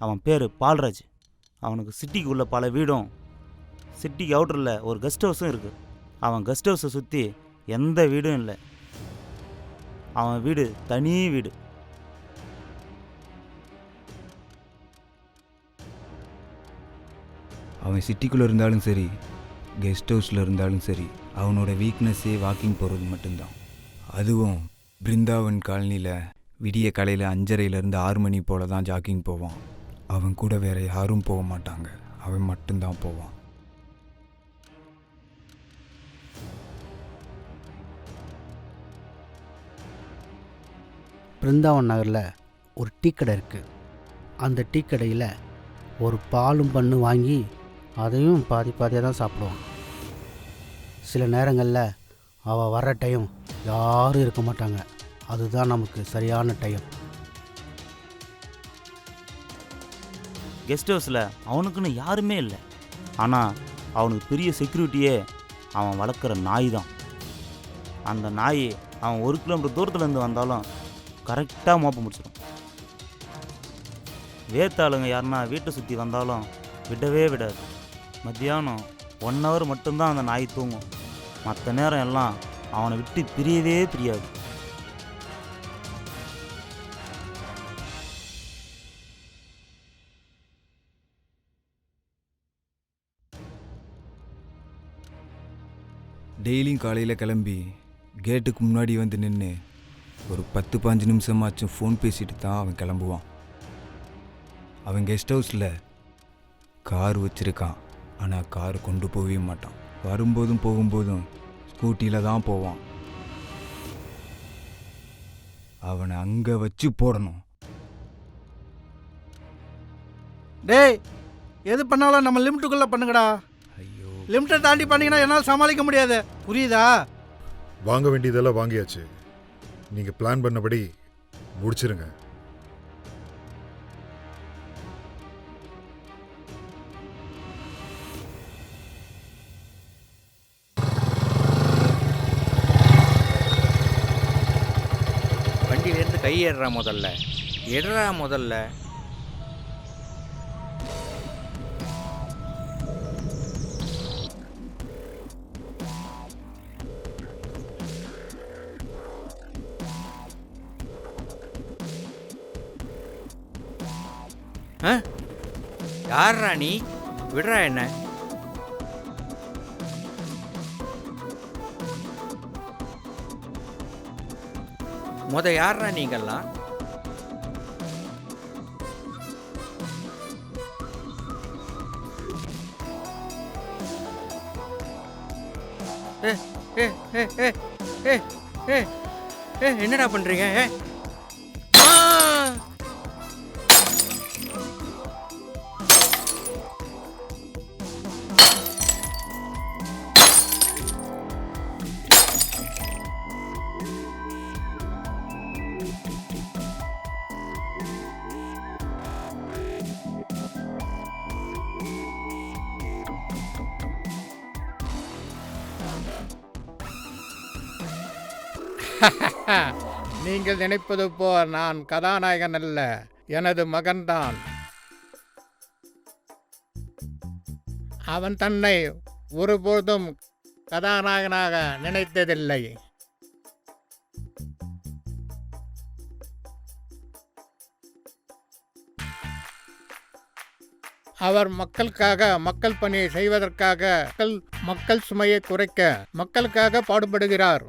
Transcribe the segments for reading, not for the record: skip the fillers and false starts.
அவன் பேர் பால்ராஜ். அவனுக்கு சிட்டிக்கு உள்ள பல வீடும் சிட்டிக்கு அவுட்டரில் ஒரு கெஸ்ட் ஹவுஸும் இருக்குது. அவன் கெஸ்ட் ஹவுஸை சுற்றி எந்த வீடும் இல்லை. அவன் வீடு தனி வீடு. அவன் சிட்டிக்குள்ளே இருந்தாலும் சரி, கெஸ்ட் ஹவுஸில் இருந்தாலும் சரி, அவனோட வீக்னஸ்ஸே வாக்கிங் போகிறது மட்டும்தான். அதுவும் பிருந்தாவன் காலனியில் விடிய காலையில் 5:30 6 மணி போல தான் ஜாக்கிங் போவான். அவன் கூட வேறு யாரும் போக மாட்டாங்க, அவன் மட்டும்தான் போவான். பிருந்தாவன் நகரில் ஒரு டீ கடை இருக்குது. அந்த டீ கடையில் ஒரு பாலும் பண்ணு வாங்கி அதையும் பாதி பாதியாக தான் சாப்பிடுவான். சில நேரங்களில் அவள் வர்ற டைம் யாரும் இருக்க மாட்டாங்க. அதுதான் நமக்கு சரியான டைம். கெஸ்ட் ஹவுஸில் அவனுக்குன்னு யாருமே இல்லை. ஆனால் அவனுக்கு பெரிய செக்யூரிட்டியே அவன் வளர்க்குற நாய் தான். அந்த நாய் அவன் 1 கிலோமீட்டர் தூரத்துலேருந்து வந்தாலும் கரெக்டாக மோப்ப முடிச்சிடும். வேத்தாளுங்க யாருன்னா வீட்டை சுற்றி வந்தாலும் விடவே விடாது. மத்தியானம் 1 hour மட்டும்தான் அந்த நாய் தூங்கும். மற்ற நேரம் எல்லாம் அவனை விட்டு பிரியவே பிரியாது. டெய்லியும் காலையில் கிளம்பி கேட்டுக்கு முன்னாடி வந்து நின்று ஒரு 10-15 நிமிஷமாச்சும் ஃபோன் பேசிட்டு தான் அவன் கிளம்புவான். அவன் கெஸ்ட் ஹவுஸில் கார் வச்சுருக்கான், ஆனால் கார் கொண்டு போகவே மாட்டான். வரும்போதும் போகும்போதும் ஸ்கூட்டியில் தான் போவான். அவனை அங்கே வச்சு போடணும். டேய், எது பண்ணாலும் நம்ம லிமிட்டுக்குள்ளே பண்ணுங்கடா. ஐயோ, லிமிட்டை தாண்டி பண்ணீங்கன்னா என்னால் சமாளிக்க முடியாது. புரியுதா? வாங்க வேண்டியதெல்லாம் வாங்கியாச்சு. நீங்கள் பிளான் பண்ணபடி முடிச்சிருங்க. வண்டியிலேருந்து கையேடுறா முதல்ல, எடுறா முதல்ல. யார்ரா நீ? விடுறா என்ன? யார்ரா நீங்கள்லாம்? என்னடா பண்றீங்க? நீங்கள் நினைப்பது போல் நான் கதாநாயகன் அல்ல, எனது மகன்தான். அவன் தன்னை ஒருபோதும் கதாநாயகனாக நினைத்ததில்லை. அவர் மக்களுக்காக, மக்கள் பணியை செய்வதற்காக, மக்கள் சுமையை குறைக்க மக்களுக்காக பாடுபடுகிறார்.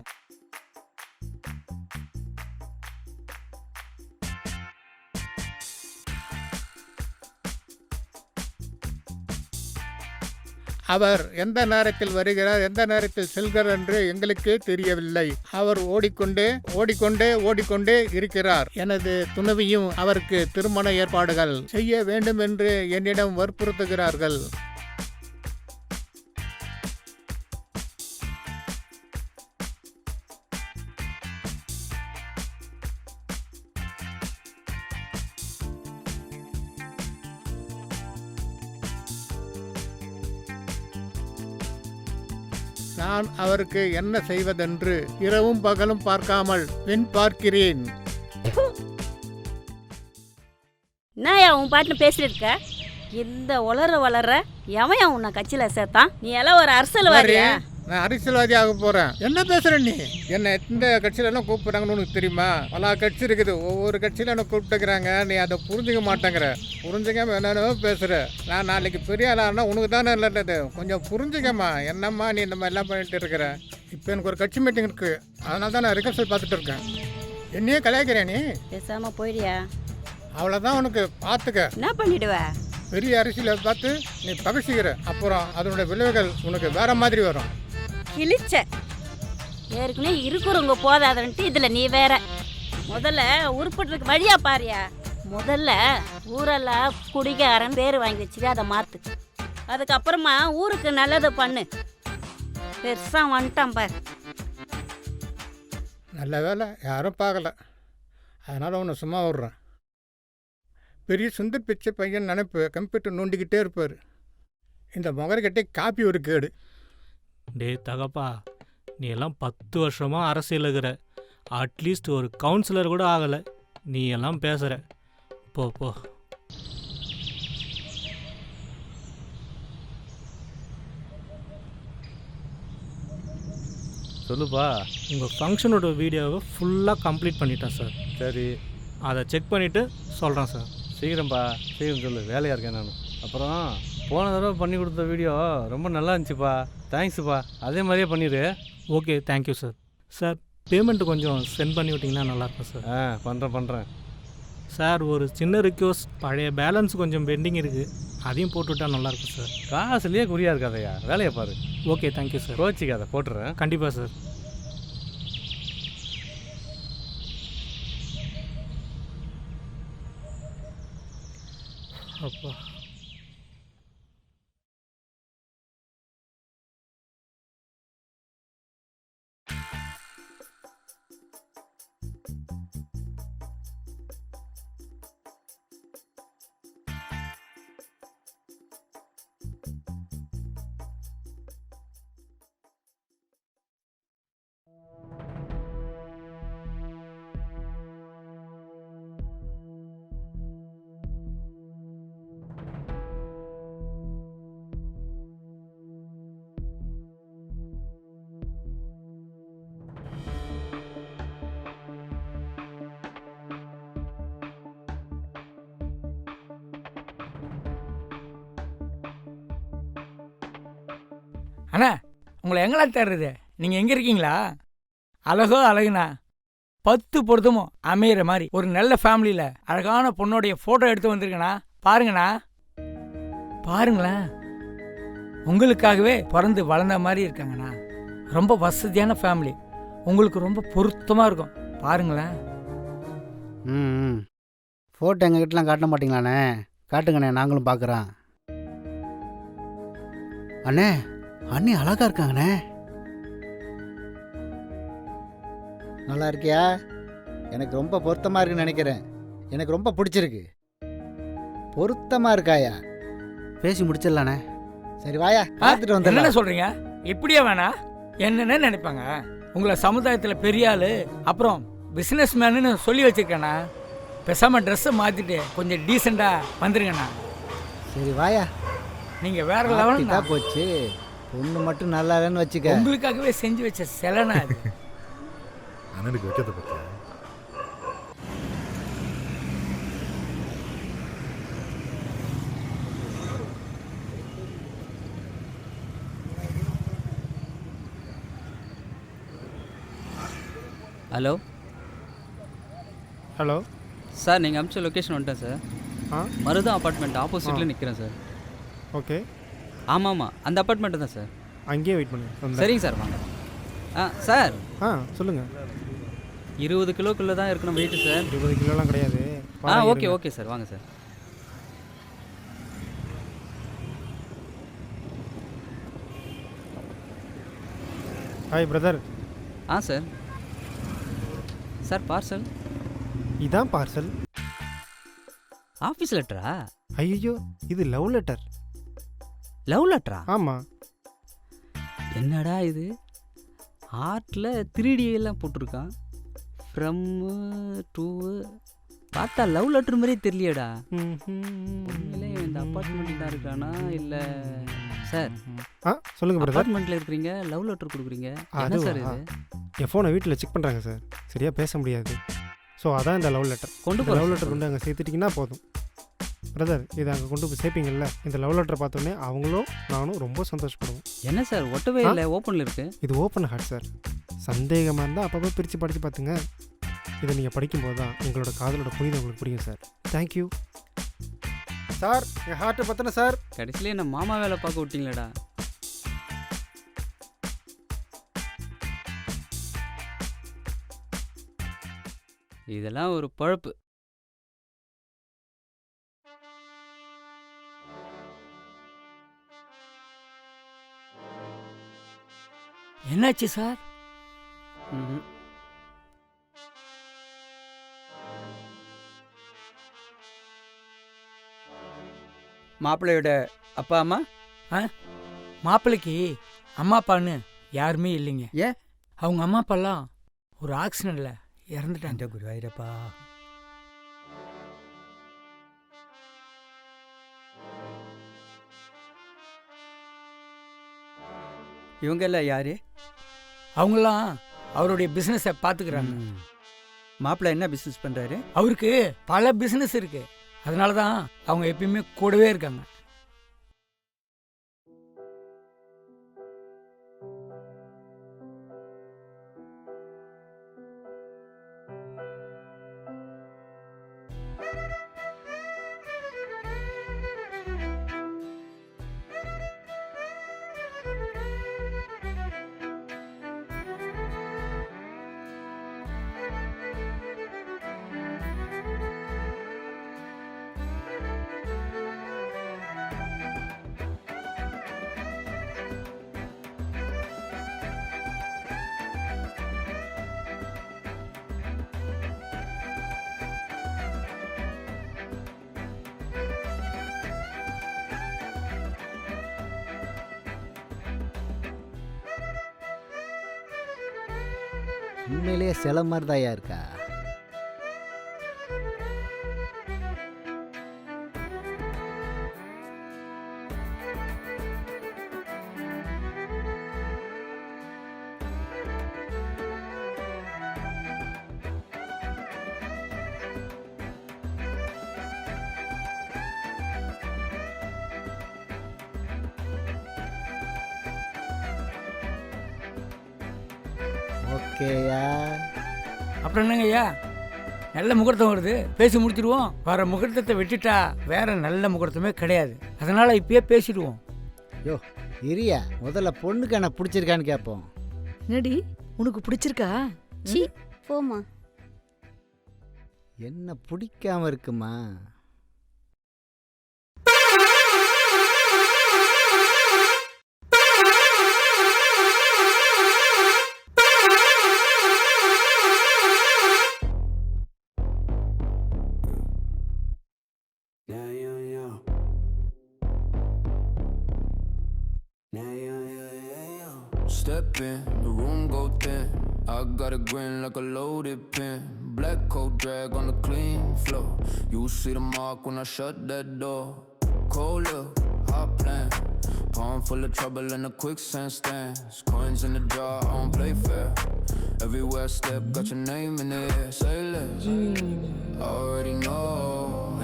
அவர் எந்த நேரத்தில் வருகிறார், எந்த நேரத்தில் செல்கிறார் என்று எங்களுக்கே தெரியவில்லை. அவர் ஓடிக்கொண்டே இருக்கிறார். எனது துணைவியும் அவருக்கு திருமண ஏற்பாடுகள் செய்ய வேண்டும் என்று என்னிடம் வற்புறுத்துகிறார்கள். நான் அவருக்கு என்ன செய்வதென்று இரவும் பகலும் பார்க்காமல் பார்க்கிறேன். என்னய்யா உன் பாட்டுன்னு பேசிட்டு இருக்க? இந்த வளர எவன் உன்னை கட்சியில் சேர்த்தான்? நீ எல்லாம் ஒரு அரசியல்வாதியா? நான் அரசியல்வாதி ஆக போகிறேன். என்ன பேசுகிற நீ? என்ன எந்த கட்சியிலலாம் கூப்பிட்றாங்கன்னு உனக்கு தெரியுமா? பல கட்சி இருக்குது, ஒவ்வொரு கட்சியில என்ன கூப்பிட்டுக்கிறாங்க. நீ அதை புரிஞ்சுக்க மாட்டேங்கிற. புரிஞ்சுக்காம என்னென்னவோ பேசுகிற. நான் நாளைக்கு பெரிய ஆளானா உனக்கு தானே இல்லது. கொஞ்சம் புரிஞ்சுக்கம்மா. என்னம்மா நீ இந்த மாதிரிலாம் பண்ணிட்டு இருக்கிற? இப்போ எனக்கு ஒரு கட்சி மீட்டிங் இருக்குது, அதனால தான் நான் ரிகர்சல் பார்த்துட்டு இருக்கேன். என்னையே கலாய்க்கிறேன் நீ. பேசாமல் போயிடியா? அவ்வளோதான் உனக்கு, பார்த்துக்க. என்ன பண்ணிடுவ? பெரிய அரசியலை பார்த்து நீ பகச்சிக்கிற, அப்புறம் அதனுடைய விளைவுகள் உனக்கு வேற மாதிரி வரும். கிழிச்ச ஏற்கனவே இருக்கிறவங்க போதாதன்ட்டு இதில் நீ வேற. முதல்ல உருப்பட்டுருக்கு வழியா பாரியா. முதல்ல ஊரெல்லாம் குடிகாரன் பேர் வாங்கி வச்சுட்டு அதை மாற்று. அதுக்கப்புறமா ஊருக்கு நல்லது பண்ணு. பெருசாக வந்துட்டான் பார். நல்ல வேலை யாரும் பார்க்கல, அதனால் உன்னை சும்மா விட்றேன். பெரிய சுந்தர் பிச்சை பையன் நினைப்பு, கம்ப்யூட்டர் நோண்டிக்கிட்டே இருப்பார். இந்த முகர்கிட்டே காப்பி ஒரு கேடு. டே தகப்பா, நீ எல்லாம் 10 வருஷமாக அரசியல் இருக்கிற, அட்லீஸ்ட் ஒரு கவுன்சிலர் கூட ஆகலை. நீ எல்லாம் பேசுகிற. போ போ. சொல்லுப்பா. உங்கள் ஃபங்க்ஷனோட வீடியோவை ஃபுல்லாக கம்ப்ளீட் பண்ணிட்டேன் சார். சரி, அதை செக் பண்ணிவிட்டு சொல்கிறேன் சார். சீக்கிரம்ப்பா, சீக்கிரம் சொல்லு, வேலையாக இருக்கேன் நான். அப்புறம் போன தடவை பண்ணி கொடுத்த வீடியோ ரொம்ப நல்லா இருந்துச்சுப்பா. தேங்க்ஸுப்பா, அதே மாதிரியே பண்ணிடு. Okay, thank you sir. Sir, payment கொஞ்சம் சென்ட் பண்ணி விட்டிங்கன்னா நல்லாயிருக்கும் சார். பண்ணுறேன். சார், ஒரு சின்ன ரிக்வஸ்ட், பழைய பேலன்ஸ் கொஞ்சம் பெண்டிங் இருக்குது, அதையும் போட்டுவிட்டா நல்லாயிருக்கும் சார். காசுலேயே குறியாக இருக்காதையா, வேலையை பாரு. Okay, thank you sir. கோச்சிக்காத, போட்டுறேன். கண்டிப்பாக சார். அப்பா, அண்ணா, உங்களை எங்களா தேடுறது? நீங்கள் எங்கே இருக்கீங்களா? அழகோ அழகுண்ணா, 10 பொருத்தமும் அமையிற மாதிரி ஒரு நல்ல ஃபேமிலியில் அழகான பொண்ணோடைய ஃபோட்டோ எடுத்து வந்திருக்கேண்ணா. பாருங்கண்ணா, பாருங்களேன். உங்களுக்காகவே பிறந்து வளர்ந்த மாதிரி இருக்காங்கண்ணா. ரொம்ப வசதியான ஃபேமிலி, உங்களுக்கு ரொம்ப பொருத்தமாக இருக்கும். பாருங்களேன். ம், ஃபோட்டோ எங்ககிட்டலாம் காட்ட மாட்டிங்களாண்ணே? காட்டுங்கண்ணே, நாங்களும் பார்க்குறோம். அண்ணே, அண்ணி அழகா இருக்காங்கண்ணே. நல்லா இருக்கியா? எனக்கு ரொம்ப பொருத்தமாக இருக்குன்னு நினைக்கிறேன். எனக்கு ரொம்ப பிடிச்சிருக்கு. பொருத்தமாக இருக்காயா? பேசி முடிச்சிடலாண்ணே. சரி வாயா, பார்த்துட்டு வந்து. என்ன சொல்கிறீங்க? இப்படியே வேணா என்னென்ன நினைப்பாங்க? உங்களை சமுதாயத்தில் பெரிய ஆள், அப்புறம் பிஸ்னஸ் மேனுன்னு சொல்லி வச்சுருக்கேண்ணா. பேசாமல் ட்ரெஸ்ஸை மாற்றிட்டு கொஞ்சம் டீசெண்டாக வந்துருங்கண்ணா. சரி வாயா. நீங்கள் வேற லெவல் தான் போச்சு. பொண்ணு மட்டும் நல்லா இல்லைன்னு வச்சுக்க. உங்களுக்காகவே செஞ்சு வச்ச சிலைனா அது. அண்ணனுக்கு வைக்கிறத பற்றி ஹலோ ஹலோ சார், நீங்கள் அனுப்பிச்ச லொக்கேஷன் வந்துட்டேன் சார். மருதம் அப்பார்ட்மெண்ட் ஆப்போசிட்டில் நிற்கிறேன் சார். ஓகே. ஆமாம், அந்த அப்பார்ட்மெண்ட்டு தான் சார். அங்கேயே வெயிட் பண்ணுங்க. சரிங்க சார், வாங்க. சார், சொல்லுங்கள். 20 கிலோக்குள்ளே தான் இருக்கணும் வெயிட்டு சார். 20 கிலோலாம் கிடையாது. ஓகே சார், வாங்க sir. Hi brother. Sir. Sir, parcel. இதான் பார்சல். ஆஃபீஸ் லெட்டரா? ஐயோ, இது லவ் லெட்டர். லவ் லெட்டரா? ஆமாம். என்னடா இது, ஆர்ட்டில் 3D எல்லாம் போட்டிருக்கான். ஃப்ரம் டு பார்த்தா லவ் லெட்டர் மாதிரியே தெரியலையேடா. உண்மையிலே இவன் இந்த அப்பார்ட்மெண்ட்டில் தான் இருக்கானா இல்லை? சார் சொல்லுங்கள் பிரதர். அப்பார்ட்மெண்ட்டில் இருக்கிறீங்க, லவ் லெட்டர் கொடுக்குறீங்க, என்ன சார் இது? என் ஃபோனை வீட்டில் செக் பண்ணுறாங்க சார், சரியாக பேச முடியாது. ஸோ அதான் இந்த லவ் லெட்டர். கொண்டு லவ் லெட்டர் கொண்டு அங்கே சேர்த்துட்டிங்கன்னா போதும் பிரதர். இதை அங்கே கொண்டு போய் சேர்ப்பீங்கல்ல, இந்த லவ் லெட்டரை பார்த்தோன்னே அவங்களும் நானும் ரொம்ப சந்தோஷப்படுவோம். என்ன சார் ஒட்டவே இல்லை, ஓப்பனில் இருக்கு? இது ஓப்பன் ஹார்ட் சார். சந்தேகமாக இருந்தால் அப்பப்போ பிரித்து படித்து பார்த்துங்க. இதை நீங்கள் படிக்கும்போது தான் உங்களோட காதலோட புனிதம் உங்களுக்கு புரியும் சார். Thank you sir. என் ஹார்ட்டை பார்த்தன சார். கடைசியிலே என்ன மாமா வேலை பார்க்க விட்டீங்களேடா. இதெல்லாம் ஒரு பழப்பு. என்னாச்சு சார்? மாப்பிள்ளையோட அப்பா அம்மா? மாப்பிள்ளைக்கு அம்மா அப்பான்னு யாருமே இல்லைங்க. ஏன்? அவங்க அம்மா அப்பாலாம் ஒரு ஆக்சிடெண்ட்டில் இறந்துட்டாங்க. குருவாயிரப்பா. இவங்க எல்லாம் யாரு? அவங்களாம் அவருடைய பிஸ்னஸை பார்த்துக்கிறாங்க. மாப்பிள்ளை என்ன பிஸ்னஸ் பண்ணுறாரு? அவருக்கு பல பிஸ்னஸ் இருக்கு, அதனால தான் அவங்க எப்பயுமே கூடவே இருக்காங்க. உண்மையிலேயே சில மாதிரி தாயா இருக்கா. ஓகேயா? அப்புறம் என்னங்க ஐயா, நல்ல முகூர்த்தம் வருது, பேசி முடிச்சிடுவோம். வர முகூர்த்தத்தை விட்டுட்டா வேற நல்ல முகூர்த்தமே கிடையாது, அதனால இப்பயே பேசிடுவோம். யோ இரியா, முதல்ல பொண்ணுக்கு என்ன பிடிச்சிருக்கான்னு கேட்போம். என்னடி உனக்கு பிடிச்சிருக்கா? சி போமா. என்ன பிடிக்காம இருக்குமா? Step in, the room go thin. I got a grin like a loaded pin. Black coat drag on the clean floor. You see the mark when I shut that door. Cold look, hot plan. Palm full of trouble in a quicksand stance. Coins in the jar, I don't play fair. Everywhere I step, got your name in it. Say less. I already know.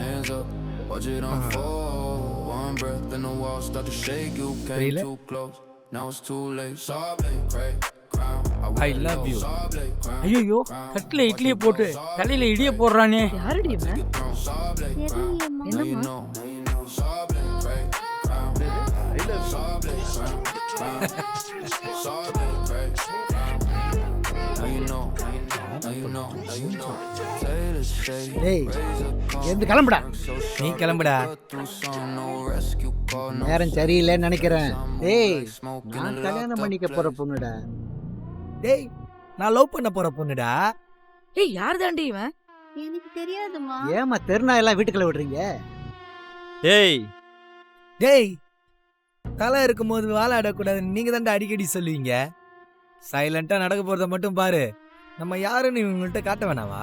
Hands up, watch it unfold. One breath and the walls start to shake. You came too close. Now it's too late. Sobbly, cray, crown. I love you. ஐயோ, கட்டில இட்லியை போட்டு தலையில இடிய போடுறானே. யாருடி இவன்? என்னம்மா? டேய் எந்த கிளம்புடா. நீ கிளம்புடா. நேரம் சரியில்லைன்னு நினைக்கிறேன். டேய் நான் கல்யாணம் பண்ணிக்க போற பொண்ணுடா. டேய் நான் லவ் பண்ண போற பொண்ணுடா. ஏய் யார் தாண்டி இவன்? எனக்கு தெரியாதுமா. ஏமா தெருநா எல்லாம் வீட்டுக்குள்ள விடுறீங்க? டேய் டேய் தலை இருக்கும்போது வாழாடக்கூடாதுன்னு நீங்க தான்டா அடிக்கடி சொல்லுவீங்க. சைலண்டா நடக்க போறத மட்டும் பாரு. நம்ம யாருன்னு இவங்கள்ட்ட காட்ட வேணாவா?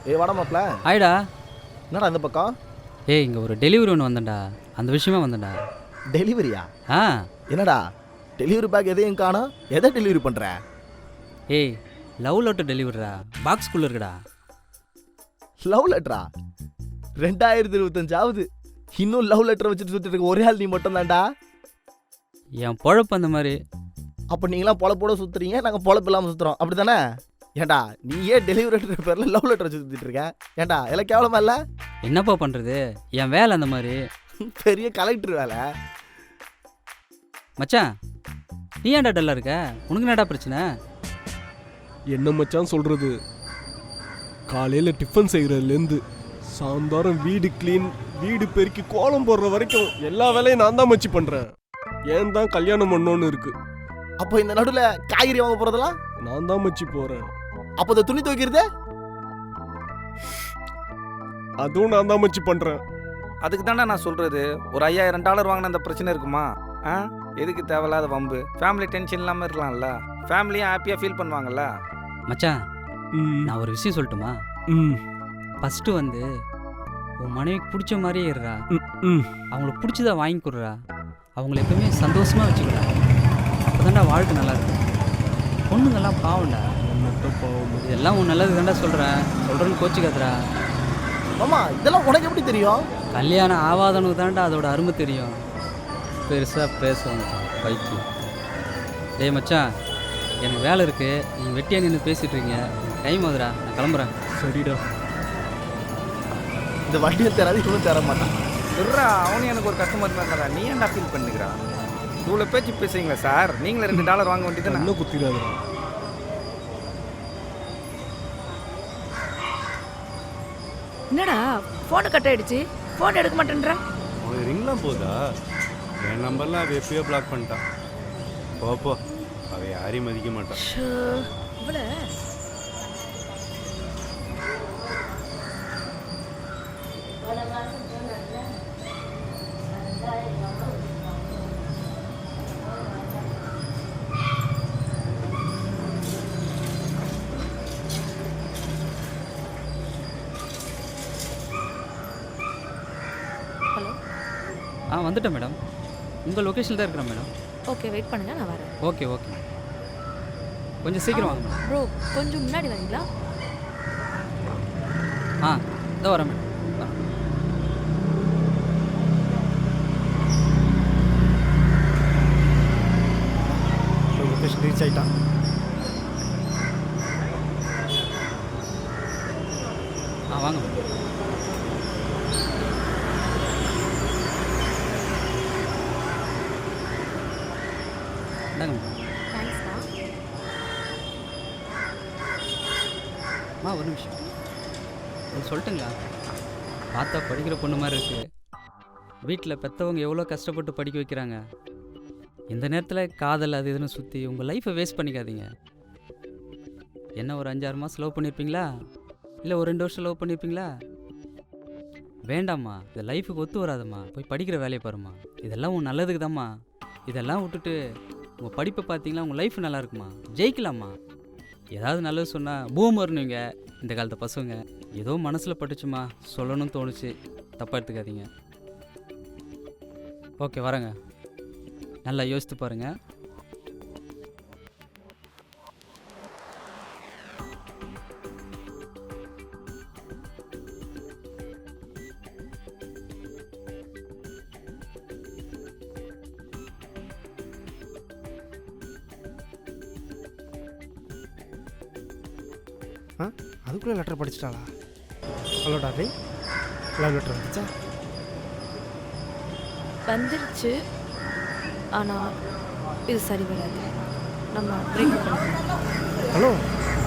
ஏய் வாடா மாப்ள. ஆயிடா. என்னடா இந்த பக்கம்? ஏய் இங்கே ஒரு டெலிவரி ஒன்று வந்தேன்டா, அந்த விஷயமா வந்தேன்டா. டெலிவரியா? ஆ. என்னடா டெலிவரி பேக் எதையும் காணோம், எதை டெலிவரி பண்ணுற? ஏய் லவ் லெட்டர் டெலிவரிடா, பாக்ஸ்குள்ளே இருக்குடா. லவ் லெட்டரா? 2025 இன்னும் லவ் லெட்டரை வச்சுட்டு சுற்றிட்டு இருக்க ஒரே ஆள் நீ மட்டும் தான்டா. என் பொழப்பு அந்த மாதிரி. அப்போ நீங்களாம் பொழப்போட சுற்றுறீங்க, நாங்கள் பொழப்பு இல்லாமல் சுற்றுறோம், அப்படி தானே? ஏன்டா நீ ஏன் டெலிவரி பேரில் லவ் லெட்டர் வச்சு சுற்றிட்டு இருக்க? ஏன்டா எல்லாம் கேவலமா இல்லை? என்னப்பா பண்ணுறது, என் வேலை அந்த மாதிரி. பெரிய கலெக்டர் வேலை. மச்சான் நீ ஏன்டா டல்லாக இருக்க? உனக்கு என்னடா பிரச்சனை? என்ன மச்சான் சொல்கிறது, காலையில் டிஃபன் செய்கிறதுலேருந்து சாயந்தரம் வீடு க்ளீன், வீடு பெருக்கி கோலம் போடுற வரைக்கும் எல்லா வேலையும் நான் தான் மச்சி பண்ணுறேன். ஏன் தான் கல்யாணம் பண்ணோன்னு இருக்கு. அப்போ இந்த நடுவில் காய்கறி வாங்க போகிறதெல்லாம் நான் தான் மச்சி போகிறேன். அப்போ இந்த துணி துவைக்கிறது அதுவும் நான் தான் மச்சி பண்ணுறேன். அதுக்கு தானே நான் சொல்கிறது, ஒரு $5000 வாங்கின அந்த பிரச்சனை இருக்குமா? எதுக்கு தேவையில்லாத வம்பு? ஃபேமிலி டென்ஷன் இல்லாமல் இருக்கலாம்ல, ஃபேமிலியும் ஹாப்பியாக ஃபீல் பண்ணுவாங்கல்ல. மச்சான் நான் ஒரு விஷயம் சொல்லட்டுமா? ஃபஸ்ட்டு வந்து உன் மனைவிக்கு பிடிச்ச மாதிரியே இருறா. அவங்களுக்கு பிடிச்சதை வாங்கி கொடுறா. அவங்கள எப்பவுமே சந்தோஷமாக வச்சுக்கிறா. அப்போ தாண்டா வாழ்க்கை நல்லா இருக்கும். பொண்ணுங்கெல்லாம் பாவம்டா. இதெல்லாம் உன் நல்லது தாண்டா சொல்கிறேன்னு கோச்சிக்காதரா. மாமா இதெல்லாம் உனக்கு எப்படி தெரியும்? கல்யாணம் ஆவாதனுக்கு தாண்டா அதோட அருமை தெரியும். பெருசாக பேசுவாங்க பைக்கு. டேய் மச்சான் எனக்கு வேலை இருக்குது, நீங்கள் வெட்டியாக நின்று பேசிகிட்டு இருக்கீங்க, டைம் ஆகுதுடா, நான் கிளம்புறேன். சரிடா. இந்த வண்டியை தராது இவனும் தர மாட்டான். இருறா, அவனு எனக்கு ஒரு கஸ்டமர் தான்டா, நீ ஏன்டா ஃபீல் பண்ணுகிறா? இவ்வளோ பேச்சு பேசுறீங்களா சார்? நீங்களே $2 வாங்க வேண்டியது இன்னும் குத்திடாதுடா. என்னடா ஃபோனு கட் ஆயிடுச்சு, ஃபோன் எடுக்க மாட்டேன்றா. அவன் ரிங்லாம் போதா? என் நம்பர்லாம் அவள் எப்பயோ பிளாக் பண்ணிட்டான். போப்போ, அவள் யாரையும் மதிக்க மாட்டான். இவ்வளோ வந்துட்டேன் மேடம். உங்கள் லொக்கேஷன் தான் இருக்கிறேன் மேடம். ஓகே வெயிட் பண்ணுங்க, நான் வரேன். ஓகே ஓகே கொஞ்சம் சீக்கிரம் வாங்க மேடம். ப்ரோ கொஞ்சம் முன்னாடி வரீங்களா? இதோ வரேன் மேடம். லொக்கேஷன் ரீச் ஆகிட்டான். வாங்க மேடம். ஒரு நிமிஷம் சொல்லட்டுங்களா? பார்த்தா படிக்கிற பொண்ணு மாதிரி இருக்குது. வீட்டில் பெற்றவங்க எவ்வளோ கஷ்டப்பட்டு படிக்க வைக்கிறாங்க. இந்த நேரத்தில் காதல் அது இதுன்னு சுற்றி உங்கள் லைஃப்பை வேஸ்ட் பண்ணிக்காதீங்க. என்ன ஒரு 5-6 மாதம் லவ் பண்ணியிருப்பீங்களா? இல்லை ஒரு 2 வருஷம் லவ் பண்ணியிருப்பீங்களா? வேண்டாம்மா, இந்த லைஃபுக்கு ஒத்து வராதம்மா. போய் படிக்கிற வேலையை பாரும்மா. இதெல்லாம் உன் நல்லதுக்கு தான்மா. இதெல்லாம் விட்டுட்டு உங்கள் படிப்பை பார்த்தீங்களா, உங்கள் லைஃப் நல்லா இருக்குமா, ஜெயிக்கலாமா. ஏதாவது நல்லது சொன்னால் பூமர்னுங்க இந்த காலத்து பசங்க. ஏதோ மனசில் பட்டுச்சுமா, சொல்லணும்னு தோணுச்சு, தப்பாக எடுத்துக்காதீங்க. ஓகே வரேங்க, நல்லா யோசித்து பாருங்கள். அதுக்குள்ளே லெட்டர் படிச்சிட்டாளா? ஹலோ டார்லிங், லவ் லெட்டர் வந்துச்சா? வந்துருச்சு, ஆனால் இது சரி வராது. நம்ம பிரேக் பண்ணலாம். ஹலோ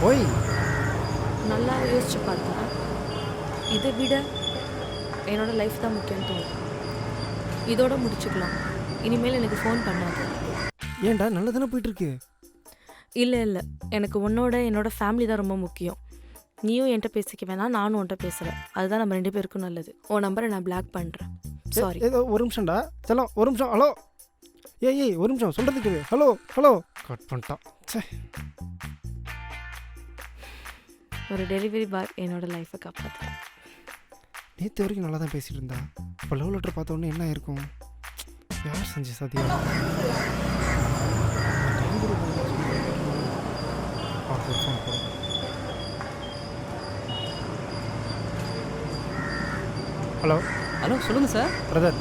ஓய், நல்லா யோசிச்சு பார்த்தா இதை விட என்னோடய லைஃப் தான் முக்கியம்னு தோணுது. இதோட முடிச்சுக்கலாம். இனிமேல் எனக்கு ஃபோன் பண்ணாது. ஏன்டா நல்லதானே போயிட்டுருக்கு? இல்லை இல்லை, எனக்கு என்னோட ஃபேமிலி தான் ரொம்ப முக்கியம். நீயும் என்கிட்ட பேசிக்க வேணாம், நானும் உன்கிட்ட பேசுகிறேன். அதுதான் நம்ம 2 பேருக்கும் நல்லது. உன் நம்பரை நான் பிளாக் பண்ணுறேன். சாரி. ஏதோ ஒரு நிமிஷம்டா செல்லம், ஒரு நிமிஷம். ஹலோ ஏய் ஒரு நிமிஷம் சொல்கிறதுக்கு. ஹலோ கட் பண்ணிட்டான். சே ஒரு டெலிவரி பாய் என்னோட லைஃப்பை காப்பாற்று. நேற்று வரைக்கும் நல்லா தான் பேசிகிட்டு இருந்தா. இப்போ லவ் லெட்டர் பார்த்த உடனே என்ன இருக்கும்? யார் செஞ்சு சதியா? ஹலோ ஹலோ சொல்லுங்கள் சார். பிரதர்,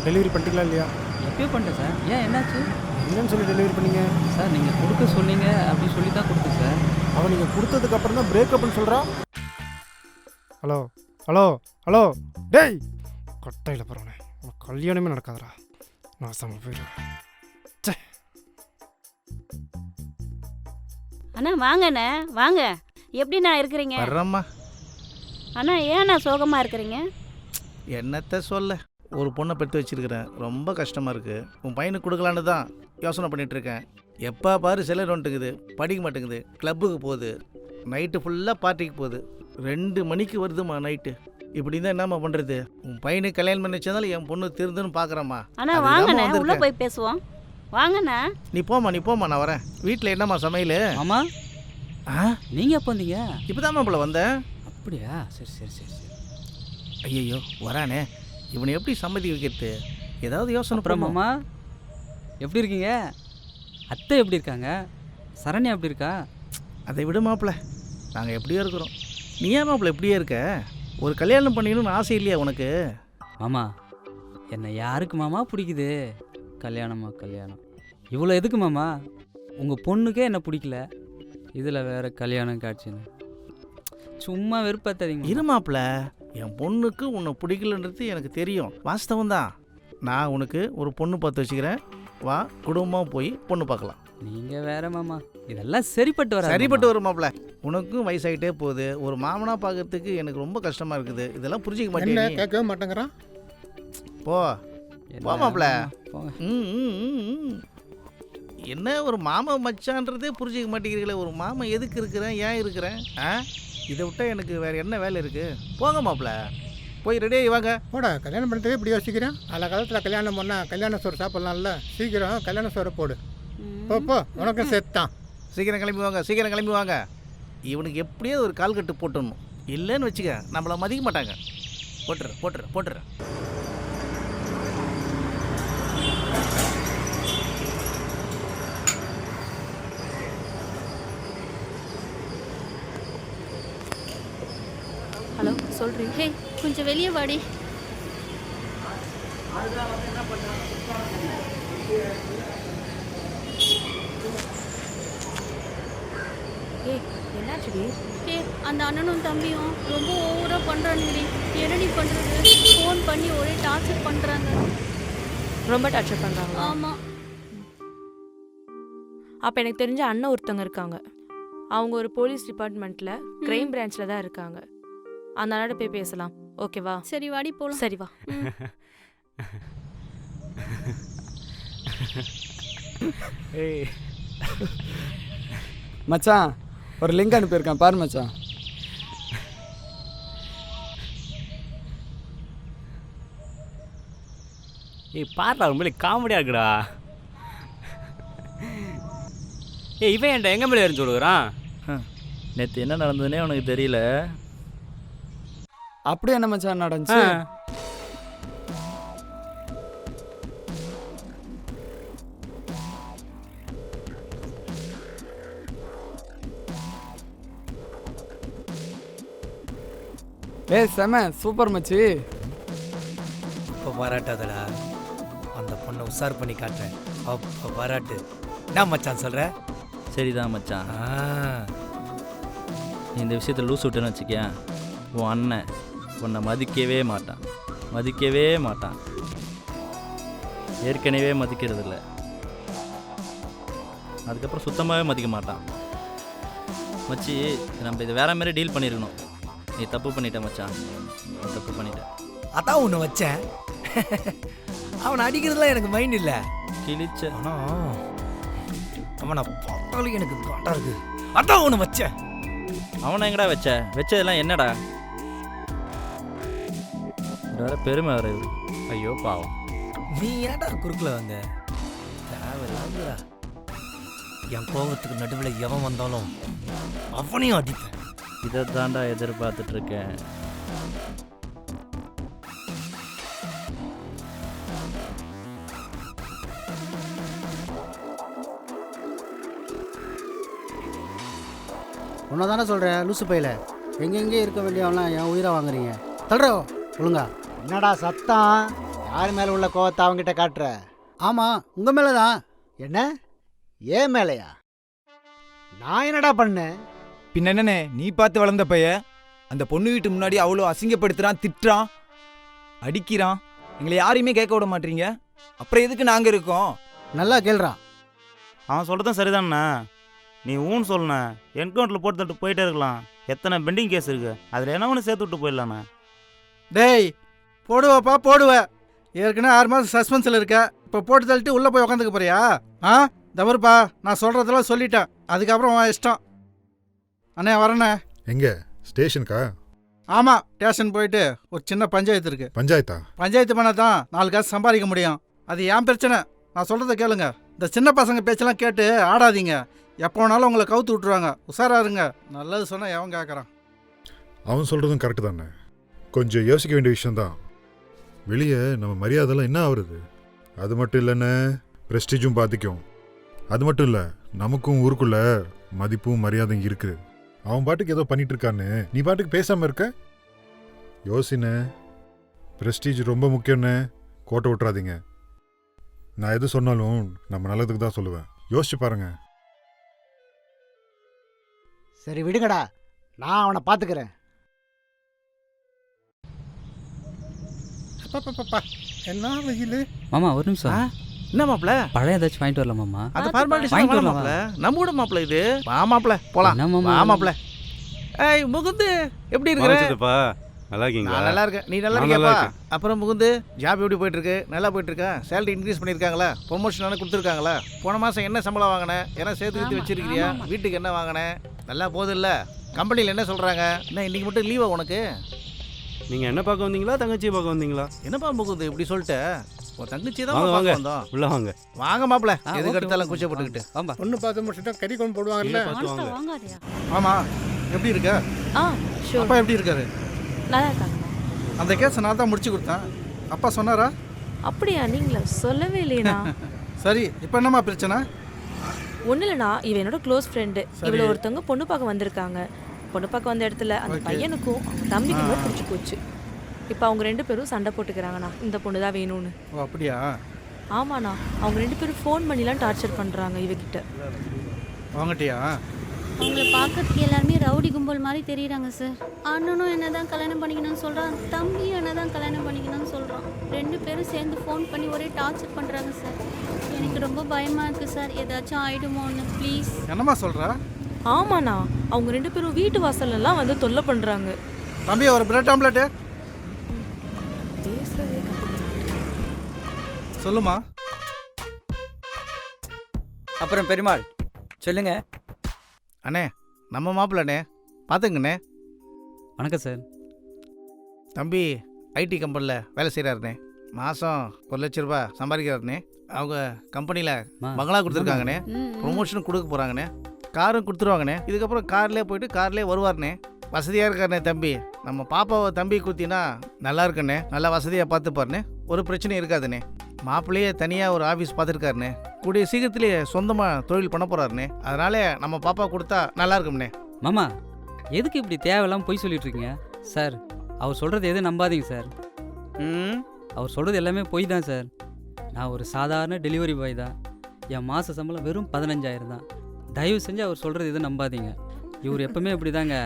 டெலிவரி பண்ணிட்டீங்களா இல்லையா? எப்பயோ பண்ணிட்டேன் சார். ஏன் என்னாச்சு? என்னன்னு சொல்லி டெலிவரி பண்ணீங்க? சார் நீங்கள் கொடுக்க சொன்னீங்க அப்படின்னு சொல்லி தான் கொடுத்தேன் சார். அவன் நீங்கள் கொடுத்ததுக்கப்புறம் தான் பிரேக்கப்னு சொல்கிறா. ஹலோ ஹலோ ஹலோ டேய், கொட்டையில் போகிறவனே, உனக்கு கல்யாணமே நடக்காதடா. நான் சம போயிடுவேன். அண்ணா வாங்கண்ணே வாங்க. எப்படிண்ணா இருக்கிறீங்க? வர்றம்மா. அண்ணா ஏண்ணா சோகமாக இருக்கிறீங்க? என்னத்த சொல்ல, ஒரு பொண்ணை பெற்று வச்சிருக்கிறேன். ரொம்ப கஷ்டமாக இருக்குது. உன் பையனுக்கு கொடுக்கலான்னு தான் யோசனை பண்ணிகிட்ருக்கேன். எப்போ பாரு செலவு வந்துட்டுக்குது, படிக்க மாட்டேங்குது, கிளப்புக்கு போகுது, நைட்டு ஃபுல்லாக பார்ட்டிக்கு போகுது, 2 மணிக்கு வருதுமா நைட்டு. இப்படி தான் என்னம்மா பண்ணுறது? உன் பையனுக்கு கல்யாணம் பண்ணி வச்சதால என் பொண்ணு திருந்துன்னு பார்க்குறம்மா. அண்ணா வாங்கண்ணே, உள்ளே போய் பேசுவோம். வாங்கண்ணா. நீ போம்மா நான் வரேன். வீட்டில் என்னம்மா சமையல்? ஆமா. நீங்கள் எப்போ வந்தீங்க? இப்போ தான் போல வந்தேன். அப்படியா? சரி சரி சரி சரி. ஐயோ வரானே, இவனை எப்படி சம்மதி வைக்கிறது? ஏதாவது யோசனை அப்புறம் பண்ணுமா? மாமா எப்படி இருக்கீங்க? அத்தை எப்படி இருக்காங்க? சரண்யா எப்படி இருக்கா? அதை விட மாப்பிள்ள, நாங்கள் எப்படியோ இருக்கிறோம். நீ ஏன் மாப்பிள்ள எப்படியே இருக்க? ஒரு கல்யாணம் பண்ணிக்கணும்னு ஆசை இல்லையா உனக்கு? மாமா என்னை யாருக்கு மாமா பிடிக்குது? கல்யாணமா கல்யாணம் இவ்வளோ எதுக்கு மாமா? உங்கள் பொண்ணுக்கே என்ன பிடிக்கல, இதில் வேறு கல்யாணம் காட்சின்னு சும்மா வெறுப்பாத்தீங்க. இரு மாப்பிள்ள, என் பொண்ணுக்கு உன்னை பிடிக்கலன்றது எனக்கு தெரியும், வாஸ்தவம் தான். நான் உனக்கு ஒரு பொண்ணு பார்த்து வச்சுக்கிறேன், வா குடும்பமாக போய் பொண்ணு பார்க்கலாம். நீங்கள் வேற மாமா, இதெல்லாம் சரிப்பட்டு வர சரிப்பட்டு வரும் மாப்பிள்ள. உனக்கும் வயசாகிட்டே போகுது, ஒரு மாமனா பார்க்கறதுக்கு எனக்கு ரொம்ப கஷ்டமாக இருக்குது. இதெல்லாம் புரிஞ்சிக்க மாட்டேன். கேட்கவே மாட்டேங்கிறான். போ போ மாப்பிள்ள. என்ன ஒரு மாமா மச்சான்றதே புரிஞ்சிக்க மாட்டேங்கிறீங்களே. ஒரு மாமா எதுக்கு இருக்கிறேன், ஏன் இருக்கிறேன்? இதை விட்டா எனக்கு வேறு என்ன வேலை இருக்குது? போங்க மாப்பிள்ள, போய் ரெடியாகி வாங்க. போடா, கல்யாணம் பண்ணுறதுக்கு இப்படி யோசிக்கிறேன். அந்த காலத்தில் கல்யாணம் பண்ணால் கல்யாண சோறு சாப்பிட்லாம்ல. சீக்கிரம் கல்யாண சோறை போடு. போ உனக்கும் சேர்த்தான். சீக்கிரம் கிளம்பி வாங்க, சீக்கிரம் கிளம்பி வாங்க. இவனுக்கு எப்படியோ ஒரு கால் கட்டு போட்டுடணும், இல்லைன்னு வச்சுக்க நம்மளை மதிக்க மாட்டாங்க. போட்டுரு. ஹலோ சொல்கிறீங்க? ஹே கொஞ்சம் வெளியே வாடி. ஏய் என்னாச்சுடி? ஹே அந்த அண்ணனும் தம்பியும் ரொம்ப ஓவராக பண்ணுறானுங்கடி. என்னடி பண்ணுறது? ஃபோன் பண்ணி ஒரே டார்ச்சர் பண்ணுறாங்க. ரொம்ப டார்ச்சர் பண்ணுறாங்க? ஆமாம். அப்போ எனக்கு தெரிஞ்ச அண்ணன் ஒருத்தவங்க இருக்காங்க. அவங்க ஒரு போலீஸ் டிபார்ட்மெண்ட்டில் கிரைம் பிரான்ச்சில் தான் இருக்காங்க. அந்த அண்ணாட போய் பேசலாம், ஓகேவா? சரி வாடி போகலாம். சரி வா. ஏய் மச்சான், ஒரு லிங்க் அனுப்பியிருக்கேன் பாரு மச்சான். ஏய் பாருடா, உண்மையிலே காமெடியாக இருக்குடா. ஏய் இவன் ஏன்டா எங்கே மேலே எரிஞ்சு விடுகிறான்? நேற்று என்ன நடந்ததுன்னே உனக்கு தெரியல. அப்படி என்ன மச்சான் நடந்துச்சு? ஏய் செம சூப்பர் மச்சி. இப்போ பாராட்டாதடா, அந்த பொண்ணை உஷார் பண்ணி காட்டுறேன். அப்போ பாராட்டு. என்ன மச்சான் சொல்கிற? சரிதான் மச்சான். நீ இந்த விஷயத்தில் லூஸ் விட்டுன்னு வச்சுக்கேன், உன் அண்ணன் உன்னை மதிக்கவே மாட்டான். ஏற்கனவே மதிக்கிறதில்ல, அதுக்கப்புறம் சுத்தமாகவே மதிக்க மாட்டான். மச்சி நம்ம இதை வேற மாதிரி டீல் பண்ணியிருக்கணும். நீ தப்பு பண்ணிட்ட மச்சான், தப்பு பண்ணிட்ட. அதான் ஒன்று வச்சேன். அவனை அடிக்கிறதுலாம் எனக்கு மைண்ட் இல்லை. கிழிச்ச ஆனால் அவனை பார்த்தாலும் எனக்கு காட்டா இருக்கு. அதான் ஒன்று வச்சேன். அவனை எங்கடா வச்சதெல்லாம் என்னடா? வேற பெருமை வேற இது. ஐயோ பாவம். நீ ஏன்டா குறுக்கில் வந்த? தேவையில்லாதடா. என் கோபத்துக்கு நடுவில் எவன் வந்தாலும் அவனையும் அடிப்பேன். இதை தாண்டா எதிர்பார்த்துட்ருக்கேன். உன்னை தானே சொல்கிறேன் லூசு பையில. எங்கெங்கே இருக்க வேண்டியவெல்லாம் என் உயிரை வாங்குறீங்க. தள்ளுறோ ஒழுங்கா. என்னடா சத்தம்? யார் மேலே உள்ள கோவத்தை அவங்ககிட்ட காட்டுற? ஆமாம் உங்கள் மேலே தான். என்ன ஏன் மேலையா? நான் என்னடா பண்ணேன்? பின்ன என்னண்ணே, நீ பார்த்து வளர்ந்த பைய அந்த பொண்ணு வீட்டு முன்னாடி அவ்வளோ அசிங்கப்படுத்துறான், திட்டுறான், அடிக்கிறான். எங்களை யாரையுமே கேட்க விட மாட்டீங்க. அப்புறம் எதுக்கு நாங்கள் இருக்கோம்? நல்லா கேள்றான். அவன் சொல்கிறதும் சரிதான்ண்ணா. நீ ஊன்னு சொல்லண என்கவுண்டரில் போட்டு தட்டு போயிட்டே இருக்கலாம். எத்தனை பெண்டிங் கேஸ் இருக்குது, அதில் என்ன ஒன்று சேர்த்து விட்டு போயிடலாண்ணா. டேய் போடுவாப்பா போடுவ. ஏற்கனவே 6 மாதம் சஸ்பென்ஸில் இருக்க. இப்போ போட்டு தள்ளிட்டு உள்ளே போய் உக்காந்துக்க போறியா? தவறுப்பா, நான் சொல்கிறதெல்லாம் சொல்லிட்டேன். அதுக்கப்புறம் உன் இஷ்டம். அண்ணே வரண்ணே. எங்கே ஸ்டேஷனுக்கா? ஆமாம், ஸ்டேஷன் போயிட்டு ஒரு சின்ன பஞ்சாயத்து இருக்கு. பஞ்சாயத்தா? பஞ்சாயத்து பண்ணால் தான் 4 காசு சம்பாதிக்க முடியும். அது ஏன் பிரச்சனை. நான் சொல்கிறத கேளுங்க. இந்த சின்ன பசங்க பேச்செல்லாம் கேட்டு ஆடாதீங்க. எப்போ வேணாலும் உங்களை கவுத்து விட்ருவாங்க. உஷாரா இருங்க. நல்லது சொன்னால் எவன் கேட்குறான்? அவன் சொல்கிறதும் கரெக்டு தானே. கொஞ்சம் யோசிக்க வேண்டிய விஷயந்தான். வெளியே நம்ம மரியாதைலாம் என்ன ஆகுறது? அது மட்டும் இல்லைன்னு ப்ரெஸ்டீஜும் பாதிக்கும். அது மட்டும் இல்லை, நமக்கும் ஊருக்குள்ள மதிப்பும் மரியாதையும் இருக்குது. அவன் பாட்டுக்கு ஏதோ பண்ணிட்டு இருக்கான்னு நீ பாட்டுக்கு பேசாமல் இருக்க. யோசின ப்ரெஸ்டீஜ் ரொம்ப முக்கியம்னு கோட்டை விட்டுறாதீங்க. நான் எது சொன்னாலும் நம்ம நல்லதுக்கு தான் சொல்லுவேன். யோசிச்சு பாருங்க. சரி விடுங்கடா, நான் அவனை பார்த்துக்கிறேன். என்ன வெயில் மாமா ஒரு நிமிஷம். என்ன மாப்பிள்ள? பழைய ஏதாச்சும் வாங்கிட்டு வரலாம் மாமா. அந்த ஃபார்மாலிட்டி வாங்கிட்டு வரலாம் வரலாம். மாப்பிள்ள. நம்ம கூட மாப்பிள்ள இது. வா மாப்பிள்ள போலாம். என்ன மாமா? வா மாப்பிள்ள. ஏய் முகுந்து எப்படி இருக்கிற? சித்தப்பா நல்லா இருக்கீங்களா? நான் நல்லா இருக்கேன். நீ நல்லா நான் நல்லா இருக்கியாப்பா? அப்புறம் முகுந்து ஜாப் எப்படி போயிட்டு இருக்கு? நல்லா போயிட்டு இருக்கா? சேலரி இன்க்ரீஸ் பண்ணியிருக்காங்களா? ப்ரொமோஷன் கொடுத்துருக்காங்களா? போன மாதம் என்ன சம்பளம் வாங்கினேன்? ஏன்னா சேர்த்து எடுத்து வச்சிருக்கிறியா? வீட்டுக்கு என்ன வாங்கினேன்? நல்லா போகுது இல்லை? கம்பெனியில் என்ன சொல்கிறாங்க? என்ன இன்னைக்கு மட்டும் லீவா உனக்கு? நீங்கள் என்ன பார்க்க வந்தீங்களா தங்கச்சியை பார்க்க வந்தீங்களா? என்னப்பா முகுந்து இப்படி சொல்லிட்டு? உன் தங்கச்சி தான் வாங்க பார்க்க வாங்க வந்தோம். உள்ள வாங்க. வாங்க மாப்பிள்ள. எதுக்கு எடுத்தாலும் கூச்சப்பட்டுக்கிட்டு. பொண்ணு பார்த்து முடிச்சுட்டா கறி கொண்டு போடுவாங்கல்ல. ஆமா எப்படி இருக்க? அப்பா எப்படி இருக்காரு? நல்லா இருக்காங்க. அந்த கேஸை நான் தான் முடிச்சு கொடுத்தேன். அப்பா சொன்னாரா? அப்படியா? நீங்களா சொல்லவே இல்லையா? சரி இப்போ என்னம்மா பிரச்சனை? ஒன்றும் இல்லைண்ணா, இவன் என்னோட க்ளோஸ் ஃப்ரெண்டு. சரி. இவ்வளோ ஒருத்தவங்க பொண்ணு பார்க்க வந்திருக்காங்க. பொண்ணு பார்க்க வந்த இடத்துல அந்த பையனுக்கும் அவங்க தம்பிக்கும் பிடிச்சி போச்சு. இப்போ அவங்க 2 பேரும் சண்டை போட்டுக்கிறாங்கண்ணா. இந்த பொண்ணு தான் வேணும்னு. ஓ அப்படியா? ஆமாண்ணா, அவங்க 2 பேரும் ஃபோன் பண்ணிலாம் டார்ச்சர் பண்ணுறாங்க இவகிட்ட. வாங்கட்டியா? அவங்கள பார்க்கறதுக்கு எல்லாருமே ரவுடி கும்பல் மாதிரி தெரியுறாங்க சார். அண்ணனும் என்ன தான் கல்யாணம் பண்ணிக்கணும்னு சொல்கிறான், தம்பியும் என்ன தான் கல்யாணம் பண்ணிக்கணும்னு சொல்கிறான். 2 பேரும் சேர்ந்து ஃபோன் பண்ணி ஒரே டார்ச்சர் பண்ணுறாங்க சார். எனக்கு ரொம்ப பயமாக இருக்குது சார். ஏதாச்சும் ஆகிடுமோன்னு ப்ளீஸ். என்னம்மா சொல்கிறா? ஆமாண்ணா, அவங்க 2 பேரும் வீட்டு வாசல்லாம் வந்து தொல்லை பண்ணுறாங்க. தம்பி ஒரு பிரெட் ஆம்லெட்டு சொல்லுமா. அப்புறம் பெருமாள் சொல்லுங்க. அண்ணே நம்ம மாப்பிள்ளண்ணே பார்த்துங்கண்ணே. வணக்கம் சார். தம்பி ஐடி கம்பெனியில் வேலை செய்கிறாருண்ணே. மாதம் 1 லட்ச ரூபா சம்பாதிக்கிறாருண்ணே. அவங்க கம்பெனியில் பங்களா கொடுத்துருக்காங்கண்ணே. ப்ரொமோஷனும் கொடுக்க போகிறாங்கண்ணே. காரும் கொடுத்துருவாங்கண்ணே. இதுக்கப்புறம் கார்லேயே போயிட்டு கார்லேயே வருவார்ண்ணே. வசதியாக இருக்காருண்ணே தம்பி. நம்ம பாப்பாவை தம்பி குத்தினா நல்லா இருக்குண்ணே. நல்லா வசதியாக பார்த்துப்பாருண்ணே. ஒரு பிரச்சனையும் இருக்காதுண்ணே. மாப்பிள்ளையே தனியாக ஒரு ஆஃபீஸ் பார்த்துருக்காருண்ணே. கூடிய சீக்கிரத்திலேயே சொந்தமாக தொழில் பண்ண போகிறாருண்ணே. அதனால நம்ம பாப்பா கொடுத்தா நல்லா இருக்கும்ண்ணே. மாமா எதுக்கு இப்படி தேவையில்லாமல் பொய் சொல்லிட்டு இருக்கீங்க சார்? அவர் சொல்கிறது எதுவும் நம்பாதீங்க சார். அவர் சொல்கிறது எல்லாமே பொய் தான் சார். நான் ஒரு சாதாரண டெலிவரி பாய் தான். என் மாத சம்பளம் வெறும் 15,000 தான். தயவு செஞ்சு அவர் சொல்கிறது எதுவும் நம்பாதீங்க. இவர் எப்பவுமே இப்படி தாங்க.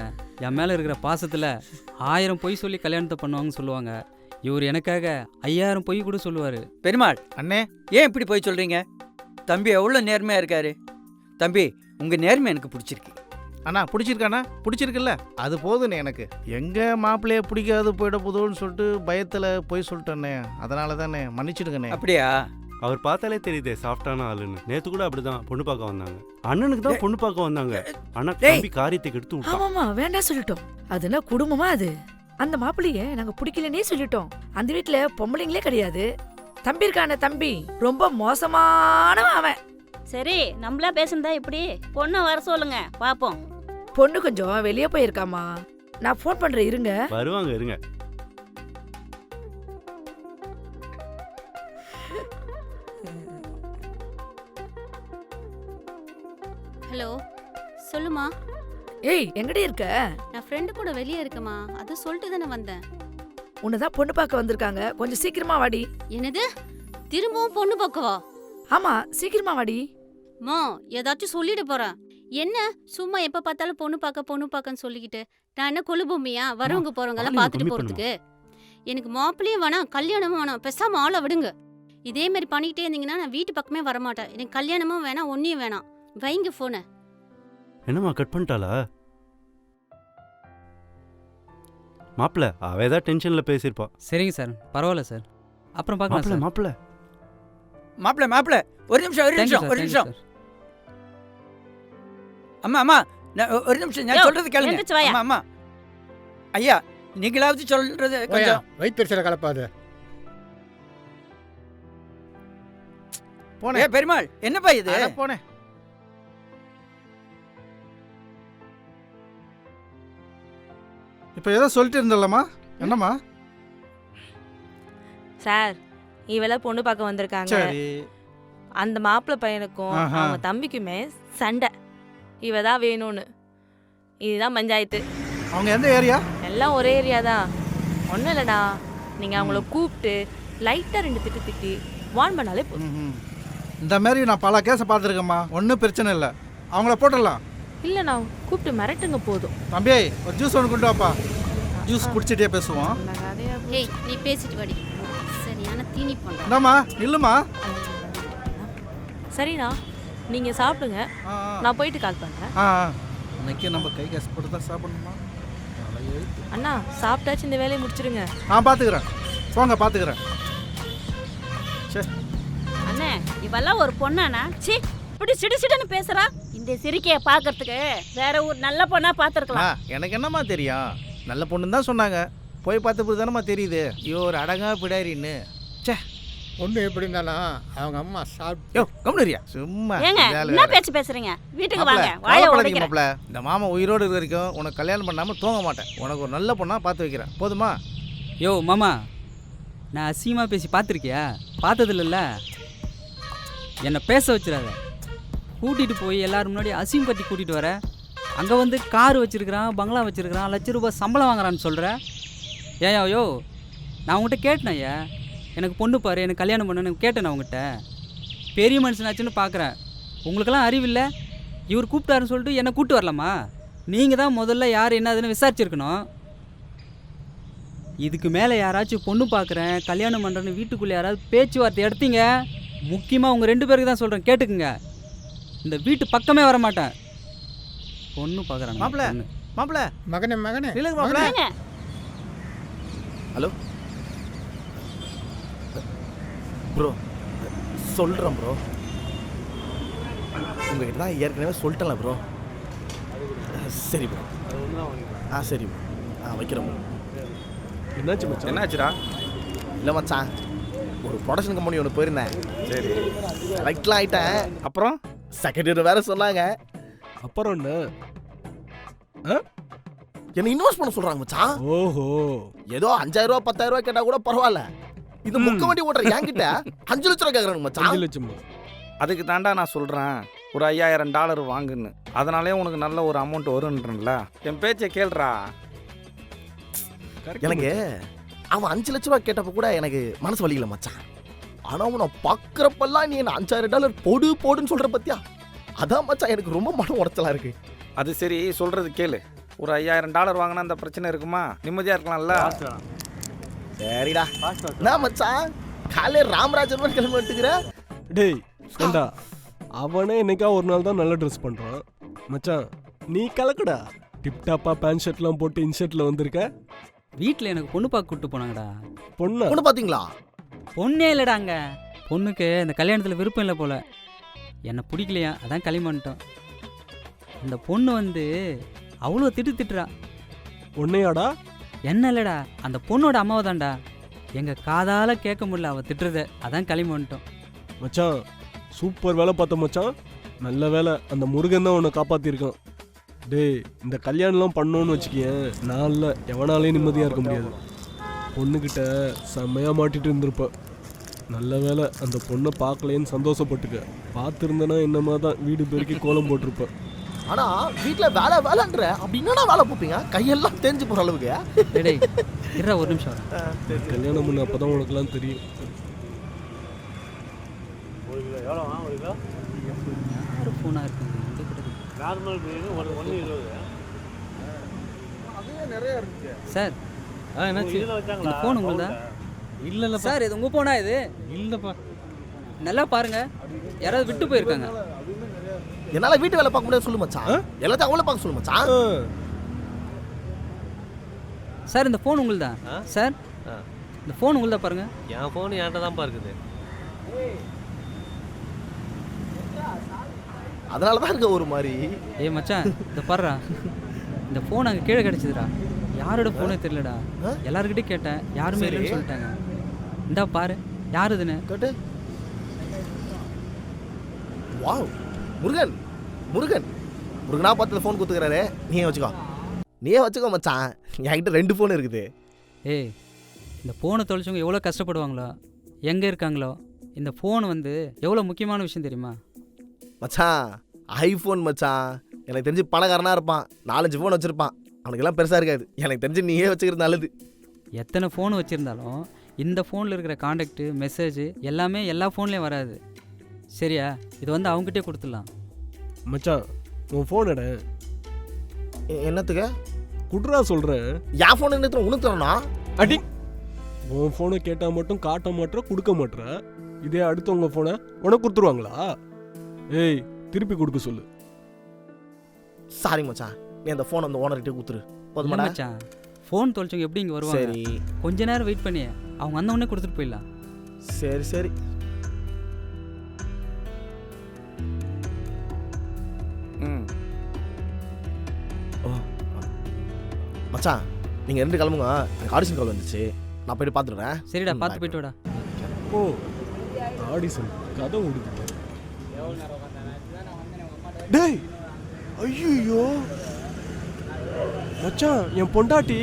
என் மேலே இருக்கிற பாசத்தில் 1000 பொய் சொல்லி கல்யாணத்தை பண்ணுவாங்கன்னு சொல்லுவாங்க. இவர் எனக்காக 5000 பொய் கூட சொல்லுவார். பெருமாள் அண்ணே ஏன் இப்படி போய் சொல்கிறீங்க? தம்பி எவ்வளோ நேர்மையாக இருக்காரு. தம்பி உங்கள் நேர்மை எனக்கு பிடிச்சிருக்கு. அண்ணா பிடிச்சிருக்காண்ணா? பிடிச்சிருக்குல்ல, அது போதுண்ணே எனக்கு. எங்கே மாப்பிள்ளையே பிடிக்காது போயிட போதுன்னு சொல்லிட்டு பயத்தில் போய் சொல்லிட்டேண்ணே. அதனால தானே மன்னிச்சிடுங்கண்ணே. அப்படியா? அவர் பார்த்தாலே தெரியுதே சாஃப்டான ஆளுன்னு. நேற்று கூட அப்படிதான் பொண்ணு பார்க்க வந்தாங்க. அண்ணனுக்கு தான் பொண்ணு பார்க்க வந்தாங்க. ஆனால் தம்பி காரியத்தை கெடுத்து விட்டான். ஆமாம்மா வேண்டாம் சொல்லிட்டோம். அதுனா குடும்பமா அது. அந்த மாப்பிள்ளைய நாங்கள் பிடிக்கலன்னே சொல்லிட்டோம். அந்த வீட்டில் பொம்பளைங்களே கிடையாது. தம்பி இருக்கான தம்பி ரொம்ப மோசமானவன் அவன். சரி நம்மளா பேசுனதா இப்படி பொண்ணை வர சொல்லுங்க பார்ப்போம். பொண்ணு கொஞ்சம் வெளியே போயிருக்காமா. நான் ஃபோன் பண்றேன் இருங்க. வருவாங்க இருங்க. ஹலோ சொல்லுமா. ஏய் எங்கடி இருக்க? நான் ஃப்ரெண்டு கூட வெளியே இருக்கமா. அது சொல்லிட்டு தானே வந்தேன். உன்னதான் பொண்ணு பார்க்க வந்திருக்காங்க, கொஞ்சம் சீக்கிரமா வாடி. என்னது திரும்பவும் பொண்ணு பார்க்கவா? ஆமா சீக்கிரமா வாடி. மா ஏதாச்சும் சொல்லிட்டு போறேன். என்ன சும்மா எப்ப பார்த்தாலும் பொண்ணு பார்க்கன்னு சொல்லிக்கிட்டு நான் என்ன கொலுபூமியா? வரவங்க போறவங்க எல்லாம் பார்த்துட்டு போறதுக்கு. எனக்கு மாப்பிள்ளையும் வேணாம் கல்யாணமும் வேணாம். பேசாம ஆளை விடுங்க. இதே மாதிரி பண்ணிக்கிட்டே இருந்தீங்கன்னா நான் வீட்டு பக்கமே வரமாட்டேன். எனக்கு கல்யாணமும் வேணாம் ஒன்னியும் வேணாம். வைங்க போன. என்னம்மா கட் பண்ணிட்டாளா? மாப்பிள்ள அவ ஏதாவது டென்ஷன்ல பேசியிருப்பா. சரிங்க சார், பரவாயில்ல சார், அப்புறம் பார்க்கலாம் சார். மாப்பிள்ள மாப்பிள்ள ஒரு நிமிஷம். அம்மா ஒரு நிமிஷம் நான் சொல்றது கேளுங்க. அம்மா ஐயா நீங்களாவது சொல்றது கொஞ்சம். வயிற்றுச்சல கலப்பாது. போனே பெருமாள் என்னப்பா இது? போனே இப்போ ஏதோ சொல்லிட்டு இருந்தல்லம்மா, என்னம்மா? சார் இவெல்லாம் பொண்ணு பார்க்க வந்திருக்காங்க. அந்த மாப்பிள்ளை பையனுக்கும் அவங்க தம்பிக்குமே சண்டை. இவ தான் வேணும்னு. இதுதான் பஞ்சாயத்து. அவங்க எந்த ஏரியா? எல்லாம் ஒரே ஏரியா தான். ஒன்றும் இல்லைடா, நீங்கள் அவங்கள கூப்பிட்டு லைட்டாக 2 திட்டு திட்டி வான் பண்ணாலே போதும். இந்த மாதிரி நான் பல கேஸை பார்த்துருக்கேம்மா, ஒன்றும் பிரச்சனை இல்லை, அவங்கள போட்டுடலாம். இல்லைண்ணா கூப்பிட்டு மிரட்டுங்க போதும். தம்பி ஒரு ஜூஸ் ஒன்று கொண்டு வாப்பா, ஜூஸ் குடிச்சிட்டே பேசுவோம். ஏய் நீ பேசிட்டு வாடி. சரியான தீனி பண்ற. என்னம்மா இல்லைம்மா. சரிண்ணா நீங்கள் சாப்பிடுங்க, நான் போயிட்டு கால் பண்ணுறேன். அன்னைக்கு நம்ம கை கேஸ் போட்டு தான் சாப்பிடணுமா? அண்ணா சாப்பிட்டாச்சு இந்த வேலையை முடிச்சிருங்க. பார்த்துக்கிறேன், போங்க பார்த்துக்கிறேன். அண்ணே இவெல்லாம் ஒரு பொண்ணாண்ணா? சி இப்படி சிடுன்னு பேசுறா. இந்த சிரிக்கைய பாக்குறதுக்கு வேற ஒரு நல்ல பொண்ணா பாத்துருக்கலாம். எனக்கு என்னம்மா தெரியும், நல்ல பொண்ணு தான் சொன்னாங்க. போய் பார்த்த தானம்மா தெரியுது ஐயோ ஒரு அடங்கா பிடாரின்னு. சே பொண்ணு எப்படி இருந்தாலும் அவங்க அம்மா சாப்பிட்டு. யோ கம்னரியா சும்மா என்ன பேச்சு பேசுறீங்க? வீட்டுக்கு வாங்க, வாயை உடைக்கிறேன். மாப்ள இந்த மாமா உயிரோடு இருக்க வரைக்கும் உனக்கு கல்யாணம் பண்ணாம தூங்க மாட்டேன். உனக்கு ஒரு நல்ல பொண்ணா பார்த்து வைக்கிறேன், போதுமா? யோ மாமா, நான் அசிங்கமாக பேசி பார்த்துருக்கியா? பார்த்ததில்ல. என்னை பேச வச்சிடாத. கூட்டிகிட்டு போய் எல்லாரும் முன்னாடி அசிங்கப்படுத்தி கூட்டிகிட்டு வர. அங்கே வந்து கார் வச்சுருக்கிறான், பங்களா வச்சுருக்கிறான், ₹1,00,000 சம்பளம் வாங்குறான்னு சொல்கிற. ஏன் யோ நான் உங்கள்கிட்ட கேட்டேன், ஐயா எனக்கு பொண்ணு பாரு, எனக்கு கல்யாணம் பண்ணுன்னு கேட்டேன். நான் உங்கள்கிட்ட பெரிய மனுஷனாச்சுன்னு பார்க்குறேன். உங்களுக்கெல்லாம் அறிவில்லை. இவர் கூப்பிட்டாருன்னு சொல்லிட்டு என்னை கூப்பிட்டு வரலாமா? நீங்கள் தான் முதல்ல யார் என்னதுன்னு விசாரிச்சிருக்கணும். இதுக்கு மேலே யாராச்சும் பொண்ணு பார்க்குறேன் கல்யாணம் பண்ணுறேன்னு வீட்டுக்குள்ளே யாராவது பேச்சுவார்த்தை எடுத்தீங்க, முக்கியமாக உங்கள் 2 பேருக்கு தான் சொல்கிறேன், கேட்டுக்குங்க. இந்த வீட்டு பக்கமே வர மாட்டேன். பொண்ணு பார்க்குறாங்க. மாப்பிள்ள மகனே இல்லைங்க மாப்பிள்ள. ஹலோ ப்ரோ, சொல்கிறேன் ப்ரோ. உங்ககிட்ட தான் ஏற்கனவே சொல்லிட்டேன்ல ப்ரோ. சரி ப்ரோ. சரி ப்ரோ. வைக்கிறேன் ப்ரோ. என்னாச்சு மச்சான்? என்னாச்சுடா? இல்லை மச்சான், ஒரு ப்ரொடக்ஷன் கம்பெனி ஒன்று போயிருந்தேன். சரி செலக்ட்லாம் ஆகிட்டேன். அப்புறம் செகண்ட் இயர் வேறு சொன்னாங்க. அப்புறம் என்ன? என்ன இன்வெஸ்ட் பண்ண சொல்கிறாங்க மச்சான். ஓஹோ, ஏதோ 5,000 10,000 கேட்டால் கூட பரவாயில்ல. இது முக்க வண்டி ஓட்டுற என்கிட்ட 5 லட்சம் ரூபா கேட்குறாங்க மச்சான். 5 லட்சம். அதுக்கு தாண்டா நான் சொல்கிறேன், ஒரு $5,000 வாங்குன்னு. அதனாலே உனக்கு நல்ல ஒரு அமௌண்ட் வரும்ன்றல. என் பேச்சை கேள்றா. எனக்கு அவன் 5 லட்ச ரூபா கேட்டப்ப கூட எனக்கு மனசு வலிக்கல மச்சான். ஆனால் அவனை பார்க்குறப்பெல்லாம் நீ என்ன $5,000 போடுன்னு சொல்கிற பத்தியா, அதான் மச்சான் எனக்கு ரொம்ப மனம் உடச்சலாக இருக்கு. அது சரி, சொல்கிறது கேளு. ஒரு $5,000 வாங்கினா அந்த பிரச்சனை இருக்குமா? நிம்மதியாக இருக்கலாம்ல. சரிடா. நான் மச்சான் காலையில் ராமராஜன் கிளம்பி விட்டுக்கிற. டேய் ஏண்டா, அவனே என்னைக்கா ஒரு நாள் தான் நல்ல ட்ரெஸ் பண்ணுறான் மச்சான். நீ கலக்குடா, டிப்டாப்பாக பேண்ட் ஷர்ட்லாம் போட்டு இன்ஷர்ட்டில் வந்திருக்க. வீட்டில் எனக்கு பொண்ணு பார்க்க கூப்பிட்டு போனாங்கடா. பொண்ணு பார்த்தீங்களா? பொண்ணே இல்லைடாங்க. பொண்ணுக்கு இந்த கல்யாணத்தில் விருப்பம் இல்லை போல். என்னை பிடிக்கலையா, அதான் கல்யாணம் பண்ணிட்டோம். இந்த பொண்ணு வந்து அவ்வளோ திட்டுறா. உன்னையாடா? என்ன இல்லைடா, அந்த பொண்ணோட அம்மாவை தான்டா. எங்கள் காதால் கேட்க முடியல அவள் திட்டுறத, அதான் கல்யாணம் பண்ணிட்டோம். மச்சான் சூப்பர் வேலை பார்த்த மச்சான். நல்ல வேலை, அந்த முருகன் தான் உன்னை காப்பாற்றிருக்கான். டேய் இந்த கல்யாணம்லாம் பண்ணோன்னு வச்சுக்கேன் நாளில் எவனாலே நிம்மதியாக இருக்க முடியாது. பொண்ணுக்கிட்ட செம்மையாக மாட்டிட்டு இருந்திருப்ப. நல்ல வேலை அந்த பொண்ணை பார்க்கலேன்னு சந்தோஷப்பட்டுக்க. பார்த்துருந்தேன்னா என்னமா தான் வீடு பெருக்கி கோலம் போட்டிருப்ப. ஆனா வீட்டுல வேலை வேலைன்ற அப்படின்னா வேலை பார்ப்பீங்க, கையெல்லாம் தேஞ்சு போற அளவுக்கு. டேய் இருடா ஒரு நிமிஷம். கல்யாணம் பண்ண அப்பதான் உனக்குலாம் தெரியும். யார் ஃபோனாக இருக்குங்க நார்மல் ஒன்று 20. சார் என்னாச்சு? இந்த ஃபோன் உங்களுதா? இல்லைல்ல சார் இது உங்கள் ஃபோனா? இது இல்லைப்பா. நல்லா பாருங்க, யாராவது விட்டு போயிருக்காங்க. என்னால வீட்டு வேலை பார்க்க முடியாது சொல்லு மச்சான். எல்லாத்தையும் அவங்கள பார்க்க சொல்லு மச்சான். சார் இந்த ஃபோன் உங்களுதா? சார் இந்த ஃபோன் உங்களுதா பாருங்க. என் ஃபோன் என்கிட்ட தான்ப்பா இருக்குது. அதனால தான் இருக்க ஒரு மாதிரி. ஏய் மச்சான் இதை பாருடா, இந்த ஃபோன் அங்கே கீழே கிடச்சிதுடா. யாரோட ஃபோனே தெரியலடா. எல்லாருக்கிட்டையும் கேட்டேன், யாருமே இல்லைன்னு சொல்லிட்டாங்க. இந்தா பாரு யார் இதுன்னு கேட்டு. வாவ் முருகன் முருகன் முருகனா பார்த்து ஃபோன் கொடுத்துக்கிறாரு. நீயே வச்சுக்கோ மச்சான். என்கிட்ட 2 ஃபோன் இருக்குது. ஏய் இந்த ஃபோனை தொலைச்சவங்க எவ்வளோ கஷ்டப்படுவாங்களோ, எங்கே இருக்காங்களோ. இந்த ஃபோன் வந்து எவ்வளோ முக்கியமான விஷயம் தெரியுமா மச்சான்? ஐஃபோன் மச்சான். எனக்கு தெரிஞ்சு பணக்காரனாக இருப்பான், 4-5 ஃபோன் வச்சுருப்பான். அவனுக்கெல்லாம் பெருசாக இருக்காது. எனக்கு தெரிஞ்சு நீயே வச்சுக்கிறது நல்லது. எத்தனை ஃபோன் வச்சுருந்தாலும் இந்த ஃபோனில் இருக்கிற காண்டாக்டு மெசேஜ் எல்லாமே எல்லா ஃபோன்லேயும் வராது. சரியா? இது வந்து அவங்ககிட்டே கொடுத்துடலாம். மச்சான் உன் ஃபோன் எட. என்னத்துக்கு குட்ரா சொல்கிறேன். என் ஃபோன் என்ன உனக்கு தரணும்னா? அடி உன் ஃபோனை கேட்டால் மட்டும் காட்ட மாட்டேற, கொடுக்க மாட்டேற. இதே அடுத்தவங்க ஃபோனை உனக்கு கொடுத்துருவாங்களா? ஏய் திருப்பி கொடுக்க சொல்லு. சாரி மச்சான், நீ அந்த ஃபோன் அந்த ஓனர்கிட்ட கொடுத்துரு. இல்லை மச்சான், ஃபோன் தொலைச்சவங்க எப்படி இங்கே வருவாங்க? சரி கொஞ்ச நேரம் வெயிட் பண்ணி அவங்க அந்த உடனே கொடுத்துட்டு போயிடலாம். சரி சரி. மச்சான் நீங்கள் 2 கிளம்புங்க, எனக்கு ஆடிஷன் கால் வந்துச்சு. நான் போயிட்டு பார்த்துடுறேன். சரிடா பார்த்து போயிட்டு வாடா. ஓ ஆடிஷன் கதை ஓடுது. டேய் ஐயோ மச்சான், என் பொண்டாட்டி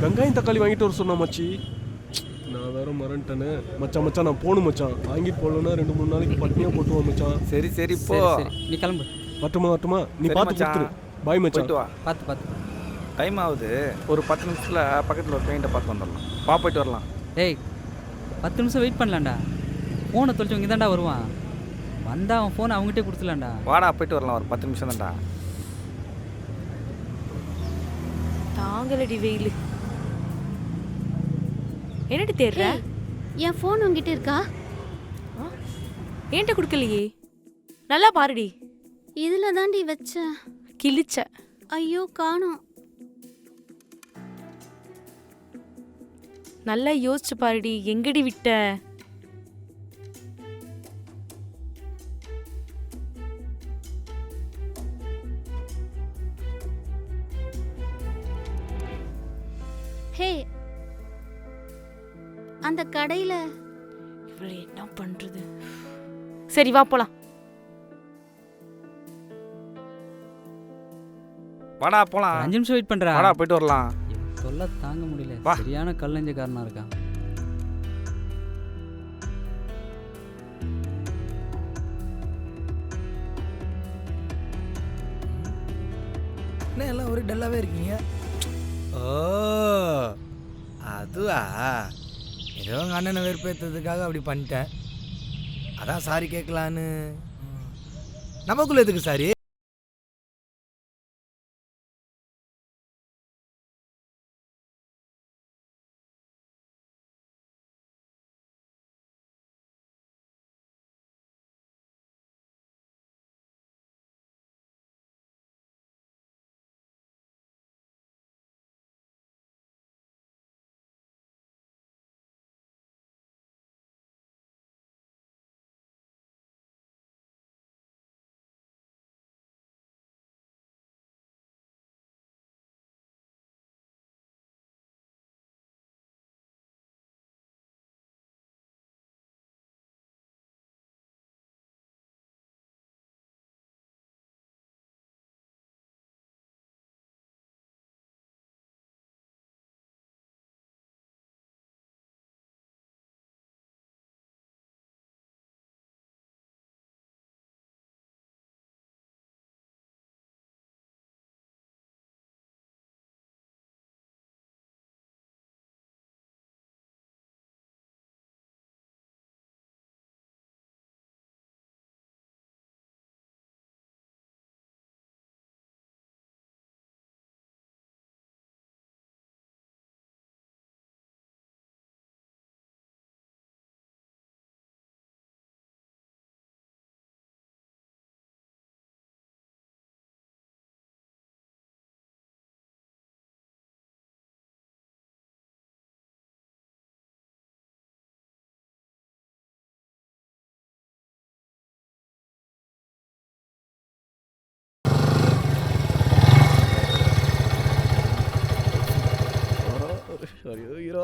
வெங்காயம் தக்காளி வாங்கிட்டு வர சொன்னா மச்சி. நான் வேற மறந்துட்டேன்னு. மச்சான் நான் போகணும் மச்சான். வாங்கிட்டு போகலன்னா 2-3 நாளைக்கு பட்டினியாக போட்டுவோம் மச்சான். சரி சரி போ. நீ கிளம்பு. வரட்டுமா? நீ பார்த்து கொடுத்துரு. பாய் மச்சான். பார்த்து டைம் ஆகுது. ஒரு 10 நிமிஷத்தில் பக்கத்தில் ஒரு பெயிண்ட்டை பார்த்து வந்துடலாம். போயிட்டு வரலாம். டேய் 10 நிமிஷம் வெயிட் பண்ணலாம்டா. ஃபோனை தொலைச்சவங்க தான்டா வருவான். வந்தால் அவன் ஃபோனை அவங்ககிட்டே கொடுத்துலாம்டா. வாடா போயிட்டு வரலாம். ஒரு 10 நிமிஷம் தான்டா. தாங்களடி வெயில். என்னடி தேடுற? என் ஃபோன் உங்ககிட்ட இருக்கா? ஏன்ட்ட கொடுக்கலையே. நல்லா பாருடி. இதுல தாண்டி வச்சேன். கிழிச்ச. ஐயோ காணோம். நல்லா யோசிச்சு பாருடி, எங்கடி விட்ட? ஹே அந்த கடையில. இவளை என்ன பண்றது? சரி வா போலாம். வாடா போலாம். 5 நிமிஷம் வெயிட் பண்றா. வாடா போயிட்டு வரலாம். தொல்லை தாங்க முடியல. சரியான கல்லஞ்சக்காரனா இருக்கான். என்ன எல்லாம் ஒரு டல்லாவே இருக்கீங்க? ஓ அதுவா, ஏதோ உங்கள் அண்ணனை வெறுப்பேற்றதுக்காக அப்படி பண்ணிட்டேன். அதான் சாரி கேட்கலான்னு. நமக்குள்ள எதுக்கு சாரி?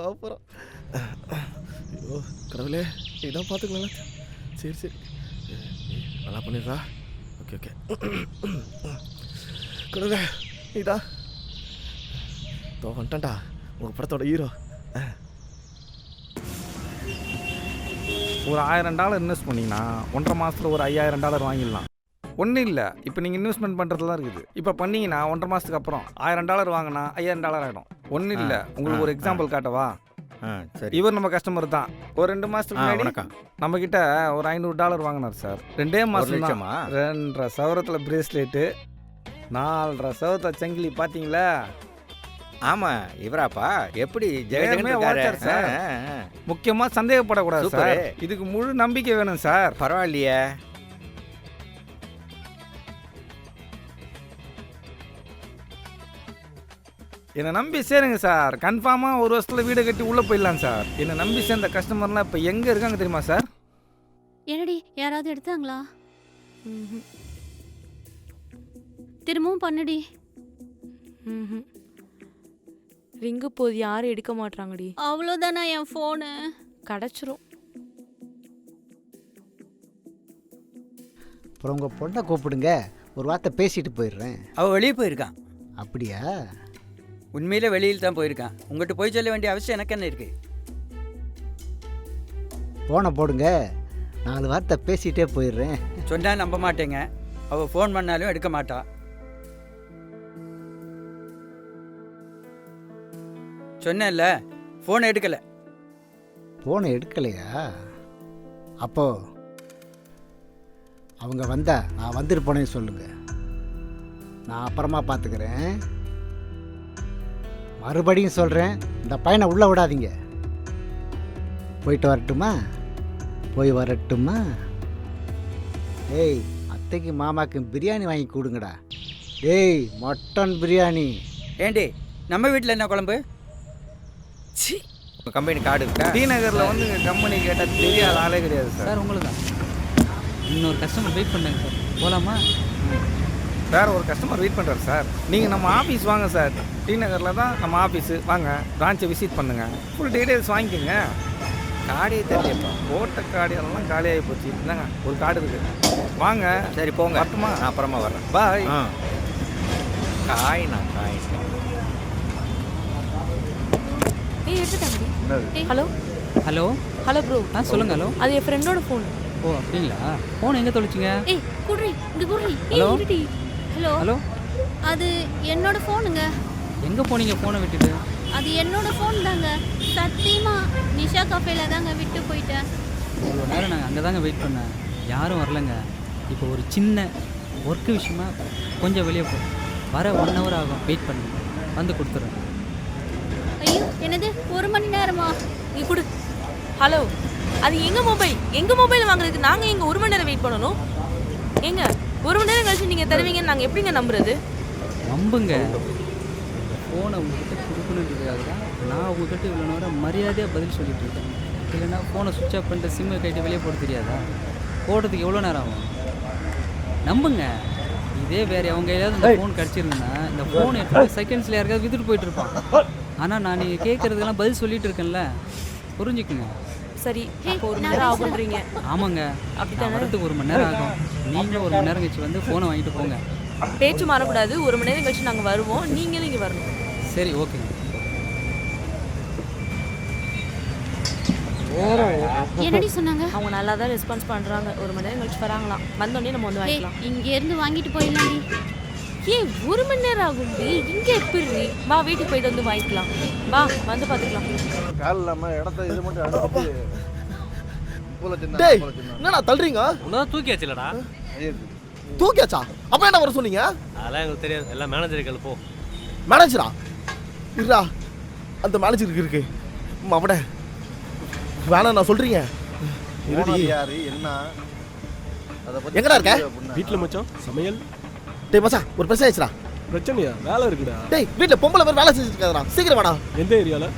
அப்புறம் ஐயோ கடவுளே இதான் பார்த்துக்கலாம். சரி சரி நல்லா பண்ணிடுறா. ஓகே ஓகே கடவுளே இதா தோ வந்துட்டா உங்கள் படத்தோட ஹீரோ. ஒரு $1000 இன்வெஸ்ட் பண்ணிங்கன்னா 1.5 மாதத்தில் ஒரு $5000 வாங்கிடலாம். ஒன்றும் இல்லை, இப்போ நீங்கள் இன்வெஸ்ட்மெண்ட் பண்ணுறதுலாம் இருக்குது. இப்போ பண்ணிங்கன்னா 1.5 மாதத்துக்கு அப்புறம் $1000 வாங்கினா $5000 ஆகிடும். ஒன்றும் இல்லை, உங்களுக்கு ஒரு எக்ஸாம்பிள் காட்டவா? சரி. இவர் நம்ம கஸ்டமர் தான். ஒரு 2 மாதத்துக்கு முன்னாடி நம்மக்கிட்ட ஒரு $500 வாங்கினார் சார். 2 மாதம் 2.5 சவரத்தில் பிரேஸ்லெட்டு, 4.5 சவரத்தில் சங்கிலி. பார்த்தீங்களா? ஆமாம், இவராப்பா எப்படி ஜெயமே வாச்சார் சார். முக்கியமாக சந்தேகப்படக்கூடாது சார். இதுக்கு முழு நம்பிக்கை வேணும் சார். பரவாயில்லையே. என்னை நம்பி சேருங்க சார். கன்ஃபார்மாக ஒரு வருஷத்தில் வீடை கட்டி உள்ளே போயிடலாம் சார். என்னை நம்பி சேர்ந்த கஸ்டமர்லாம் இப்போ எங்கே இருக்காங்க தெரியுமா சார்? என்னடி யாராவது எடுத்தாங்களா? திரும்பவும் பண்ணுடி. ரிங்கு போது யாரும் எடுக்க மாட்டாங்கடி. அவ்வளோதானா என் ஃபோனு கிடச்சிரும். அப்புறம் உங்கள் பொண்ணை கூப்பிடுங்க, ஒரு வார்த்தை பேசிட்டு போயிடுறேன். அவள் வெளியே போயிருக்கான். அப்படியா? உண்மையிலே வெளியில் தான் போயிருக்கான். உங்கள்கிட்ட போய் சொல்ல வேண்டிய அவசியம் எனக்கு என்ன இருக்கு? ஃபோனை போடுங்க, 4 வார்த்தை பேசிகிட்டே போயிடுறேன். சொன்னால் நம்ப மாட்டேங்க. அவள் ஃபோன் பண்ணாலும் எடுக்க மாட்டா. சொன்னேன்ல, ஃபோனை எடுக்கலை. ஃபோனை எடுக்கலையா? அப்போ அவங்க வந்தா நான் வந்துட்டு போனேன்னு சொல்லுங்க, நான் அப்புறமா பார்த்துக்கிறேன். மறுபடியும் சொல்கிறேன், இந்த பையனை உள்ளே விடாதீங்க. போயிட்டு வரட்டுமா? போய் வரட்டுமா? ஏய், அத்தைக்கு மாமாக்கு பிரியாணி வாங்கி கொடுங்கடா. ஏய், மட்டன் பிரியாணி. ஏண்டி, நம்ம வீட்டில் என்ன குழம்பு? கம்பெனி கார்டு இருக்கா? டி நகரில் வந்து கம்பெனி கேட்டால் தெரியாத ஆளே கிடையாது சார். சார் உங்களுக்கு தான் இன்னொரு கஸ்டமர் வெயிட் பண்ணுங்க சார். போகலாமா? வேற ஒரு கஸ்டமர் வெயிட் பண்ணுறாரு சார். நீங்கள் நம்ம ஆஃபீஸ் வாங்க சார். டி நகரில் தான் நம்ம ஆஃபீஸு. வாங்க, பிரான்ச்சை விசிட் பண்ணுங்கள். ஃபுல் டீட்டெயில்ஸ் வாங்கிக்கோங்க. கார்டே தெரியலப்பா. போட்ட கார்டுலாம் காலியாகி போச்சு. இந்தாங்க ஒரு கார்டு இருக்குது, வாங்க. சரி போங்க, வரட்டுமா? நான் அப்புறமா வர்றேன். பாய். காய். Hello hello hello bro. சொல்லுங்க. ஹலோ, அது என் ஃப்ரெண்டோட ஃபோன். ஓ அப்படிங்களா? ஃபோன் எங்கே தொலைச்சிங்க? ஏய் குட்ரி, இங்க குட்ரி. ஹலோ ஹலோ ஹலோ, அது என்னோட ஃபோனுங்க. எங்கே போனீங்க ஃபோனை விட்டுட்டு? அது என்னோட ஃபோன் தாங்க. சத்தியமா நிஷா கஃபேல தாங்க விட்டு போயிட்டேன். இவ்வளோ நேரம் நாங்கள் அங்கே தாங்க வெயிட் பண்ணேன், யாரும் வரலங்க. இப்போ ஒரு சின்ன ஒர்க்கு விஷயமா கொஞ்சம் வெளியே போ, வர 1 hour ஆகும். வெயிட் பண்ணுங்க, வந்து கொடுத்துட்றேன். ஐயோ, என்னது 1 மணி நேரமா? நீ கொடு. ஹலோ, அது எங்கள் மொபைல் வாங்குறதுக்கு நாங்கள் எங்கள் 1 மணி நேரம் வெயிட் பண்ணணும். எங்க 1 மணி நேரம் கழிச்சு நீங்கள் தருவீங்கன்னு நாங்கள் எப்படிங்க நம்புறது? நம்புங்க, ஃபோனை உங்ககிட்ட கொடுக்கணுன்றதுக்காக தான் நான் உங்ககிட்ட இவ்வளோ நேரம் மரியாதையாக பதில் சொல்லிட்டு இருக்கேன். இல்லைன்னா ஃபோனை சுவிட்ச் ஆஃப் பண்ணிட்டு சிம்மை கைட்டு வெளியே போட தெரியாதா? போடுறதுக்கு எவ்வளோ நேரம் ஆகும்? நம்புங்க. இதே வேறு அவங்க கையிலாவது இந்த ஃபோன் கிடச்சிருந்தேன்னா இந்த ஃபோன் எடுத்து செகண்ட்ஸில் யாருக்காவது வித்துட்டு போயிட்டு இருப்பான். ஆனால் நான் நீங்கள் கேட்குறதுக்கெல்லாம் பதில் சொல்லிட்டு இருக்கேன்ல, புரிஞ்சுக்குங்க. சரி, 1 மணி நேரம் ஆகுன்றீங்க. ஆமாங்க, அப்படி வரதுக்கு 1 மணி நேரம் ஆகும். நீங்களும் 1 மணி நேரம் கழிச்சு வந்து ஃபோனை வாங்கிட்டு போங்க. பேச்சு மாறக்கூடாது. 1 மணி நேரம் கழிச்சு நாங்கள் வருவோம், நீங்களும் இங்கே வரணும். சரி, ஓகேங்க. என்னடி சொன்னாங்க? அவங்க நல்லா தான் ரெஸ்பான்ஸ் பண்ணுறாங்க. 1 மணி நேரம் கழிச்சு வராங்களாம். வந்தோடனே நம்ம வந்து வாங்கிக்கலாம். இங்கே இருந்து வாங்கிட்டு போயிடலாம்டி. ஏன் 1 மணி நேரம் ஆகும்டி? இங்கே எப்படி? வா, வீட்டுக்கு போயிட்டு வந்து வாங்கிக்கலாம். வா, வந்து பார்த்துக்கலாம். கால் இல்லாமல் இடத்த இது மட்டும் அடிச்சு. டேய், என்னடா தள்ளுறீங்க? உன்னதான் தூக்கியாச்சுலடா. தூக்கியாச்சா? அப்போ என்ன வர சொன்னீங்க? அதெல்லாம் எங்களுக்கு தெரியாது, எல்லாம் மேனேஜருக்கு போ. மேனேஜரா? இருடா, அந்த மேனேஜருக்கு இருக்கு அவட வேணாம் நான் சொல்றீங்க. யாரு என்ன எங்கடா இருக்க? வீட்டில் மச்சான் சமையல். டேய் மச்சான், ஒரு பிரச்சனை ஆயிடுச்சுடா. பிரச்சனையா? வேலை இருக்குடா. டேய், வீட்டில் பொம்பளை பேர் வேலை செஞ்சுட்டு இருக்காதடா. சீக்கிரம் வாடா. எந்த ஏரியாவில்?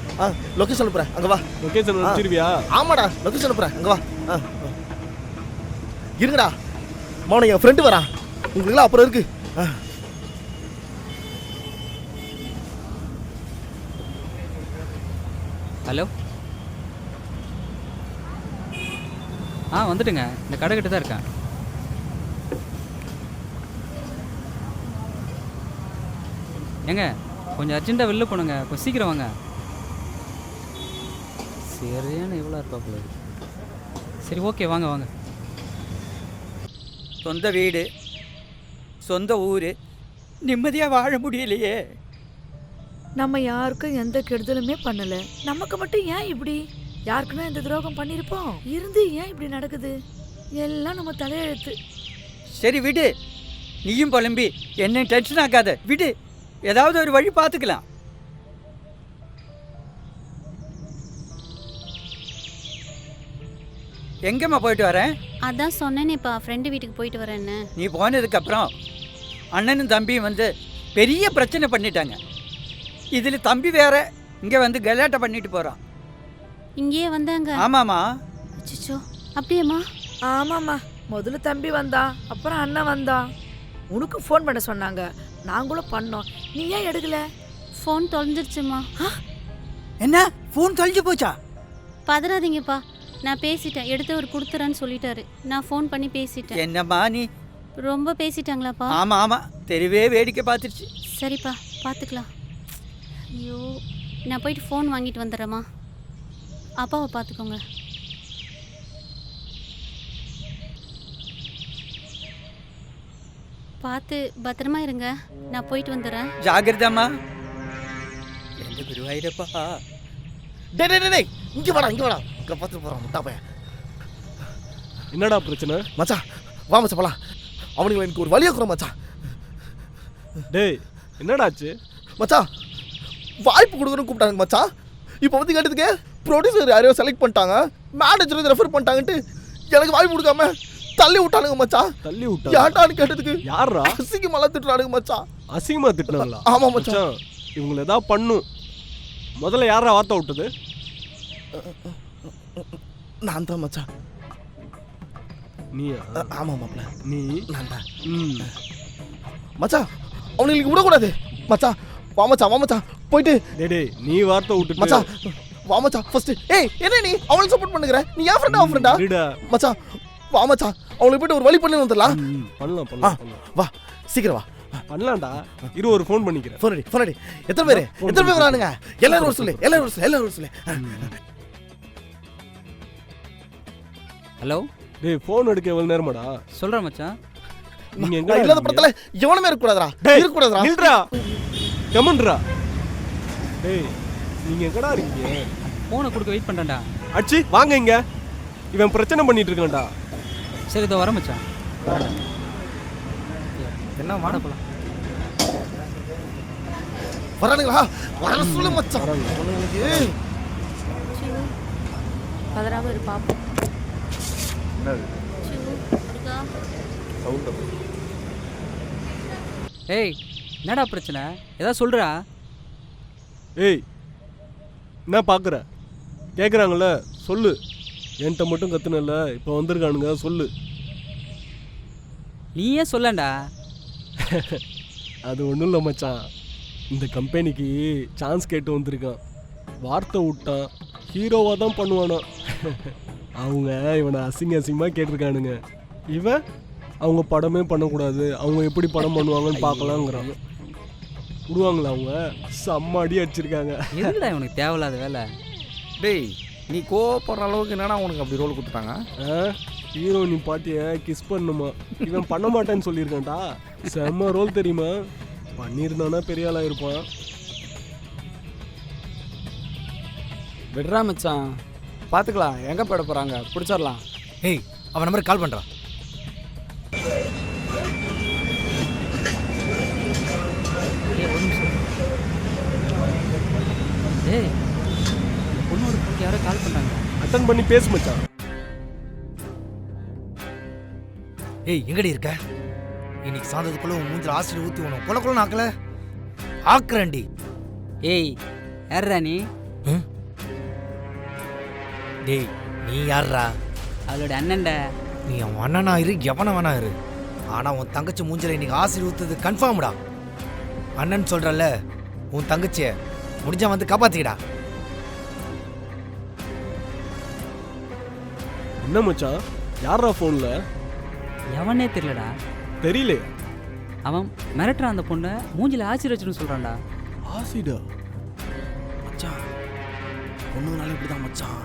லொகேஷன் அனுப்புறேன், அங்கே வா. லொகேஷன் அனுப்பிச்சிருவியா? ஆமாடா, லொகேஷன் அனுப்புறேன், அங்கே வா. இருங்கடா மௌன, என் ஃப்ரெண்டு வரா. உங்களுக்குலாம் அப்புறம் இருக்கு. ஹலோ வந்துட்டுங்க. இந்த கடை கிட்ட தான் இருக்கேன். ஏங்க கொஞ்சம் அர்ஜென்ட்டாக வெளில போனுங்க, கொஞ்சம் சீக்கிரம் வாங்க. சரியான இவ்வளோ இருப்பாப்புல. சரி ஓகே, வாங்க வாங்க. சொந்த வீடு, சொந்த ஊர், நிம்மதியாக வாழ முடியலையே. நம்ம யாருக்கும் எந்த கெடுதலுமே பண்ணல, நமக்கு மட்டும் ஏன் இப்படி? யாருக்குன்னா இந்த துரோகம் பண்ணிருப்போம், இருந்து ஏன் இப்படி நடக்குது? எல்லாம் நம்ம தலையெழுத்து. சரி விடு, நீயும் புலம்பி என்ன டென்ஷன் ஆக்காத, விடு. ஏதாவது ஒரு வழி பார்த்துக்கலாம். எங்கம்மா போயிட்டு வரேன்? அதான் சொன்னேனேப்பா, ஃப்ரெண்டு வீட்டுக்கு போயிட்டு வரேன்னு. நீ போனதுக்கப்புறம் அண்ணனும் தம்பியும் வந்து பெரிய பிரச்சனை பண்ணிட்டாங்க. இதில் தம்பி வேற இங்கே வந்து கலாட்டை பண்ணிட்டு போகிறான். இங்கேயே வந்தாங்க? ஆமாம்மா. அச்சோ, அப்படியேம்மா? ஆமாம்மா, முதல்ல தம்பி வந்தான், அப்புறம் அண்ணன் வந்தான். உனக்கு ஃபோன் பண்ண சொன்னாங்க, நாங்களும் பண்ணோம், நீ ஏன் எடுக்கல? ஃபோன் தொலைஞ்சிருச்சுமா. என்ன ஃபோன் தொலைஞ்சு போச்சா? பதறாதீங்கப்பா, நான் பேசிட்டேன், எடுத்தவர் கொடுத்துறேன்னு சொல்லிட்டாரு. நான் ஃபோன் பண்ணி பேசிட்டேன். என்னம்மா நீ ரொம்ப பேசிட்டாங்களாப்பா? ஆமாம் ஆமாம், தெருவே வேடிக்கை பார்த்துருச்சு. சரிப்பா, பார்த்துக்கலாம். ஐயோ, நான் போயிட்டு ஃபோன் வாங்கிட்டு வந்துடுறேம்மா. அப்பாவை பார்த்துக்கோங்க. பார்த்து பத்திரமா இருங்க, நான் போயிட்டு வந்துடுறேன். ஜாகிரதாம்மா. எந்த குருவாயிரப்பா. டேய் இங்க வாடா, இங்க வாடா. இங்க பார்த்து போறான் முட்டா பையன். என்னடா பிரச்சனை? மச்சான் வா மச்சான் போலாம். அவனுக்கு எனக்கு ஒரு வழியா குற மச்சான். டேய் என்னடாச்சு? மச்சான் வாய்ப்பு கொடுக்கணும்னு கூப்பிட்டாங்க மச்சான். இப்போ வந்து கேட்டதுக்கு ப்ரொடியூசர் யாரையோ செலக்ட் பண்ணிட்டாங்க, மேனேஜர் ரெஃபர் பண்ணிட்டாங்கன்ட்டு எனக்கு வாய்ப்பு கொடுக்காம தள்ளி விட்டானுங்க மச்சான். தள்ளி விட்டாங்க? யாட்டான்னு கேட்டதுக்கு யாரா? அசிங்கமா திட்டுறானுங்க மச்சான். அசிங்கமா திட்டுறாங்களா? ஆமா மச்சான். இவங்களை ஏதாவது பண்ணும். முதல்ல யாரா வார்த்தை விட்டது? நான் தான் மச்சான். நீயா? ஆமா மாப்ள, நீ நான் தான். மச்சான் அவனுங்களுக்கு விடக்கூடாது மச்சான். வா மச்சான், வா மச்சான் போயிட்டு. டேய் நீ வார்த்தை விட்டுட்டு மச்சான் வா மச்சான் ஃபர்ஸ்ட். ஏய் என்ன நீ அவனுக்கு சப்போர்ட் பண்ணுகிற? நீ ஏன் ஃப்ரெண்டா? அவன் ஃப்ரெண்டா மச்சான். வா மச்சான், அவனுக்கு போயிட்டு ஒரு வழி பண்ணி வந்துடலாம். பண்ணலாம். வா சீக்கிரம் வா. பண்ணலாம்டா, இரு ஒரு ஃபோன் பண்ணிக்கிறேன். ஃபோன் அடி. எத்தனை பேர் வரானுங்க? எல்லாரும் சொல்லு, எல்லாரும் சொல்லு. ஹலோ. டேய் ஃபோன் எடுக்க எவ்வளவு நேரமாடா? சொல்கிறேன் மச்சான். நீங்க எங்க இல்லாத படத்துல எவனுமே இருக்க கூடாதுடா. இருக்க கூடாதுடா. நில்றா. கமன்ட்ரா. டேய் நீங்க எங்கடா இருக்கீங்க? ஃபோனை கொடுக்க வெயிட் பண்றேன்டா. அச்சி வாங்க இங்க. இவன் பிரச்சனை பண்ணிட்டு இருக்கான்டா. சரி இதோ வரேன் மச்சான். என்ன வாட போலாம். வரானுங்களா? வர சொல்லு மச்சான். பதறாம இரு பாப்போம். என்னது? ஏய் என்னடா பிரச்சனை? ஏதாவது சொல்றா? ஏய் என்ன பார்க்குற? கேட்குறாங்கல்ல சொல்லு. என்கிட்ட மட்டும் கத்துனல, இப்போ வந்திருக்கானுங்க சொல்லு. நீ ஏன் சொல்லண்டா? அது ஒன்றும் இல்லை மச்சான், இந்த கம்பெனிக்கு சான்ஸ் கேட்டு வந்திருக்கான். வார்த்தை விட்டான், ஹீரோவாக தான் பண்ணுவானா. அவங்க இவனை அசிங்கமாக கேட்டிருக்கானுங்க. இவன் அவங்க படமே பண்ணக்கூடாது, அவங்க எப்படி படம் பண்ணுவாங்கன்னு பார்க்கலாங்கிறான். விடுவாங்களா? அவங்க செம்ம அடி அடிச்சிருக்காங்க. எதுடா இவனுக்கு தேவையில்லாத வேலை? டேய் நீ கோவப்படுற அளவுக்கு என்னன்னா உனக்கு அப்படி ரோல் கொடுத்துட்டாங்க? ஹீரோ நீ பாட்டிய கிஸ் பண்ணுமா, இவன் பண்ண மாட்டேன்னு சொல்லியிருக்கான்டா. செம்ம ரோல் தெரியுமா? பண்ணியிருந்தானா பெரிய ஆளாக இருப்பான். விடுறா மச்சான், பார்த்துக்கலாம். எங்கே போட போகிறாங்க பிடிச்சிடலாம். ஏய் அவன் நம்பருக்கு கால் பண்ணுறான். ஏய் பொண்ணோட ஃபோனுக்கு யாரோ கால் பண்ணுறாங்க. அட்டன் பண்ணி பேசு மச்சான். ஏய் எங்கடி இருக்க? இன்னைக்கு சாயந்தரத்துக்குள்ள உன் மூஞ்சில் ஆசிரியர் ஊற்றி உனக்கு கொலக்குள்ள ஆக்கல ஆக்குறேன்டி. ஏய் யார்ரா நீ? டேய் நீ யார்ரா? அவளோட அண்ணன்டா. நீ அவன் அண்ணனா இரு, எவன வேணா இரு, ஆனால் உன் தங்கச்சி மூஞ்சில் இன்னைக்கு ஆசிரியர் ஊற்றுறது கன்ஃபார்ம்டா. அண்ணன் சொல்கிறல்ல, உன் தங்கச்சியை முடிஞ்சா வந்து காப்பாற்றிக்கடா. என்ன மச்சான் யாரா ஃபோன்ல? எவனே தெரியலடா. தெரியல. அவன் மிரட்டுறான் அந்த பொண்ணை, மூஞ்சில ஆசிட் வச்சுன்னு சொல்கிறான்டா. ஆசிடா? மச்சான் பொண்ணுங்கனால இப்படிதான் மச்சான்.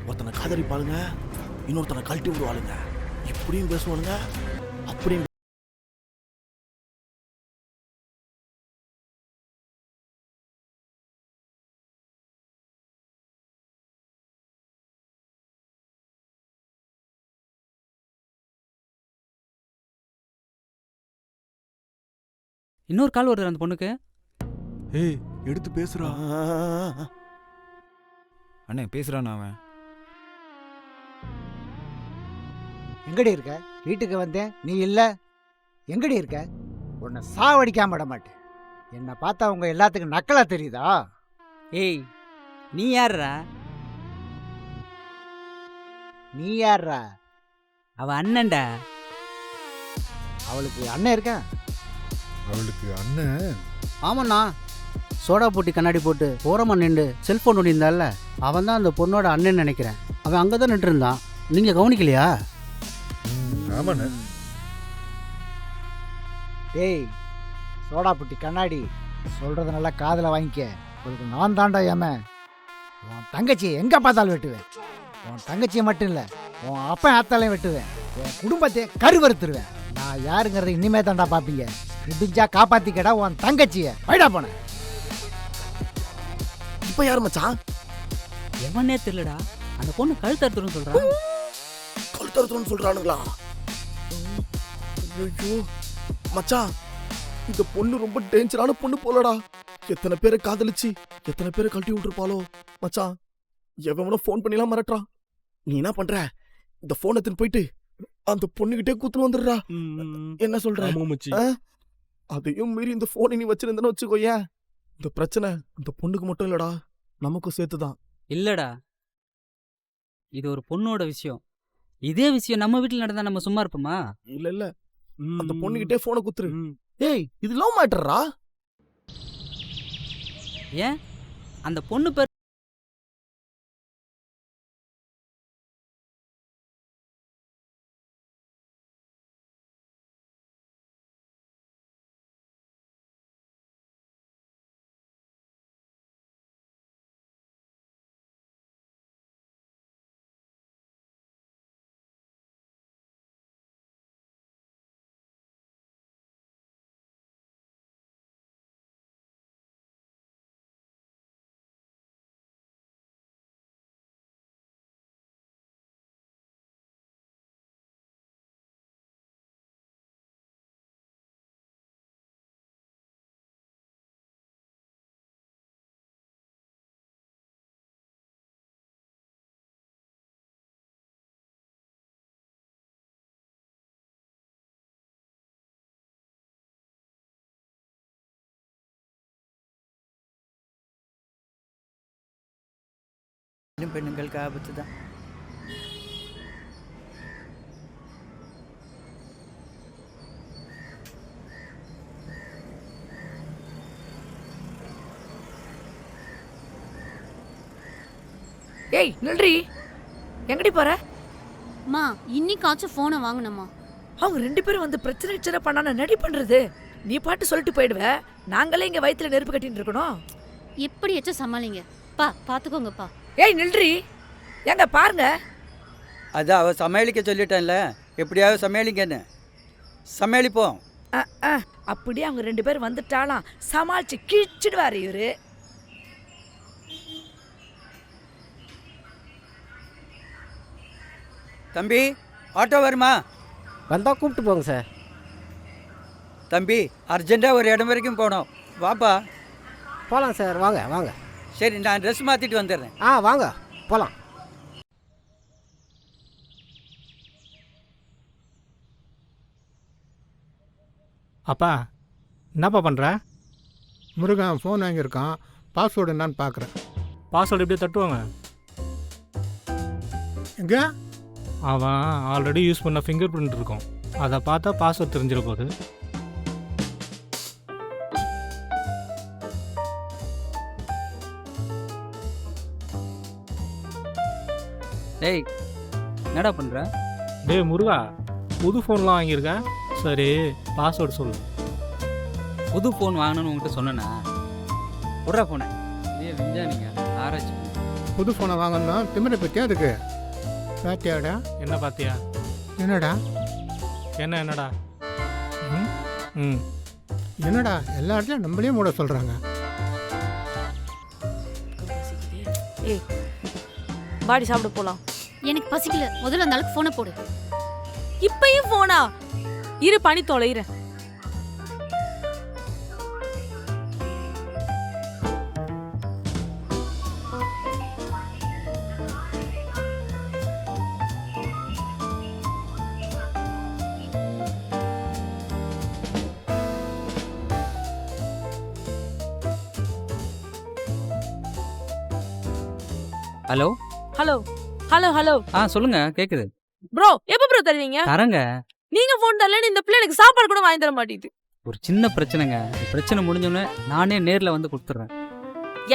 ஒருத்தனை காதலிப்பாளுங்க, இன்னொருத்தனை கழட்டி விடுவாளுங்க. இப்படியும் பேசுவாளுங்க, அப்படியும். இன்னொரு கால் வருது அந்த பொண்ணுக்கு. ஏய் எடுத்து பேசுறா. அண்ணே பேசுறான் அவன். எங்கடி இருக்க? வீட்டுக்கு வந்தேன், நீ இல்லை. எங்கடி இருக்க? உன்னை சாவடிக்காம விட மாட்டேன். என்னை பார்த்தா உங்க எல்லாத்துக்கும் நக்கலா தெரியுதா? ஏய் நீ யார்ரா? நீ யார்ரா? அவ அண்ணன்டா. அவளுக்கு அண்ணன் இருக்கா? அவளுக்கு அண்ணன்? ஆமாண்ணா, சோடா போட்டி கண்ணாடி போட்டு ஓரமாக நின்று செல்ஃபோன் ஓடிந்தால அவன் தான் அந்த பொண்ணோட அண்ணன் நினைக்கிறேன். அவன் அங்கே தான் நின்று இருந்தான். நீங்கள் கவனிக்கலையா? ஆமாண்ணே. டேய் சோடா புட்டி கண்ணாடி, சொல்கிறத நல்லா காதில் வாங்கிக்க. உங்களுக்கு நான் தாண்டா ஏம. உன் தங்கச்சியை எங்கே பார்த்தாலும் வெட்டுவேன். உன் தங்கச்சியை மட்டும் இல்லை, உன் அப்பா ஆத்தாலையும் வெட்டுவேன். உன் குடும்பத்தையே கருவறுத்துருவேன். நான் யாருங்கிறத இனிமே தாண்டா பார்ப்பீங்க. முடிஞ்சா காப்பாற்றிக்கடா உன் தங்கச்சியை. வைடா போன. இப்போ யார் மச்சான்? எவனே தெரியலடா. அந்த பொண்ணு கழுத்தறுத்துன்னு சொல்கிறான். கழுத்தறுத்துன்னு சொல்கிறானுங்களா? ஐயோ மச்சான், இந்த பொண்ணு ரொம்ப டேஞ்சரான பொண்ணு போலடா. எத்தனை பேரை காதலிச்சு எத்தனை பேரை கழட்டி விட்டுருப்பாளோ. மச்சான் எவனோ ஃபோன் பண்ணிலாம் மிரட்டுறான். நீ என்ன பண்ற? இந்த ஃபோன் எடுத்துன்னு போயிட்டு அந்த பொண்ணுகிட்டே கூத்துன்னு வந்துடுறா. என்ன சொல்ற? அதையும் மீறி இந்த போனை நீ வச்சிருந்தன்னு வச்சுக்கோயேன், இந்த பிரச்சனை இந்த பொண்ணுக்கு மட்டும் இல்லடா, நமக்கும் சேர்த்துதான். இல்லடா, இது ஒரு பொண்ணோட விஷயம். இதே விஷயம் நம்ம வீட்டில் நடந்தா நம்ம சும்மா இருப்போமா? இல்ல இல்ல, அந்த பொண்ணுகிட்டே போனை குத்துரு. ஏய் இது லவ் மேட்டரா? ஏன் அந்த பொண்ணு பேர் பெண்ணுங்களுக்கு ஆபத்து தான். ஏய் நில்றி, எங்கடி போற? மா இன்னைக்காச்சும் போனை வாங்கணுமா? அவங்க 2 பேரும் வந்து பிரச்சனை பண்ணான நடி பண்றது. நீ பாட்டு சொல்லிட்டு போயிடுவ, நாங்களே இங்க வயித்துல நெருப்பு கட்டிட்டு இருக்கணும். எப்படியாச்சும் சமாளிங்க பா, பாத்துக்கோங்கப்பா. ஏய் நில்றி, எங்க பாருங்க. அதான் அவ சமையலிக்க சொல்லிட்டேன்ல, எப்படியாவது சமையலிங்கன்னு சமையலிப்போம். அப்படியே அவங்க 2 பேரும் வந்துட்டாலாம், சமாளிச்சு கிழிச்சிடுவாரு இவரு. தம்பி ஆட்டோ வருமா? வந்தா கூப்பிட்டு போங்க சார். தம்பி அர்ஜென்ட்டாக ஒரு இடம் வரைக்கும் போகணும், வாப்பா. போகலாம் சார், வாங்க வாங்க. சரி நான் ட்ரெஸ் மாற்றிட்டு வந்துடுறேன். வாங்க போகலாம். அப்பா என்னப்பா பண்ணுற? முருகன் ஃபோன் வாங்கியிருக்கான், பாஸ்வேர்டு என்னான்னு பார்க்குறேன். பாஸ்வேர்டு எப்படியே தட்டுவாங்க. எங்கே? அவன் ஆல்ரெடி யூஸ் பண்ண ஃபிங்கர் பிரிண்ட் இருக்கும், அதை பார்த்தா பாஸ்வேர்டு தெரிஞ்சிட போகுது. டேய் என்னடா பண்ணுற? டேய் முருகா, புது ஃபோன்லாம் வாங்கியிருக்கேன். சரி, பாஸ்வேர்டு சொல்லு. புது ஃபோன் வாங்கணும்னு உங்கள்கிட்ட சொன்னேண்ணா. விட்றா ஃபோனை. இதே விஞ்ஞானிங்க ஆராய்ச்சி. புது ஃபோனை வாங்கணும்னா திமிரை பற்றியா அதுக்கு பாத்தியாடா? என்ன பார்த்தியா? என்னடா என்னடா? ம் என்னடா எல்லா இடத்துலையும் நம்மளே மூட சொல்கிறாங்க. ஏய் பாடி சாப்பிட போலாம். எனக்கு பசிக்கல. முதல்ல அந்த ஆளுக்கு ஃபோனை போடு. இப்பயும் போனா இரு பனி தொலைறேன். Hello hello hello hello. சொல்லுங்க, கேட்குது. ப்ரோ எப்போ ப்ரோ தருவீங்க? தரங்க. நீங்க ஃபோன் தரலன்னு இந்த பிள்ளை எனக்கு சாப்பாடு கூட வாங்கி தர மாட்டேங்குது. ஒரு சின்ன பிரச்சனைங்க. பிரச்சனை முடிஞ்சோடனே நானே நேரில் வந்து கொடுத்துட்றேன்.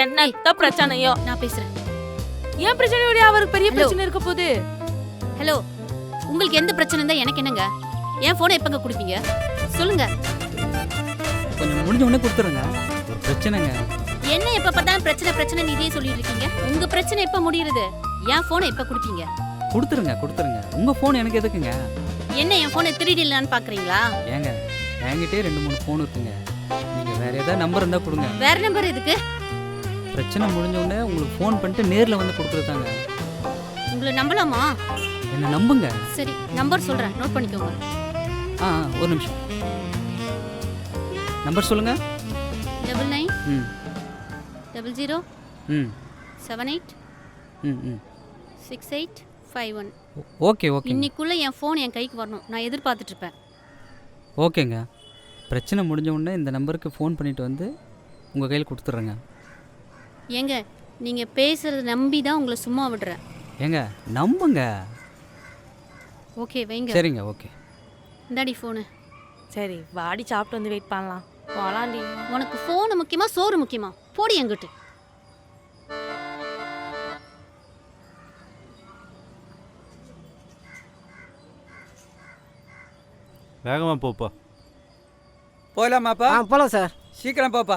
என்ன பிரச்சனையோ நான் பேசுறேன். ஏன் பிரச்சனையோட அவருக்கு பெரிய பிரச்சனை இருக்க போகுது. ஹலோ, உங்களுக்கு எந்த பிரச்சனை இருந்தா எனக்கு என்னங்க? என் ஃபோனை எப்பங்க கொடுப்பீங்க சொல்லுங்க. கொஞ்சம் முடிஞ்ச உடனே கொடுத்துருங்க. ஒரு பிரச்சனைங்க. என்ன எப்ப பார்த்தாலும் பிரச்சனை பிரச்சனை இதே சொல்லிட்டு இருக்கீங்க? உங்க பிரச்சனை எப்ப முடியுது? என் ஃபோனை எப்ப கொடுப்பீங்க? கொடுத்துருங்க கொடுத்துருங்க. உங்கள் ஃபோன் எனக்கு எதுக்குங்க? என்ன என் ஃபோனை திருடிடலான்னு பாக்குறீங்களா? ஏங்க என்கிட்டே 2-3 ஃபோன் இருக்குங்க. நீங்கள் வேற ஏதாவது நம்பர் இருந்தால் கொடுங்க. வேற நம்பர் எதுக்கு? பிரச்சனை முடிஞ்ச உடனே உங்களுக்கு ஃபோன் பண்ணிட்டு நேரில் வந்து கொடுக்குறதாங்க. உங்களை நம்பலாமா? என்ன நம்புங்க. சரி, நம்பர் சொல்றேன், நோட் பண்ணிக்கோங்க. ஒரு நிமிஷம். நம்பர் சொல்லுங்க. 99 00 ம் 78 ம் 6851. Okay okay. இன்னைக்குள்ள என் ஃபோன் என் கைக்கு வரணும். நான் எதிர்பார்த்துட்டு இருப்பேன். ஓகேங்க. பிரச்சனை முடிஞ்ச உடனே இந்த நம்பருக்கு ஃபோன் பண்ணிட்டு வந்து உங்கள் கையில் கொடுத்துட்றேங்க. ஏங்க நீங்க பேசுறத நம்பி தான் உங்களை சும்மா விடுறேன். ஏங்க நம்புங்க. ஓகே வைங்க. சரிங்க ஓகே. இந்தாடி ஃபோனு. சரி வாடி சாப்பிட்டு வந்து வெயிட் பண்ணலாம். போலாண்டி. உனக்கு ஃபோன் முக்கியமா சோறு முக்கியமா? போடி எங்கிட்டு. வேகமாக போப்பா. போகலாமாப்பா? போகலாம் சார். சீக்கிரம் போப்பா.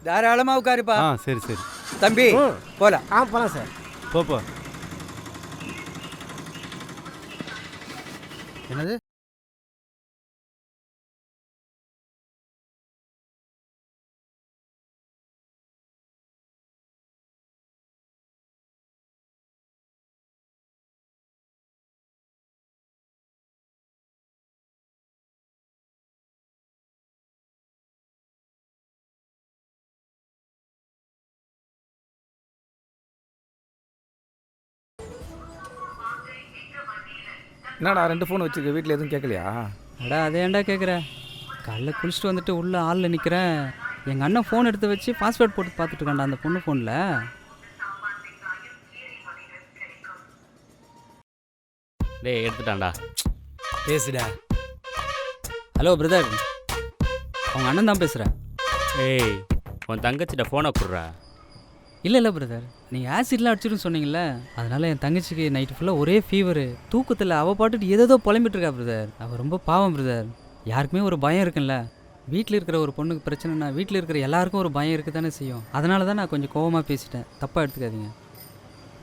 தாராளமாக உட்காருப்பா. சரி சரி. தம்பி போகலாம். போகலாம் சார். போப்பா. என்னது? என்னடா 2 ஃபோன் வச்சுருக்க, வீட்டில் எதுவும் கேட்கலையா? அடா அதை ஏன்டா கேட்குற? காலைல குளிச்சுட்டு வந்துட்டு உள்ள ஆளில் நிற்கிறேன். எங்கள் அண்ணன் ஃபோன் எடுத்து வச்சு பாஸ்வேர்ட் போட்டு பார்த்துட்டு இருக்காண்டா அந்த பொண்ணு ஃபோனில். டேய் எடுத்துட்டான்டா. பேசுடா. ஹலோ பிரதர், அவங்க அண்ணன் தான் பேசுகிறேன். ஏய் உன் தங்கச்சிட்ட ஃபோனை கொடுறா. இல்லை பிரதர், நீங்கள் ஆசிட்லாம் அடிச்சிருன்னு சொன்னீங்கல்ல, அதனால் என் தங்கச்சிக்கு நைட்டு ஃபுல்லாக ஒரே ஃபீவரு. தூக்கத்தில் அவள் பாட்டுட்டு ஏதோ புலம்பிட்டு இருக்கா பிரதர். அவள் ரொம்ப பாவம் பிரதர். யாருக்குமே ஒரு பயம் இருக்குல்ல. வீட்டில் இருக்கிற ஒரு பொண்ணுக்கு பிரச்சனைனா வீட்டில் இருக்கிற எல்லாருக்கும் ஒரு பயம் இருக்குது தானே செய்யும். அதனால தான் நான் கொஞ்சம் கோவமாக பேசிட்டேன். தப்பாக எடுத்துக்காதீங்க.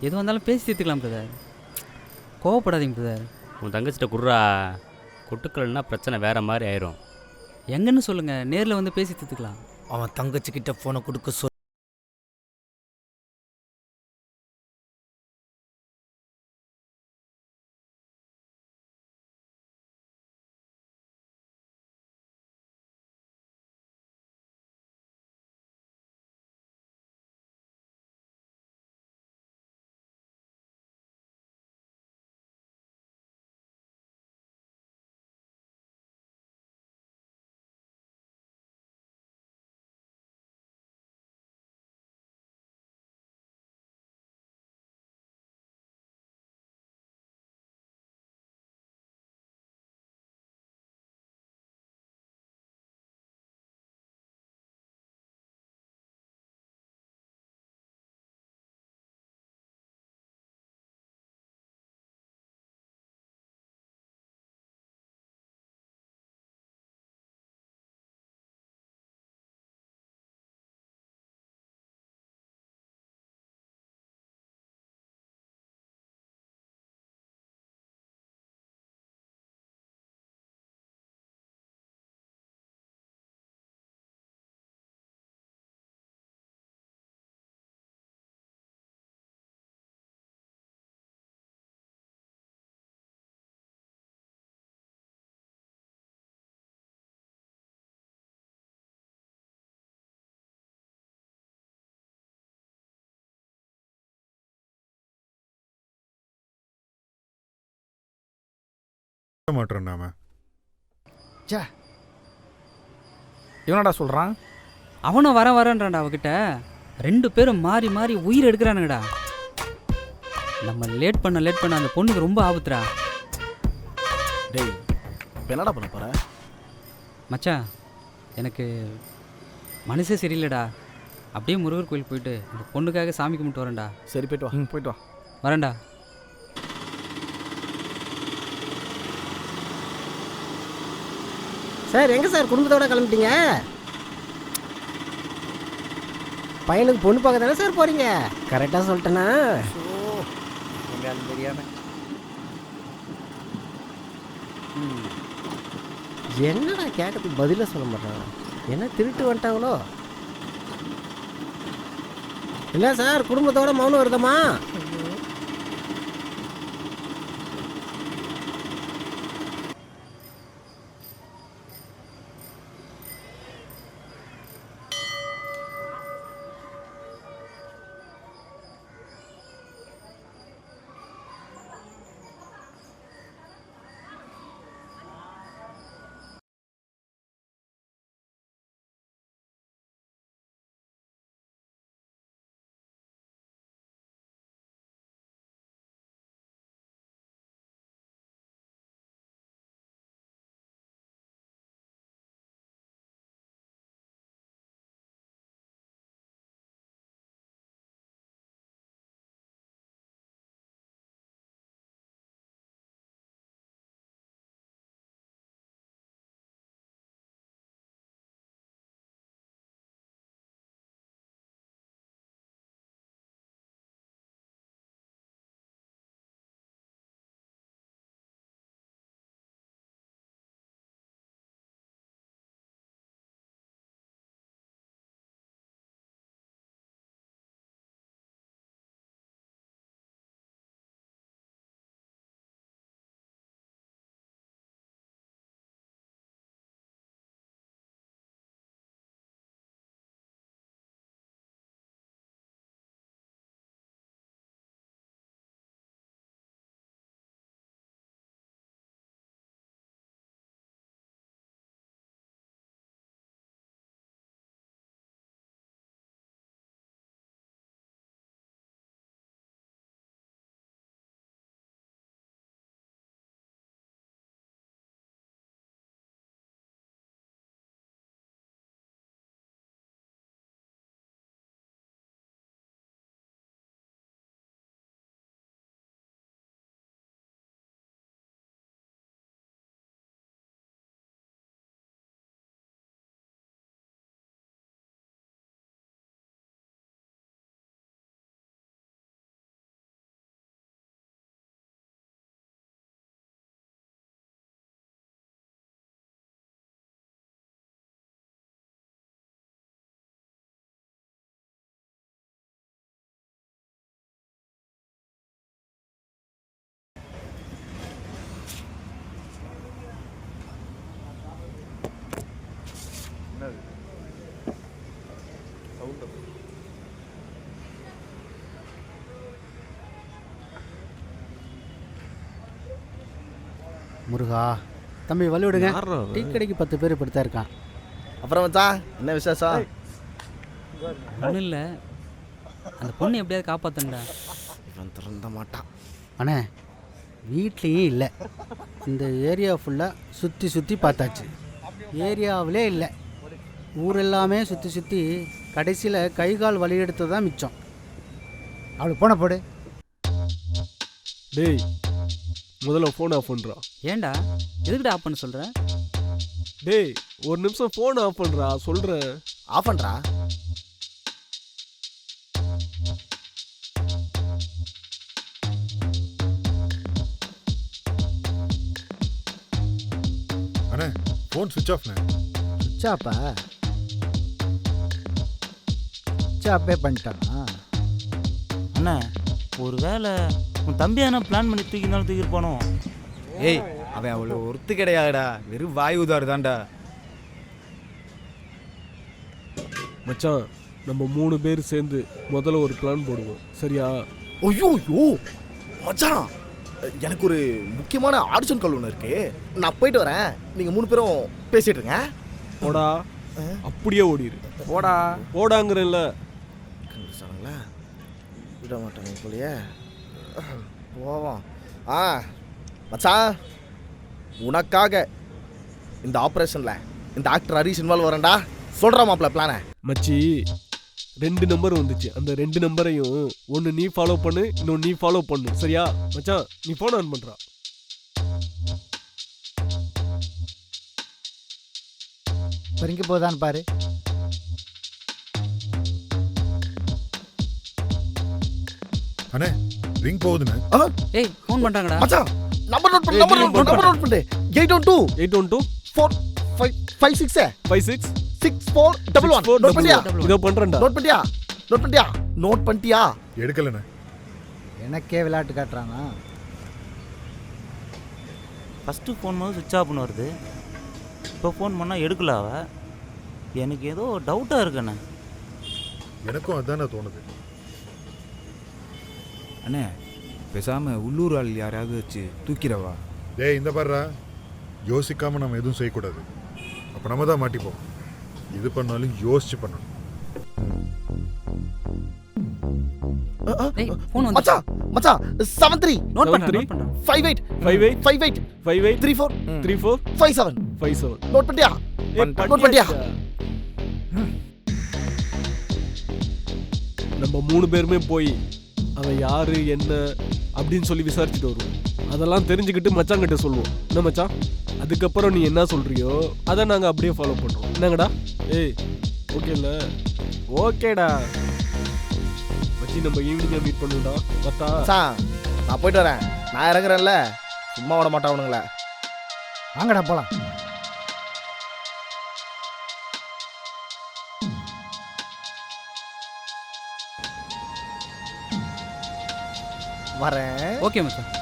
எது வந்தாலும் பேசி தீர்த்துக்கலாம் பிரதர். கோவப்படாதீங்க பிரதர். உன் தங்கச்சிட்ட குடுறா. கொட்டுக்கலன்னா பிரச்சனை வேற மாதிரி ஆயிரும். எங்கன்னு சொல்லுங்கள், நேரில் வந்து பேசி தீர்த்துக்கலாம். அவன் தங்கச்சிக்கிட்ட ஃபோனை கொடுக்க சொல். மாட்டேன் நாம. சே, இவனடா சொல்கிறான்? அவனும் வரேன்றான்டா அவகிட்ட. 2 பேரும் மாறி மாறி உயிர் எடுக்கிறானுங்கடா. நம்ம லேட் பண்ண அந்த பொண்ணுக்கு ரொம்ப ஆபத்துடா. டேய் இப்போ என்னடா பண்ண போற? மச்சான், எனக்கு மனசே சரியில்லைடா. அப்படியே முருகர் கோயில் போயிட்டு அந்த பொண்ணுக்காக சாமி கும்பிட்டு வரேன்டா. சரி போயிட்டு வா. போயிட்டு வா. வரேன்டா. சார் எங்கே சார் குடும்பத்தோட கிளம்பிட்டீங்க? பையனுக்கு பொண்ணு பார்க்க தானே சார் போகிறீங்க? கரெக்டாக சொல்லிட்டேனா? என்னடா கேட்கறதுக்கு பதிலாக சொல்ல மாட்டாங்க. என்ன திருட்டு வந்துட்டாங்களோ? இல்லை சார், குடும்பத்தோட மௌனம் வருதம்மா? முருகா, தம்பி வழி விடுங்க. டீ கடைக்கு 10 பேர் இப்படி தான் இருக்கான். அப்புறம் மச்சான் என்ன விசேஷம்? ஒன்றும் இல்லை, அந்த பொண்ணு எப்படியாவது காப்பாற்றண்டா. இவன் திறந்த மாட்டான். அண்ணே, வீட்லேயும் இல்லை. இந்த ஏரியா ஃபுல்லாக சுற்றி பார்த்தாச்சு, ஏரியாவிலே இல்லை. ஊரெல்லாமே சுற்றி கடைசியில் கை கால் வலி எடுத்து தான் மிச்சம். அவளுக்கு போன போடு. டேய் முதல்ல ஃபோன் ஆஃப் பண்ணுறா. ஏன்டா எதுக்கிட்ட ஆஃப் பண்ண சொல்கிறேன்? டேய் ஒரு நிமிஷம் ஃபோன் ஆஃப் பண்ணுறா சொல்கிறேன். ஆஃப் பண்ணுறா. அண்ணே ஃபோன் சுவிட்ச் ஆஃப்ண்ணே. சுவிட்ச் ஆஃபா? சுவிட்ச் ஆஃபே பண்ணிட்டானா? அண்ணா ஒரு வேளை உன் தம்பி என்ன பிளான் பண்ணி தூக்கினாலும் தூக்கிருப்பானோ? ஏய் அவன் அவ்வளோ ஒருத்து கிடையாதுடா, வெறும் வாயு உதாரு தான்டா. மச்சான் நம்ம 3 பேர் சேர்ந்து முதல்ல ஒரு பிளான் போடுவோம், சரியா? ஐயோ மச்சான் எனக்கு ஒரு முக்கியமான ஆடிஷன் கால் ஒன்று இருக்கு. நான் போயிட்டு வரேன். நீங்கள் 3 பேரும் பேசிட்டு இருங்க. போடா, அப்படியே ஓடிடு. போடா போடாங்கிறல்ல. கண்டுபிடிச்சானுங்களா? விட மாட்டாங்க போலியே. போவோம். மச்சான், உனக்காக இந்த ஆப்ரேஷனில் இந்த ஆக்டர் ஹரிஷ் இன்வால்வ் வரேன்டா. சொல்கிறா மாப்பிள்ள பிளானை. மச்சி 2 நம்பர் வந்துச்சு. அந்த 2 நம்பரையும் ஒன்று நீ ஃபாலோ பண்ணு, இன்னொன்று நீ ஃபாலோ பண்ணு. சரியா மச்சான்? நீ ஃபோன் ஆன் பண்ணுறா. பறிக்க போதான்னு பாரு. அண்ணே ரிங் போகுதுண்ணே. ஏய் ஃபோன் பண்ணுறாங்கடா. மச்சான் நம்பர் நோட் பண்ணு. நம்பர் நோட் பண்ணு. 812 456 6411. நோட் பண்ணியா? இதோ பண்றேன்டா. நோட் பண்ணிட்டியா? எடுக்கலண்ணே. எனக்கே விளையாட்டு காட்டுறானா? ஃபஸ்ட்டு ஃபோன் போது சுவிட்ச் ஆஃப்னு வருது. இப்போ ஃபோன் பண்ணால் எடுக்கல அவ. எனக்கு ஏதோ டவுட்டாக இருக்குண்ணே. எனக்கும் அதானே தோணுது. அண்ணே பேசாமல் உள்ளூர் ஆள் யாராவது வச்சு தூக்கிறவா? டேய் இந்த பாருடா, யோசிக்காமல் நம்ம எதுவும் செய்யக்கூடாது. அப்போ நம்ம தான் மாட்டிப்போம். இது பண்ணாலும் யோசிச்சு பண்ணணும். மச்சான் 73 நோட் பண்றேன். 58 34 57 நோட் பண்ணியா? நம்ம 3 பேருமே போய் அவன் யாரு என்ன அப்படின்னு சொல்லி விசாரிச்சுட்டு வருவோம். அதெல்லாம் தெரிஞ்சுக்கிட்டு மச்சாங்கிட்ட சொல்லுவோம். என்ன மச்சான்? அதுக்கப்புறம் நீ என்ன சொல்றியோ அதை நாங்கள் அப்படியே ஃபாலோ பண்ணுறோம். என்னங்கடா? ஏய் ஓகே இல்லை? ஓகேடா மச்சி, நம்ம ஈவினிங்காக மீட் பண்ணுடா. பத்தா நான் போயிட்டு வரேன். நான் இறங்குறேன்ல, சும்மா விட மாட்டானுங்களே. வாங்கடா போலாம். வரேன். ஓகே மச்சான்.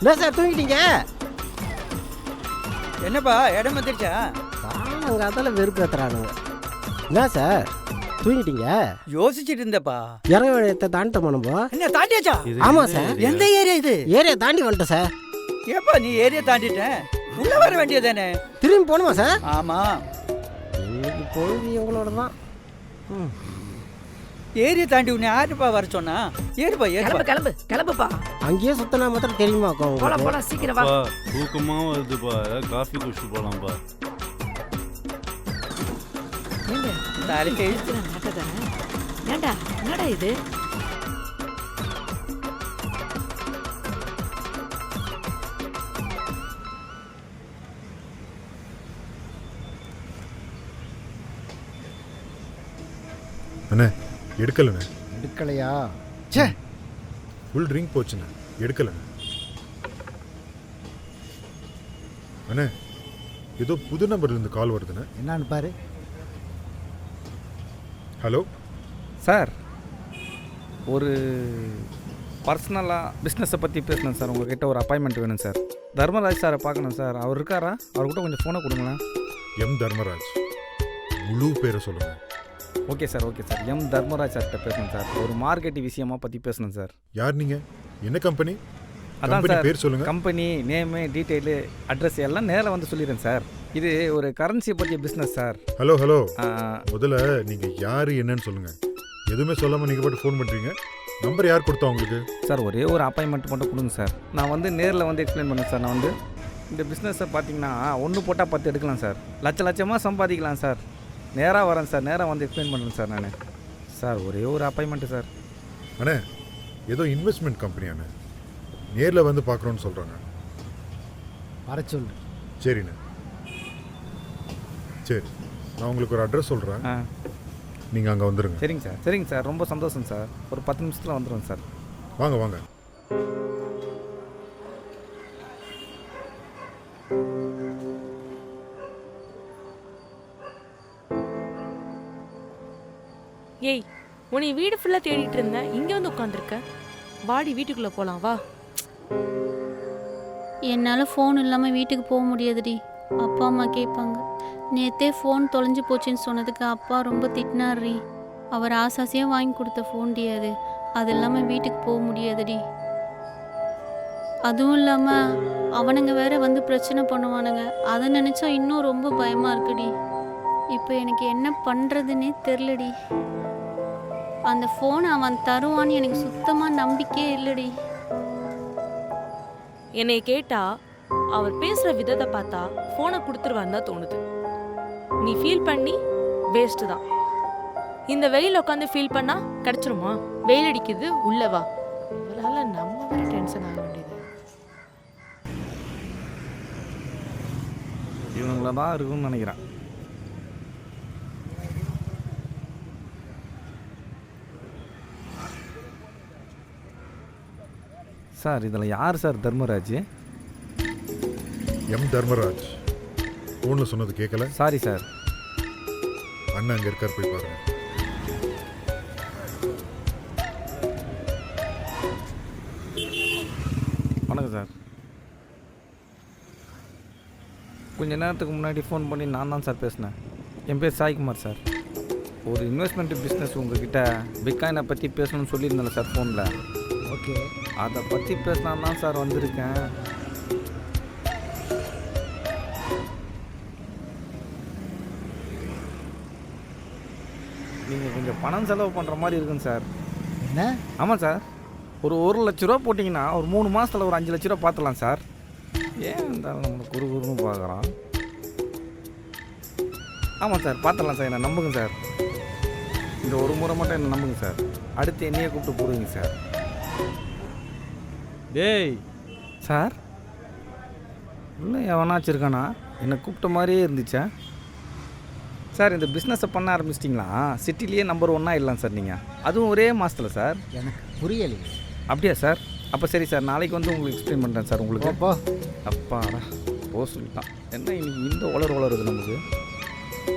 என்ன சார் தூங்கிட்டீங்க? என்னப்பா இடம் வந்துருச்சா? அங்கே அதெல்லாம் வெறுப்பேற்றுறானுங்க. என்ன சார் தூங்கிட்டீங்க? யோசிச்சுட்டு இருந்தப்பா. இறங்க வேண்டியதை தாண்டிட்டோமா நம்ம? என்ன தாண்டியாச்சா? ஆமாம் சார். எந்த ஏரியா இது? ஏரியா தாண்டி வந்துட்டேன் சார். ஏப்பா நீ ஏரியா தாண்டிட்டேன், உள்ள வர வேண்டியதானே? திரும்பி போகணுமா சார்? ஆமாம், இன்னைக்கு பொழுது எங்களோட தான். ஏரியா தாண்டி உன்னை யாருப்பா வர சொன்னா? ஏறுப்பா கிளம்புப்பா. அங்கேயே சுத்தனா மாத்திரம் தெரியுமா? போலாம் சீக்கிரம் வா. தூக்கமாக வருதுப்பா, ஏதாவது காஃபி குடிச்சிட்டு போகலாம்ப்பா. ஏண்டா என்னடா இது? அண்ணே எடுக்கலண்ணே. எடுக்கலையா? சே ஃபுல் ட்ரிங்க் போச்சுண்ணே, எடுக்கலண்ணே. அண்ணே ஏதோ புது நம்பர்லேருந்து கால் வருதுண்ணே. என்னன்னு பாரு. ஹலோ சார், ஒரு பர்சனலாக பிஸ்னஸை பற்றி பேசணும் சார். உங்கள்கிட்ட ஒரு அப்பாயின்மெண்ட் வேணும் சார். தர்மராஜ் சாரை பார்க்கணும் சார். அவர் இருக்காரா? அவர்கிட்ட கொஞ்சம் ஃபோனை கொடுங்களேன். எம் தர்மராஜ். முழு பேரை சொல்லுங்கள். Okay sir. எம் தர்மராஜ் சார்கிட்ட பேசணும் சார். ஒரு மார்க்கெட்டிங் விஷயமா பற்றி பேசணும் சார். யார் நீங்கள்? என்ன கம்பெனி? அதான் சார் பேர் சொல்லுங்கள். கம்பெனி நேமு, டீட்டெயிலு, அட்ரஸ் எல்லாம் நேரில் வந்து சொல்லிடுறேன் சார். இது ஒரு கரன்சியை பற்றிய பிஸ்னஸ் சார். ஹலோ முதல்ல நீங்கள் யார் என்னன்னு சொல்லுங்கள். எதுவுமே சொல்லாமல் நீங்கள் பாட்டு ஃபோன் பண்ணுறீங்க. நம்பர் யார் கொடுத்தா உங்களுக்கு? சார் ஒரே ஒரு அப்பாயின்மெண்ட் மட்டும் கொடுங்க சார். நான் வந்து நேரில் வந்து எக்ஸ்பிளைன் பண்ணேன் சார். நான் வந்து இந்த பிஸ்னஸை பார்த்தீங்கன்னா 1 போட்டால் 10 எடுக்கலாம் சார். லட்சமாக சம்பாதிக்கலாம் சார். நேராக வரேன் சார். நேராக வந்து எக்ஸ்பிளைன் பண்ணுறேன் சார். நான் சார் ஒரே ஒரு அப்பாயின்மெண்ட்டு சார். அண்ணே ஏதோ இன்வெஸ்ட்மெண்ட் கம்பெனியாண்ணே, நேரில் வந்து பார்க்குறோன்னு சொல்கிறாங்க. வர சொல்லு. சரிண்ணே, சரி. நான் உங்களுக்கு ஒரு அட்ரஸ் சொல்கிறேன், நீங்கள் அங்கே வந்துடுங்க. சரிங்க சார். ரொம்ப சந்தோஷம் சார். ஒரு 10 நிமிஷத்தில் வந்துடுவேன் சார். வாங்க. ஏய் உன்னை வீடு ஃபுல்லாக தேடிட்டு இருந்தேன், இங்கே வந்து உட்காந்துருக்க. வாடி வீட்டுக்குள்ளே போகலாம் வா. என்னால் ஃபோன் இல்லாமல் வீட்டுக்கு போக முடியாதுடி. அப்பா அம்மா கேட்பாங்க. நேற்றே ஃபோன் தொலைஞ்சு போச்சுன்னு சொன்னதுக்கு அப்பா ரொம்ப திட்டினார்ரி. அவர் ஆசாசியாக வாங்கி கொடுத்த ஃபோன்டி அது. அது இல்லாமல் வீட்டுக்கு போக முடியாதுடி. அதுவும் இல்லாமல் அவனுங்க வேற வந்து பிரச்சனை பண்ணுவானுங்க. அதை நினச்சா இன்னும் ரொம்ப பயமாக இருக்குடி. இப்போ எனக்கு என்ன பண்ணுறதுன்னே தெரிலடி. அந்த ஃபோனை அவன் தருவான்னு எனக்கு சுத்தமாக நம்பிக்கையே இல்லைடி. என்னை கேட்டா அவர் பேசுகிற விதத்தை பார்த்தா ஃபோனை கொடுத்துருவான்னு தான் தோணுது. நீ ஃபீல் பண்ணி வேஸ்ட்டு தான். இந்த வெயில் உட்காந்து ஃபீல் பண்ணால் கிடச்சிருமா? வெயில் அடிக்குது, உள்ள வா. இவளால் நம்ம வேற டென்ஷன் ஆக வேண்டியது. இவங்கள தான் இருக்கும்னு நினைக்கிறேன். சார் இதில் யார் சார் தர்மராஜ்? எம் தர்மராஜ். ஃபோனில் சொன்னது கேட்கல? Sorry sir. அண்ணன் அங்கே இருக்கார், போய் பாருங்க. வணக்கம் சார். கொஞ்ச நேரத்துக்கு முன்னாடி ஃபோன் பண்ணி நான் தான் சார் பேசினேன். என் பேர் சாய்குமார் சார். ஒரு இன்வெஸ்ட்மெண்ட் பிஸ்னஸ் உங்ககிட்ட பிட்காயினை பற்றி பேசணும்னு சொல்லியிருந்தேன் சார் ஃபோனில். ஓகே, அதை பற்றி பேசினா தான் சார் வந்திருக்கேன். நீங்கள் கொஞ்சம் பணம் செலவு பண்ணுற மாதிரி இருக்குங்க சார். என்ன? ஆமாம் சார். ஒரு 1 லட்ச ரூபா போட்டிங்கன்னா ஒரு 3 மாதத்தில் ஒரு 5 லட்ச ரூபா பார்த்துலாம் சார். ஏன் இருந்தாலும் நம்மளுக்கு குறுகுறுன்னு பார்க்குறான். ஆமாம் சார், பார்த்துடலாம் சார். என்னை நம்புங்க சார். இந்த ஒரு முறை மட்டும் என்னை நம்புங்க சார். அடுத்து என்னையே கூப்பிட்டு போடுவீங்க சார். டேய் சார், இல்லை எவனாச்சும் இருக்கானா? என்னை கூப்பிட்ட மாதிரியே இருந்துச்சா சார்? இந்த பிஸ்னஸை பண்ண ஆரம்பிச்சிட்டிங்களா? சிட்டிலேயே நம்பர் 1 இல்லைங்க சார் நீங்கள், அதுவும் ஒரே மாதத்தில் சார். எனக்கு புரியலையே. அப்படியா சார்? அப்போ சரி சார், நாளைக்கு வந்து உங்களுக்கு எக்ஸ்பிளைன் பண்ணுறேன் சார் உங்களுக்கு. அப்பா அப்பாடா போ சொல்லிட்டான். என்ன இன்னைக்கு இந்த வளருது நமக்கு.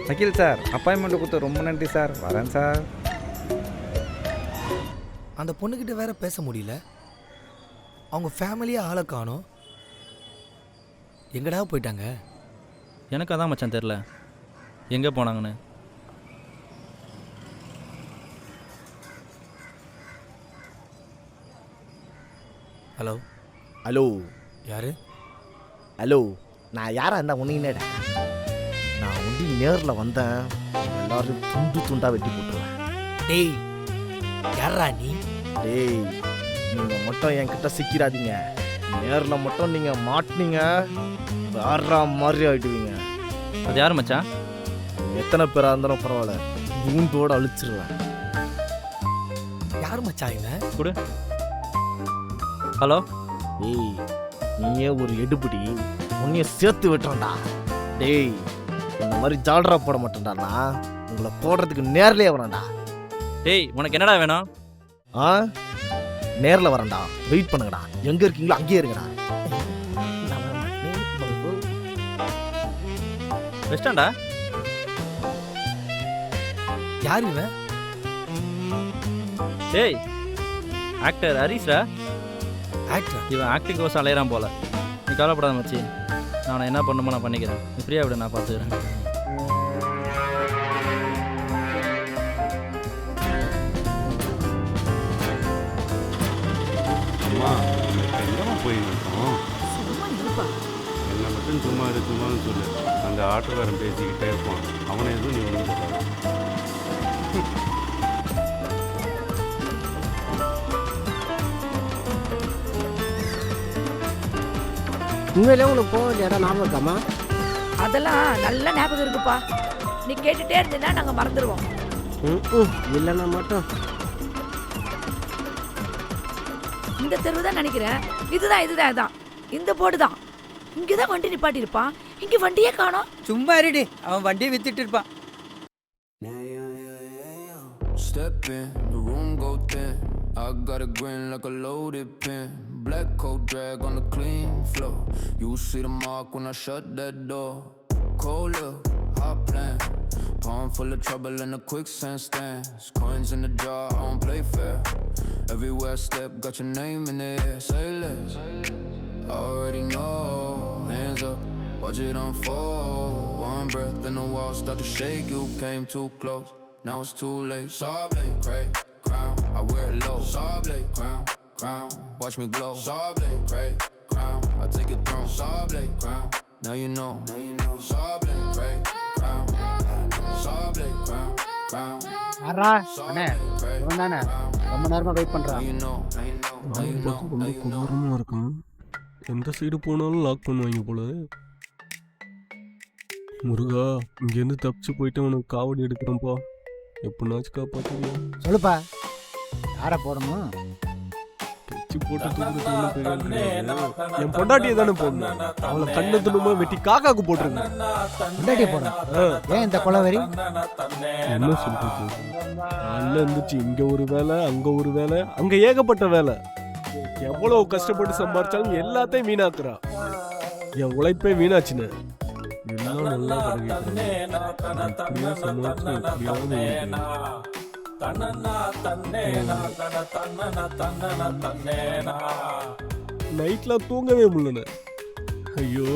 வக்கீல் சார், அப்பாயின்மெண்ட்டை கொடுத்து ரொம்ப நன்றி சார். வரேன் சார். அந்த பொண்ணுக்கிட்ட வேற பேச முடியல. அவங்க ஃபேமிலியே ஆளை காணோம். எங்கடா போயிட்டாங்க? எனக்கு அதான் மச்சான் தெரில எங்கே போனாங்கன்னு. ஹலோ ஹலோ, யாரு? ஹலோ, நான் யாரா இருந்தா உன்னையினடா? நான் ஒண்டி நேரில் வந்தேன், எல்லாரும் துண்டு துண்டாக வெட்டி போட்டுருவேன். டேய் யாரா நீ? டேய், நீங்கள் மட்டும் என்கிட்ட சிக்கிறாதீங்க. நேரில் மட்டும் நீங்கள் மாட்டினீங்க வேற மாதிரி ஆகிடுவீங்க. அது யார் மச்சான்? எத்தனை பேராக இருந்தாலும் பரவாயில்ல, பூண்டோடு அழிச்சிருவேன். யார் மச்சான் இவன்? கொடு. ஹலோ. டேய், நீயே ஒரு எடுபடி, உன்னையும் சேர்த்து விட்டுறேன்டா. டேய், இந்த மாதிரி ஜால்ரா போட மாட்டேன்டாண்ணா, உங்களை போடுறதுக்கு நேர்லேயே வரேன்டா. டேய், உனக்கு என்னடா வேணும்? நேரில் வரேன்டா, வெயிட் பண்ணுங்கடா. எங்கே இருக்கீங்களோ அங்கேயே இருங்கடா. பெஸ்டாண்டா. யார் இவன்? டேய், ஆக்டர் ஹரிஷ்ரா. ஆக்டர்? இவன் ஆக்டிங் கோர்ஸ் அலையிறான் போல. நீ கவலைப்படாத மச்சி, நான் என்ன பண்ணுமோ நான் பண்ணிக்கிறேன். நீ ஃப்ரீயாக விட, நான் பார்த்துக்கிறேன். அம்மா, எங்கம்மா போயிருக்கோம்? என்ன மட்டும் சும்மா இருக்குமான்னு சொல்லு. அந்த ஆட்டோக்காரன் பேசிக்கிட்டே இருப்பான், அவனை எதுவும் நீ வந்து சொல்ல. உண்மையிலே உனக்கு போக வேண்டிய இடம் ஞாபகம் இருக்காமா? அதெல்லாம் நல்ல ஞாபகம் இருக்குப்பா. நீ கேட்டுட்டே இருந்தீங்கன்னா நாங்கள் மறந்துடுவோம். இல்லைன்னா மட்டும் இந்த தெருவு தான் நினைக்கிறேன். இதுதான் இந்த போர்டு தான். இங்கே தான் வண்டி நிப்பாட்டியிருப்பான். இங்கே வண்டியே காணோம். சும்மா இருடி, அவன் வண்டியை வித்துட்டு இருப்பான். Step in, the room go thin. I got a grin like a loaded pen. Black coat drag on the clean floor. You see the mark when I shut that door. Cold look, hot plan. Palm full of trouble in a quicksand stands. Coins in the jar, I don't play fair. Everywhere I step, got your name in the air. Say less. Already know. Hands up, watch it unfold. One breath and the walls start to shake. You came too close, now it's too late. Sable, cray, crown, I wear it low. Sable, crown, crown, watch me glow. Sable, cray, crown, I take it throne. Sable, crown, now you know. Sable, cray, crown, sable, crown, crown. ஆறா அண்ணே இவன் தானே ரொம்ப நேரமாக wait பண்ணுறான். ரொம்ப கொடூரமாக இருக்கும். எந்த சைடு போனாலும் லாக் பண்ணுவாங்க போல. முருகா இங்கேருந்து தப்பிச்சு போயிட்டு உனக்கு காவடி எடுக்கிறோம்ப்பா. எப்படின்னாச்சும் காப்பாற்றுவியா? சொல்லுப்பா, யாரை போடணும்? தச்சு போட்டு தூக்கிட்டு என் பொண்டாட்டியை தானே போடணும். அவளை கண்ணு துணுமா வெட்டி காக்காக்கு போட்டுருங்க. பொண்டாட்டியை போடணும்? ஏன் இந்த கொலவெறி? என்ன சொல்றது? நல்லா இருந்துச்சு. இங்க ஒரு வேலை, அங்க ஒரு வேலை, அங்க ஏகப்பட்ட வேலை. எவ்வளவு கஷ்டப்பட்டு சம்பாரிச்சாலும் எல்லாத்தையும் வீணாக்குறா. என் உழைப்பே வீணாச்சுன்னு எல்லாம் நல்லா நைட்லாம் தூங்கவே முடியல. ஐயோ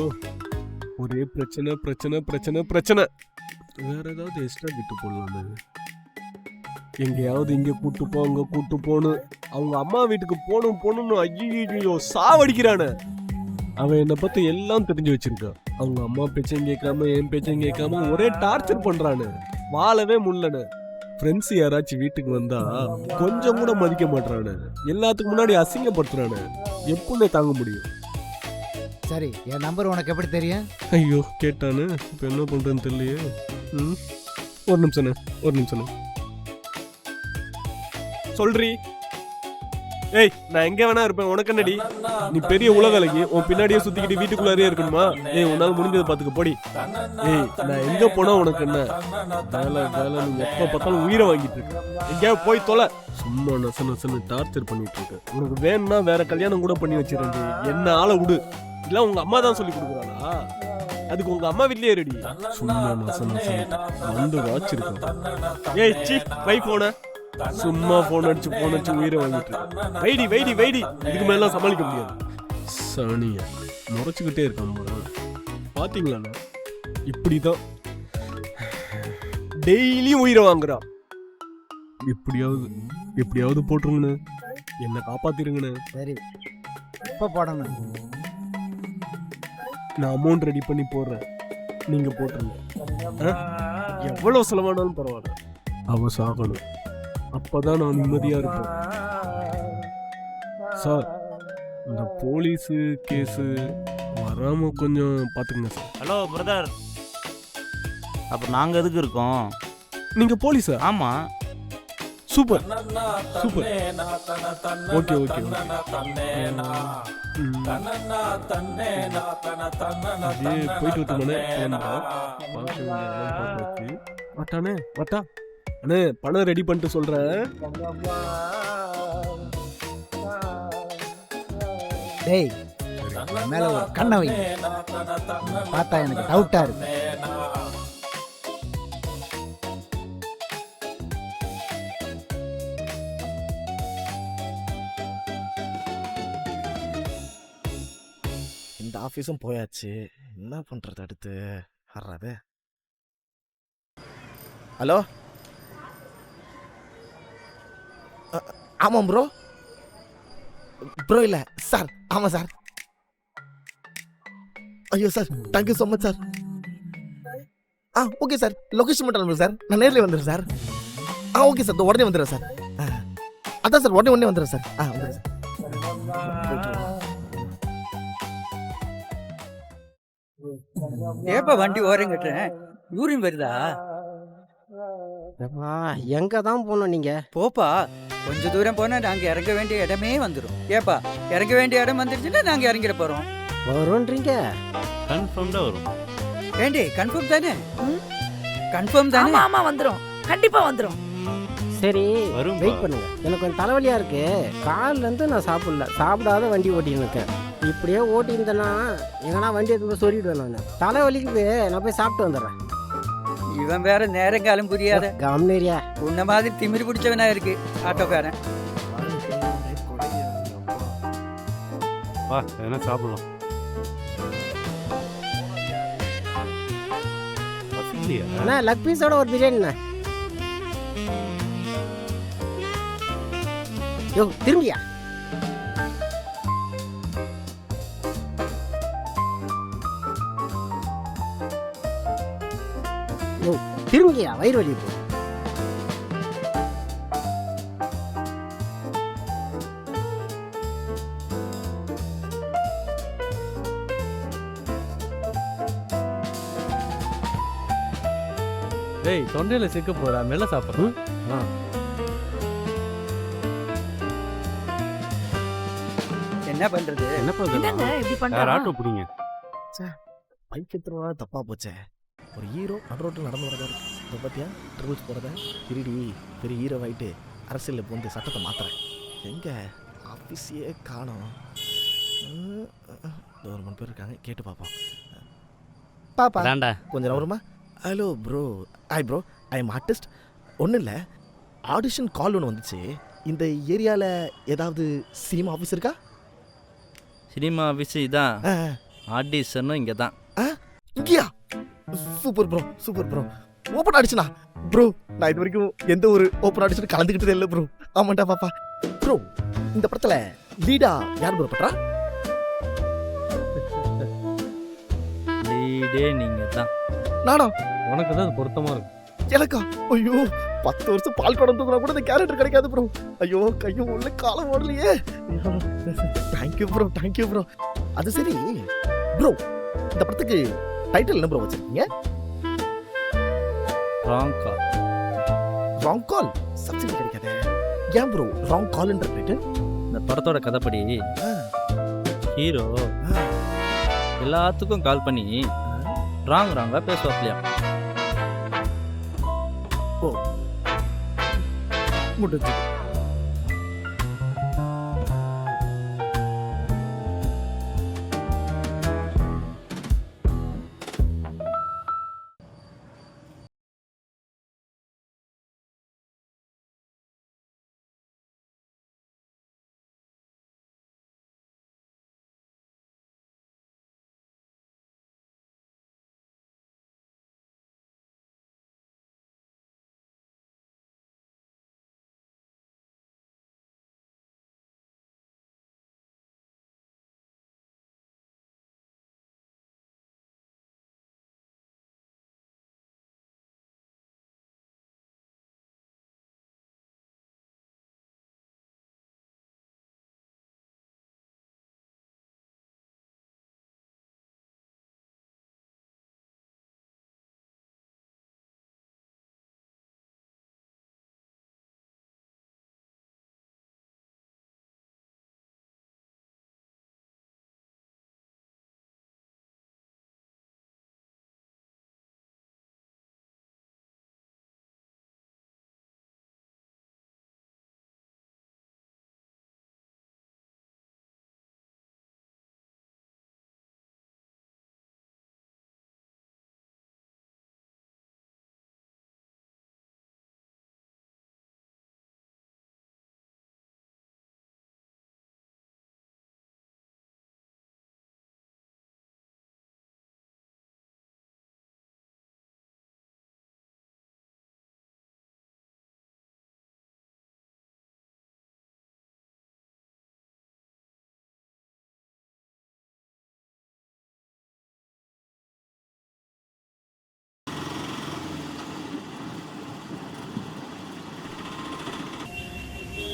ஒரே பிரச்சனை பிரச்சனை பிரச்சனை பிரச்சனை. வேற ஏதாவது எக்ஸ்ட்ரா கிட்டு போடலாம். எங்கேயாவது இங்கே கூட்டு போ, அங்கே கூட்டு போகணும். அவங்க அம்மா வீட்டுக்கு போகணும்னு ஐயோ சாவடிக்கிறானே. அவன் என்னை பற்றி எல்லாம் தெரிஞ்சு வச்சிருக்கான். அவங்க அம்மா பேச்சையும் கேட்காம என் பேச்சையும் கேட்காம ஒரே டார்ச்சர் பண்ணுறானு. வாழவே முடியலன்னு. ஃப்ரெண்ட்ஸ் யாராச்சும் வீட்டுக்கு வந்தா கொஞ்சம் கூட மதிக்க மாட்டானு. எல்லாத்துக்கு முன்னாடி அசிங்கப்படுத்துறானு. எப்படி தாங்க முடியும்? சரி, என் நம்பர் உனக்கு எப்படி தெரியும்? ஐயோ கேட்டானு. இப்போ என்ன பண்ணுறேன்னு தெரியலையே. ஒரு நிமிஷம் சொல்றீ. ஏய் நான் எங்கே வேணா இருப்பேன், உனக்கு என்னடி? நீ பெரிய உலகலைக்கு உன் பின்னாடியே சுத்திக்கிட்டு வீட்டுக்குள்ளாரே இருக்கணுமா? ஏய் உன்னால முடிஞ்சதை பார்த்துக்க போடி. ஏய் நான் எங்க போனா உனக்கு என்ன? வேலை வேலை, நீ எப்போ பார்த்தாலும் உயிரை வாங்கிட்டு இருக்க. எங்கேயாவது போய் தொலை. சும்மா நசன்னு டார்ச்சர் பண்ணிட்டு இருக்க. உனக்கு வேணும்னா வேற கல்யாணம் கூட பண்ணி வச்சிருக்கேன். என்ன ஆளை விடு. இல்லை உங்க அம்மா தான் சொல்லி கொடுக்குறாளா? அதுக்கு உங்க அம்மா வீட்லயே ரெடி. சும்மா நசன்னு வந்து வாச்சிருக்கேன். ஏய் சி வை போன. சும்மா போன் அடிச்சு உயிரை வாங்கிட்டு வைடி. இதுக்கு மேலாம் சமாளிக்க முடியாது. சனிய முறைச்சுக்கிட்டே இருக்கான். பாத்தீங்களா? இப்படிதான் டெய்லியும் உயிரை வாங்குறான். எப்படியாவது போட்டுருங்கண்ணே, என்ன காப்பாத்திருங்கண்ணே. சரி எப்போ போடணும்? நான் அமௌண்ட் ரெடி பண்ணி போடுறேன், நீங்க போட்டுருங்க. எவ்வளவு செலவானாலும் பரவாயில்ல, அவ சாகணும். அப்பதான் நான் நிம்மதியா இருப்பேன். சார் இந்த போலீஸு கேஸு வராம கொஞ்சம் பாத்துக்கங்க சார். ஹலோ பிரதர், அப்போ நாங்கள் எதுக்கு இருக்கோம்? நீங்க போலீஸா? ஆமாம். சூப்பர். ஓகே போயிட்டு விட்டுமானே. வட்டானே வட்டா அண்ணே, பணம் ரெடி பண்ணிட்டு சொல்றேன். டேய் மேல ஒரு கண்ணை வை. பார்த்தா எனக்கு டவுட்டா இருக்கு. இந்த ஆஃபீஸும் போயாச்சு, என்ன பண்றது அடுத்து? வர்றது. ஹலோ, ஆமாம் ப்ரோ இல்லை சார். ஆமாம் சார். ஐயோ sir, thank you so much sir. Okay sir, location மட்டும் அனுப்புங்க சார், நான் நேரில் வந்துடுறேன் சார். ஓகே சார், உடனே வந்துடுறேன் சார். அதான் சார், உடனே வந்துடுறேன் சார். வந்துடுறேன் சார். ஏப்பா வண்டி ஓரம் கட்டுறேன், யூரின் வருதா? எங்க தான் போனோம்? நீங்க போப்பா, கொஞ்ச தூரம் போனா நாங்க இறங்க வேண்டிய இடமே வந்துடும். ஏப்பா இறங்க வேண்டிய இடம் வந்துருச்சுன்னா நாங்க இறங்கிட போறோம். வரும்ன்றீங்க? கன்ஃபார்ம் தான் வரும். ஏண்டி கன்ஃபார்ம் தானே? கன்ஃபார்ம் தானே? ஆமா வந்துரும், கண்டிப்பா வந்துரும். சரி வெயிட் பண்ணுங்க, எனக்கு கொஞ்சம் தலைவலியா இருக்கு. காலில இருந்து நான் சாப்பிடாத வண்டி ஓட்டின்னு இருக்கேன். இப்படியே ஓட்டி இருந்தேன்னா எங்கன்னா வண்டி எடுத்து சொல்லிடுவேன். நான் தலைவலிக்கு நான் போய் சாப்பிட்டு வந்துடுறேன். இவன் வேற நேரங்காலம் புரியாத கம்னேரியா உன்ன மாதிரி திமிரு பிடிச்சவனா இருக்கு ஆட்டோக்காரன். வா என்ன சாப்பிடலாம். பசிக்கலையா? அண்ணா லக் பீஸோட ஒரு பிரியாணிண்ணா. யோ திரும்பியா யோ திரும்பியா வயிறு வலி போ. டேய் தொண்டையில் சிக்க போறா மெல்ல சாப்பிட்றோம். என்ன பண்றது? என்ன என்னங்க இப்படி வேற பண்றான்? ஆட்டோ பிடிங்க. பைக் எடுத்துருவா தப்பா போச்சே. ஒரு ஹீரோ நடு ரோட்டில் நடந்து வரதா இருக்கு. இதை பார்த்தியா ட்ரிபிள்ஸ் போகிறத திருடி பெரிய ஹீரோ ஆகிட்டு அரசியலில் போந்து சட்டத்தை மாத்துறேன். எங்கே ஆஃபீஸையே காணோம். ஒரு 3 பேர் இருக்காங்க, கேட்டு பார்ப்போம். பாப்பா அதான்டா. கொஞ்சம் நவருமா? Hello bro. Hi bro, I am artist. ஒன்றும் இல்லை, ஆடிஷன் கால் ஒன்று வந்துச்சு. இந்த ஏரியாவில் ஏதாவது சினிமா ஆஃபீஸ் இருக்கா? சினிமா ஆஃபீஸ் இதான். ஆடிஷனும் இங்கே தான். இங்கேயா? Super bro, super bro. Open ஆடிஷனா? ப்ரோ நான் இது வரைக்கும் எந்த ஒரு ஓப்பன் ஆடிஷன் கலந்துக்கிட்டதே இல்லை ப்ரோ. ஆமாண்டா பாப்பா. ப்ரோ இந்த படத்தில் லீடா யார் ப்ரோ பண்றா? லீடே நீங்கள் தான். நானா? உனக்கு தான் அது பொருத்தமாக இருக்கும். எனக்கா? ஐயோ 10 வருஷம் பால் குடம் தூக்குனா கூட இந்த கேரக்டர் கிடைக்காது ப்ரோ. ஐயோ கையும் உள்ள காலம் ஓடலையே. Thank you bro, thank you bro. அது சரி ப்ரோ, இந்த படத்துக்கு டைட்டில் என்ன ப்ரோ வச்சிருக்கீங்க? Wrong call. Wrong call subsidy கிடைக்காதே. ஏன் ப்ரோ ராங் கால்ன்ற டைட்டில்? இந்த படத்தோட கதைப்படி ஹீரோ எல்லாத்துக்கும் கால் பண்ணி ராங்காக பேசுவாப்லையா. ஓ முடிஞ்சு.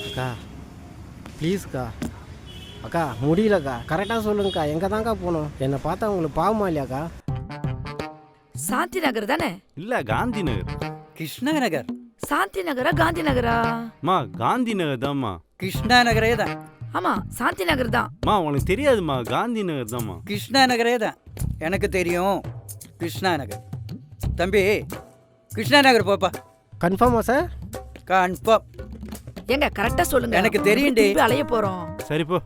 அக்கா ப்ளீஸ்க்கா. அக்கா முடியலக்கா, கரெக்டாக சொல்லுங்கக்கா. எங்கே தாங்க்கா போகணும்? என்னை பார்த்தா உங்களுக்கு பாவமா இல்லையாக்கா? சாந்தி நகர் தானே? இல்ல காந்தி நகர். கிருஷ்ணா நகர். சாந்தி நகரா காந்தி நகரா? மா காந்தி நகர் தான்மா. கிருஷ்ணா நகரே தான். ஆமா சாந்தி நகர் தான். மா உனக்கு தெரியாதுமா, காந்தி நகர் தான்மா. கிருஷ்ணா நகரே தான் எனக்கு தெரியும். கிருஷ்ணா நகர். தம்பி கிருஷ்ணா நகர் போப்பா. கன்ஃபார்மா சார்? கன்ஃபார்ம். ஏங்க கரெக்டா சொல்லுங்க. எனக்கு தெரியும்டி. அலைய போறோம். சரி போ.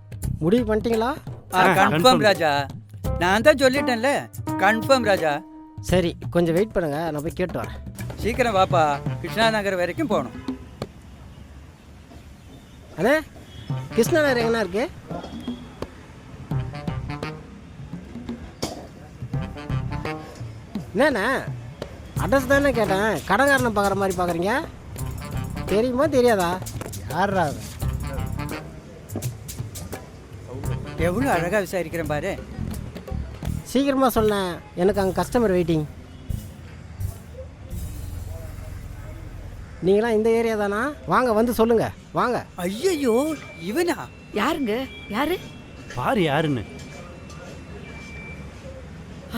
முடிவு பண்ணிட்டீங்களா? கன்ஃபார்ம் ராஜா. நான் தான் சொல்லிட்டேன்ல, கன்ஃபார்ம் ராஜா. சரி கொஞ்சம் வெயிட் பண்ணுங்க, நான் போய் கேட்டு வரேன். சீக்கிரம் வாப்பா, கிருஷ்ணா நகர் வரைக்கும் போகணும். அண்ணே கிருஷ்ணா நகர் எங்கண்ணா இருக்கு? என்னண்ணா அட்ரஸ் தானே கேட்டேன், கடன்காரனை பார்க்குற மாதிரி பார்க்குறீங்க. தெரியுமா தெரியாதா? யாரா அவன்? எவ்வளோ அழகாக விசாரிக்கிறேன் பாரு. சீக்கிரமாக சொன்னேன், எனக்கு அங்கே கஸ்டமர் வெயிட்டிங். நீங்களாம் இந்த ஏரியா தானா? வாங்க வந்து சொல்லுங்க வாங்க. ஐயோ இவனா? யாருங்க? யாரு? பாரு யாருன்னு.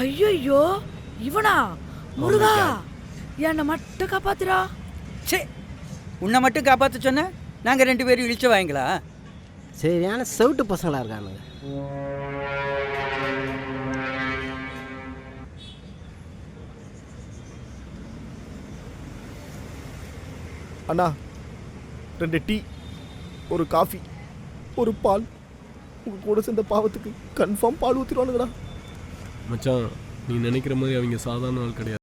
ஐயோ இவனா? முருகா என்னை மட்டும் காப்பாத்துறா. சே, உன்னை மட்டும் காப்பாற்ற சொன்ன, நாங்கள் 2 பேரும் இழிச்சு வாங்கிங்களா? சரியான செவிட்டு பசங்களா இருக்கானுங்க. அண்ணா 2 டீ, ஒரு காஃபி, ஒரு பால். உங்க கூட சேர்ந்த பாவத்துக்கு கன்ஃபார்ம் பால் ஊற்றிடுவானுங்கடா. மச்சான் நீ நினைக்கிற மாதிரி அவங்க சாதாரண ஆள் கிடையாது.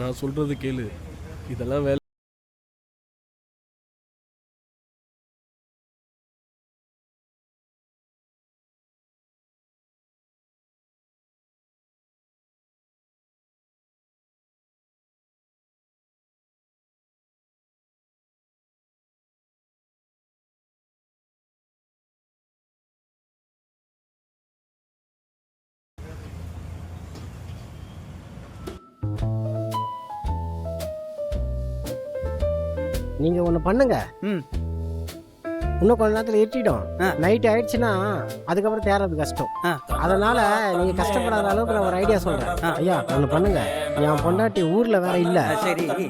நான் சொல்றது கேளு, இதெல்லாம் வேலை. நீங்கள் ஒன்று பண்ணுங்க. இன்னும் கொஞ்ச நேரத்தில் இருட்டிடும். நைட் ஆயிடுச்சுன்னா அதுக்கப்புறம் தேர்றது கஷ்டம். அதனால நீங்கள் கஷ்டப்படாத அளவுக்கு நான் ஒரு ஐடியா சொல்கிறேன். ஐயா ஒன்று பண்ணுங்க, என் பொண்டாட்டி ஊரில் வேற இல்லை,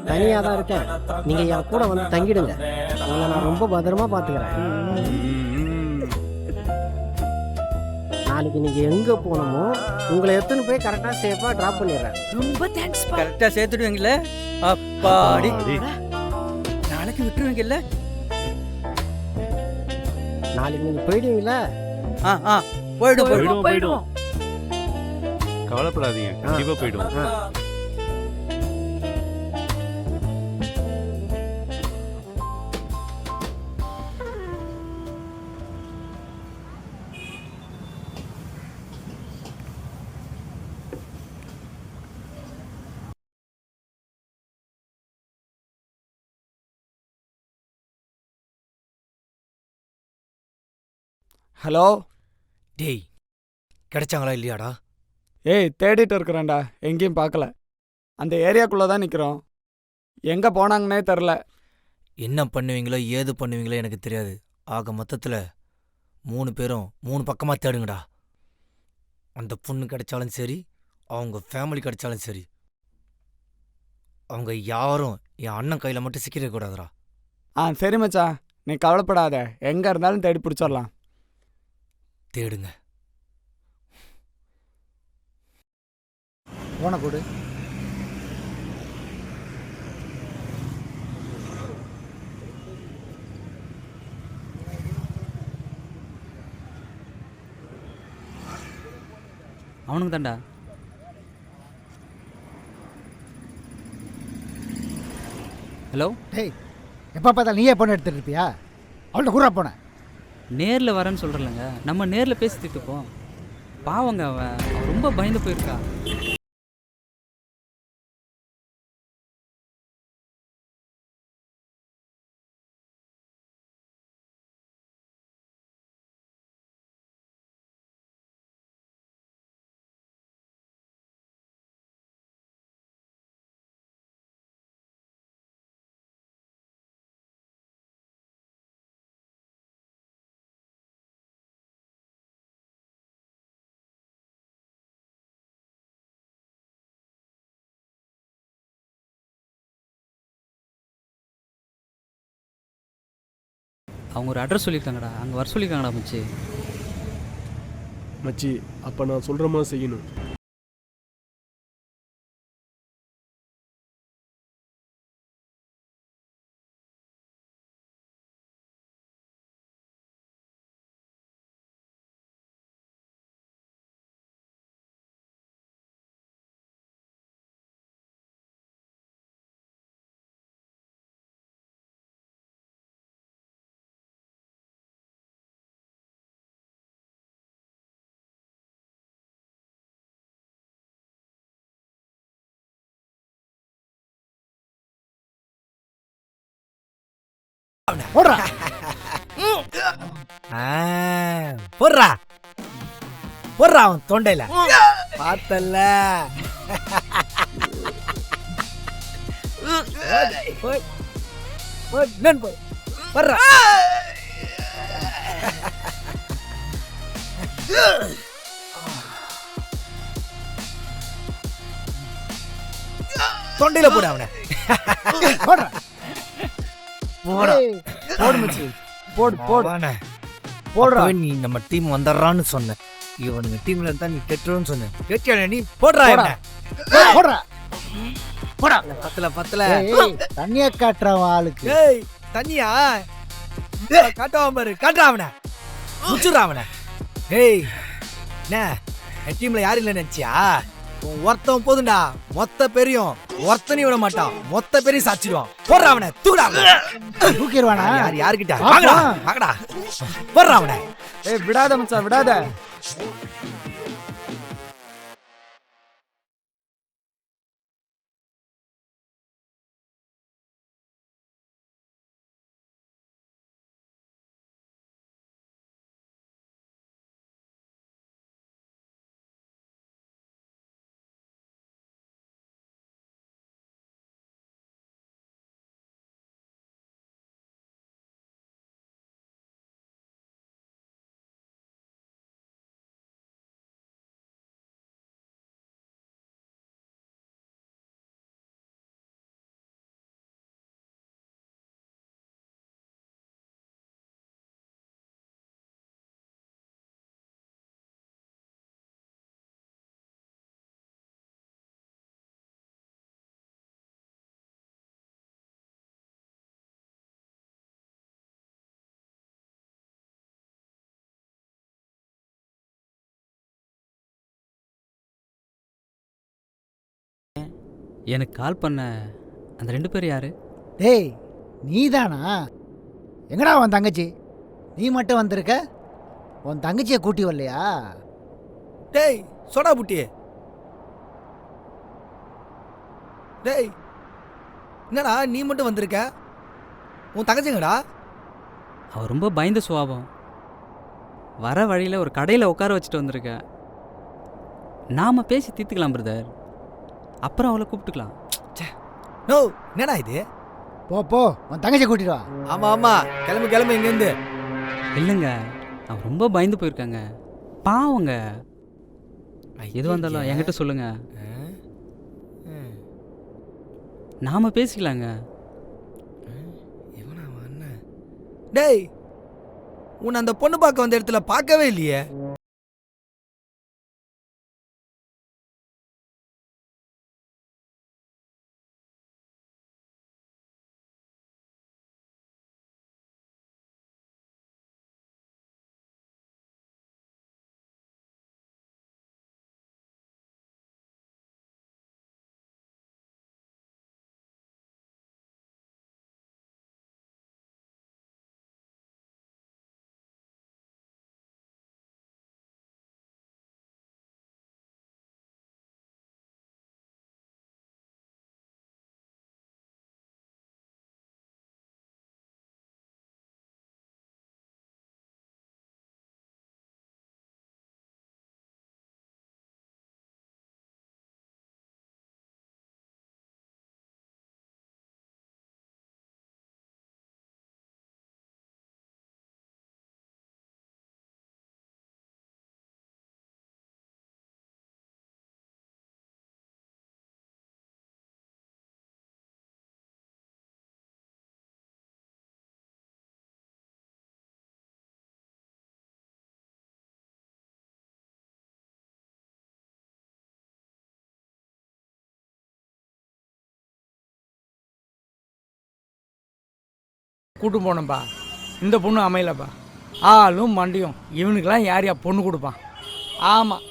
தனியாக தான் இருக்கேன். நீங்கள் என் கூட வந்து தங்கிடுங்க, உங்களை நான் ரொம்ப பத்திரமா பார்த்துக்கிறேன். நாளைக்கு நீங்கள் எங்கே போகணுமோ உங்களை எத்தனை போய் கரெக்டாக சேஃபாக ட்ராப் பண்ணிடுறேன். ரொம்ப தேங்க்ஸ். கரெக்டாக சேர்த்துடுவீங்களே? அப்பாடி, நாளைக்கு விட்டுருவீங்கல்ல? நாளைக்கு நீங்க போயிடுவீங்களா? போயிடுவோம். கவலைப்படாதீங்க, கண்டிப்பா போயிடுவோம். ஹலோ டேய், கிடைச்சாங்களா இல்லையாடா? ஏய் தேடிட்டு இருக்கிறேன்டா, எங்கேயும் பார்க்கல. அந்த ஏரியாக்குள்ளே தான் நிற்கிறோம், எங்கே போனாங்கன்னே தெரில. என்ன பண்ணுவீங்களோ ஏது பண்ணுவீங்களோ எனக்கு தெரியாது. ஆக மொத்தத்தில் 3 பேரும் 3 பக்கமாக தேடுங்கடா. அந்த பொண்ணு கிடைச்சாலும் சரி, அவங்க ஃபேமிலி கிடைச்சாலும் சரி, அவங்க யாரும் என் அண்ணன் கையில் மட்டும் சிக்கிடக்கூடாதுடா. சரி மச்சான், நீ கவலைப்படாத, எங்கே இருந்தாலும் தேடி பிடிச்சிடலாம். தேடுங்க. போன கொடு. அவனுக்கு தான்டா. ஹலோ டேய், எப்போ பார்த்தாலும் நீயே பொண்ணு எடுத்துட்டு இருப்பியா? அவள்கிட்ட கூட போனேன். நேரில் வரேன்னு சொல்கிறேன்லங்க, நம்ம நேரில் பேசி தீர்த்துப்போம். பாவங்க அவன் ரொம்ப பயந்து போயிருக்கா. அவங்க ஒரு அட்ரஸ் சொல்லியிருக்காங்கடா, அங்கே வர சொல்லியிருக்காங்கடா மச்சி. மச்சி அப்போ நான் சொல்கிற மாதிரி செய்யணும். போடுறா போடுறா போடுறா அவன் தொண்டையில பார்த்தல்ல. போடுறா தொண்டையில போடு அவனை. போடுறா போடு மச்சி போடு போடு போடுறா. நீ நம்ம டீம் வந்துடுறான்னு சொன்ன, இவனுங்க டீம்ல இருந்தா நீ கெட்டுறன்னு சொன்ன, கெட்டியா நீ போடுறா போடுறா போடா. பத்தல பத்தல தண்ணியா காட்டுறான் ஆளுக்கு. ஏய் தண்ணியா காட்டுவான் பாரு, காட்டுறா அவனை, முடிச்சுடுறா அவனை. ஏய் என்ன என் டீம்ல யாரும் இல்லை நினைச்சியா? ஒருத்தன் போதுண்டா, மொத்த பெரியும் ஒருத்தனி விட மாட்டான், மொத்த பெரிய சாச்சிடுவான். போடுறா அவனை, தூக்குடா தூக்கிடுவானா? யாருக்கிட்ட வாங்கடா வாங்கடா, போடுறா அவனை. ஏய் விடாத மச்சான் விடாத. எனக்கு கால் பண்ண அந்த 2 பேர் யாரு? டேய் நீதானா? எங்கடா உன் தங்கச்சி? நீ மட்டும் வந்திருக்க, உன் தங்கச்சியை கூட்டி வரலையா? டேய் சோடா புட்டி, டேய் என்னடா நீ மட்டும் வந்திருக்க, உன் தங்கச்சிங்கடா? அவள் ரொம்ப பயந்த சுபாவம். வர வழியில் ஒரு கடையில் உட்கார வச்சுட்டு வந்திருக்கேன். நாம் பேசி தீர்த்துக்கலாம் பிரதர், அப்புறம் அவளை கூப்பிட்டுக்கலாம். நோ என்னடா இது? போ போ உன் தங்கச்சியை கூட்டிட்டு வா. ஆமா ஆமா கிளம்பு கிளம்பு இங்கேருந்து. இல்லைங்க, அவன் ரொம்ப பயந்து போயிருக்காங்க, பாவங்க. எது வந்தாலும் என்கிட்ட சொல்லுங்க, நாம பேசிக்கலாங்க. டேய் உன்னை அந்த பொண்ணு பார்க்க வந்த இடத்துல பார்க்கவே இல்லையே. கூட்டு போனோம்ப்பா. இந்த பொண்ணு அமையலப்பா. ஆளும் மண்டியும் இவனுக்கெல்லாம் யார் பொண்ணு கொடுப்பான்? ஆமாம்,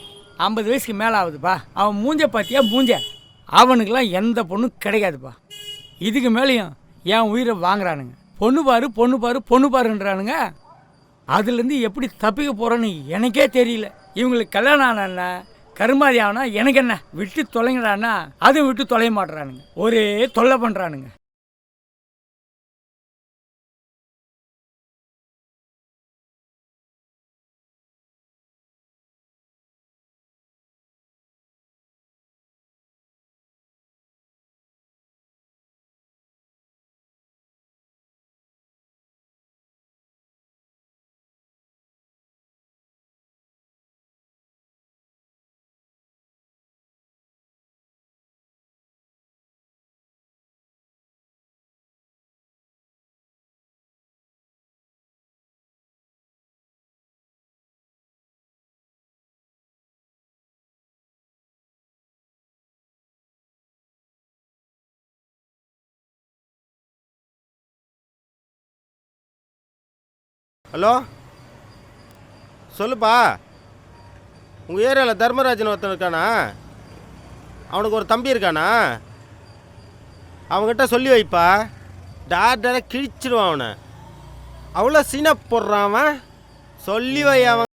50 வயசுக்கு மேலே ஆகுதுப்பா. அவன் மூஞ்ச பார்த்தியா மூஞ்ச? அவனுக்கெல்லாம் எந்த பொண்ணும் கிடைக்காதுப்பா. இதுக்கு மேலேயும் என் உயிரை வாங்குறானுங்க. பொண்ணு பாரு பொண்ணு பாரு பொண்ணு பாருன்றானுங்க. அதுலேருந்து எப்படி தப்பிக்க போகிறோன்னு எனக்கே தெரியல. இவங்களுக்கு கல்யாணம் ஆனா கருமாதி ஆனா எனக்கு என்ன, விட்டு தொலைங்கடான்னா அதுவும் விட்டு தொலைய மாட்டுறானுங்க. ஒரே தொல்லை பண்ணுறானுங்க. ஹலோ, சொல்லுப்பா. உங்கள் ஏரியாவில் தர்மராஜன் ஒருத்தன் இருக்கானா? அவனுக்கு ஒரு தம்பி இருக்கானா? அவங்ககிட்ட சொல்லி வைப்பா. டாக்டரை கிழிச்சிடுவான் அவனை. அவ்வளோ சீனா போடுறான் அவன். சொல்லி வை. அவன்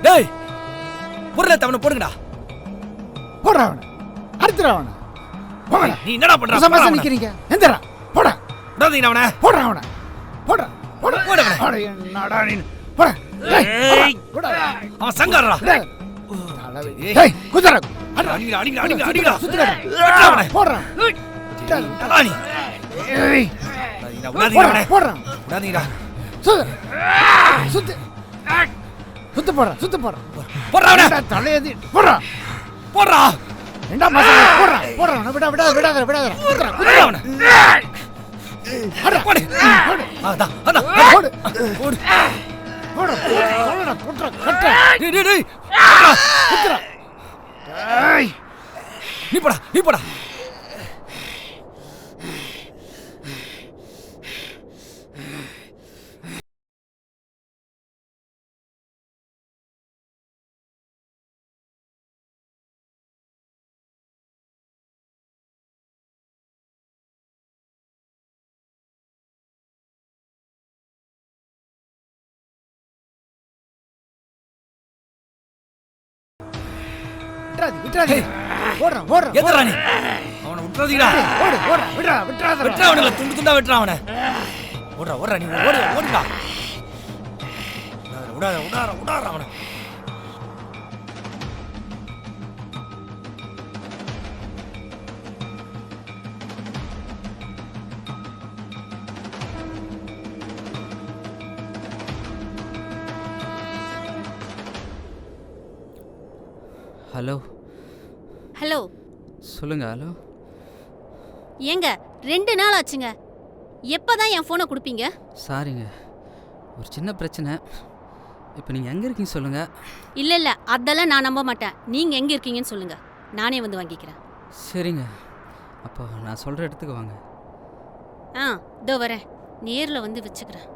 டேய் புரியல, அவனை போடுங்கடா. போடுறா அவனை, அறுத்துறா அவனை. போங்கடா. நீ என்னடா பண்ற? சமாசம் நிக்கிறீங்க. எந்திரா, போடா. விடாதீங்க அவனை. போடுறா அவனை, போடுறா போடா. போடு அவனை. போடா, என்னடா நீ? போடா. டேய், போடா. அவன் சங்காரடா. டேய், குதிரை. அடிங்கடா அடிங்கடா அடிங்கடா அடிங்கடா. சுத்துடா. வெட்டடா அவனை. போடுறா. டடா நீ. ஏய், விடாதீங்க அவனை. போடுறா. விடாதீங்கடா. சுத்து. சுத்து. சுத்து போடுறா, சுத்து போடுறா. போடுறா அவனை. தலையதி போடுறா. போடுறா. ரெண்டா மாசம் போடுறா. போடுறா அவனை. விடாத. குதிரை போடுறா அவனை. போடு. அதான் அதான். போடு. போடு. போடு. போடுறா, போடுறா. கட்ட. டேய் டேய் டேய். குதிரை. டேய். நீ போடா. விட்றாதீங்க. ஓடுறா. எதுடா நீ? அவனை விட்டுறாதீங்கடா. ஓடு. விட்றாத. வெட்றா அவனை, துண்டு துண்டா வெட்றா அவனை. ஓடுறா நீ. ஓடுடா. விடாத அவனை. ஹலோ ஹலோ, சொல்லுங்க. ஹலோ ஏங்க 2 நாள் ஆச்சுங்க. எப்பதான் என் ஃபோனை கொடுப்பீங்க? சாரிங்க, ஒரு சின்ன பிரச்சனை. இப்போ நீங்கள் எங்கே இருக்கீங்க சொல்லுங்கள். இல்லை அதெல்லாம் நான் நம்ப மாட்டேன். நீங்கள் எங்கே இருக்கீங்கன்னு சொல்லுங்கள், நானே வந்து வாங்கிக்கிறேன். சரிங்க, அப்போ நான் சொல்கிற இடத்துக்கு வாங்க. இதோ வரேன், நேரில் வந்து வச்சுக்கிறேன்.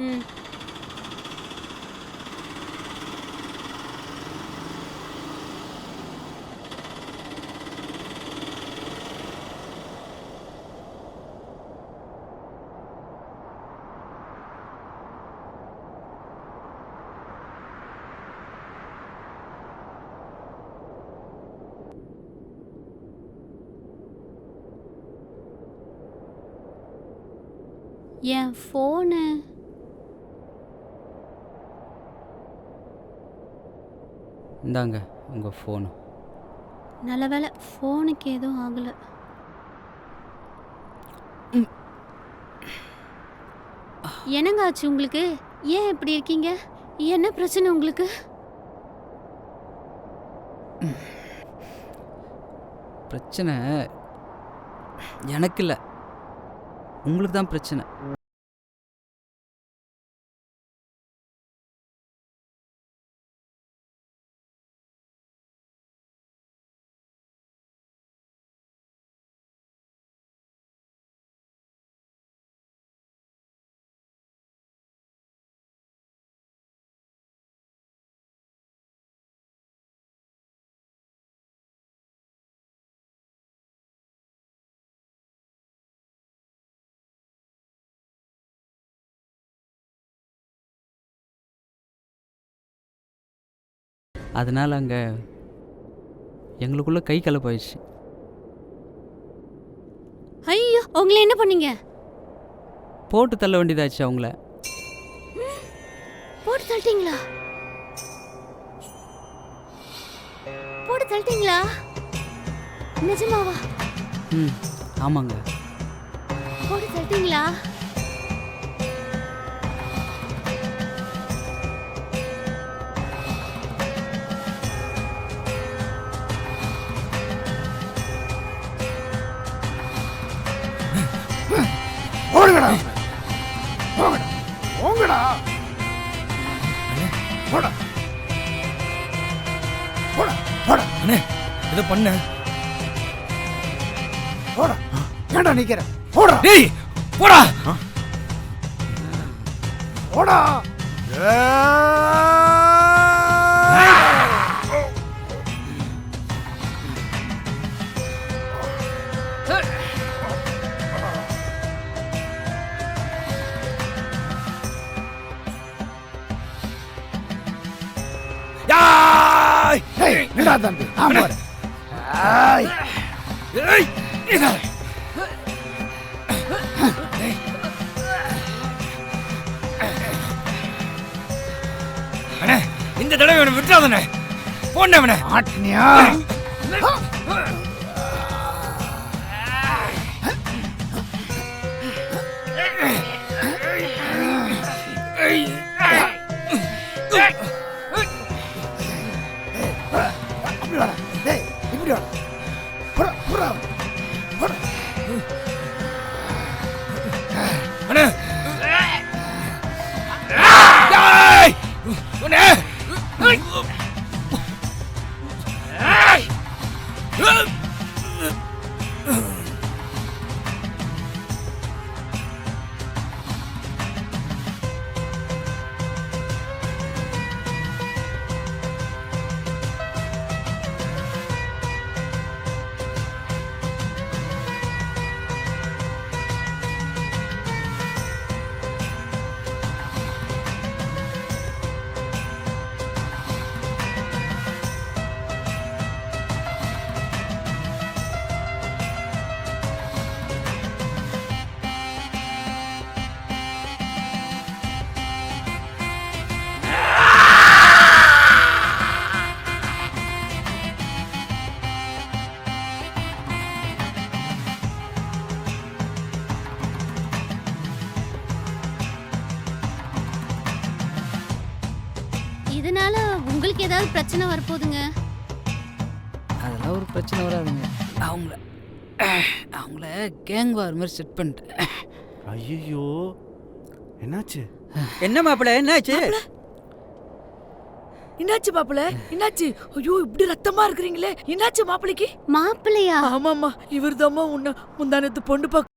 ம் என் ஃபோனு இந்தாங்க உங்கள் ஃபோனு. நல்ல வேலை, ஃபோனுக்கு எதுவும் ஆகலை. என்னங்க ஆச்சு உங்களுக்கு? ஏன் இப்படி இருக்கீங்க? என்ன பிரச்சனை உங்களுக்கு? பிரச்சனை எனக்கு இல்லை, உங்களுக்கு தான் பிரச்சனை. அதனால் அங்கே எங்களுக்குள்ளே கை கலப்பாயிடுச்சு. ஐயோ, உங்களை என்ன பண்ணீங்க? போட்டு தள்ள வேண்டியதாச்சு அவங்கள. போட்டு தள்ளிட்டீங்களா? போட்டு தள்ளிட்டீங்களா? நிஜமாவா? ஆமாங்க. போட்டு தள்ளிட்டீங்களா? ஓடுங்கடா, போங்கடா, போங்கடா, போடா, போடா, போடா. அண்ணே இதை பண்ண போடா. ஏன்டா நிக்கிற? போடா. டேய் போடா. போடா. என்னடா தம்பி? ஆமா இந்த தடவை இவனை விட்டுறாதண்ணே. போண்டவனே ஆட்னியா? அப்படி வர, டேய், இப்படி வர. புறா, புறா, புறா. அண்ணே டேய் உன்னை இதனால உங்களுக்கு ஏதாவது பிரச்சனை வரப்போகுதுங்க? அதெல்லாம் ஒரு பிரச்சனை வராதுங்க. அவங்கள கேங் வார் மாதிரி செட் பண்ணிட்டேன். ஐயோ, என்னாச்சு? என்ன மாப்பிள்ள, என்னாச்சு? என்னாச்சு மாப்பிள்ள? என்னாச்சு? ஐயோ இப்படி ரத்தமா இருக்கிறீங்களே, என்னாச்சு மாப்பிளைக்கு? மாப்பிள்ளையா? ஆமாம்மா, இவர் தாம்மா முந்தானத்து பொண்ணு பார்க்க.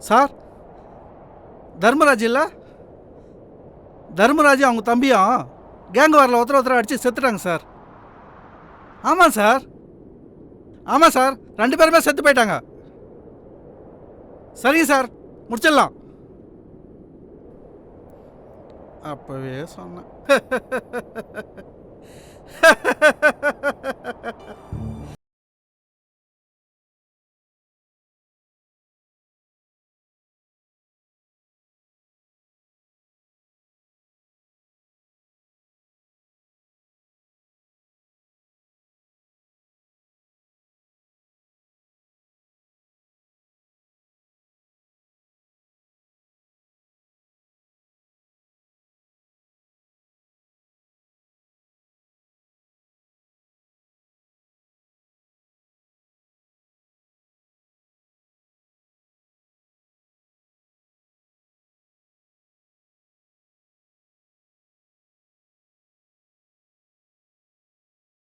சார், தர்மராஜ் இல்லை? தர்மராஜ் அவங்க தம்பியும் கேங் வாரில் ஒருத்தர் அடித்து செத்துட்டாங்க சார். ஆமாம் சார், ஆமாம் சார், 2 பேருமே செத்து போயிட்டாங்க. சரிங்க சார், முடிச்சிடலாம். அப்பவே சொன்னேன்.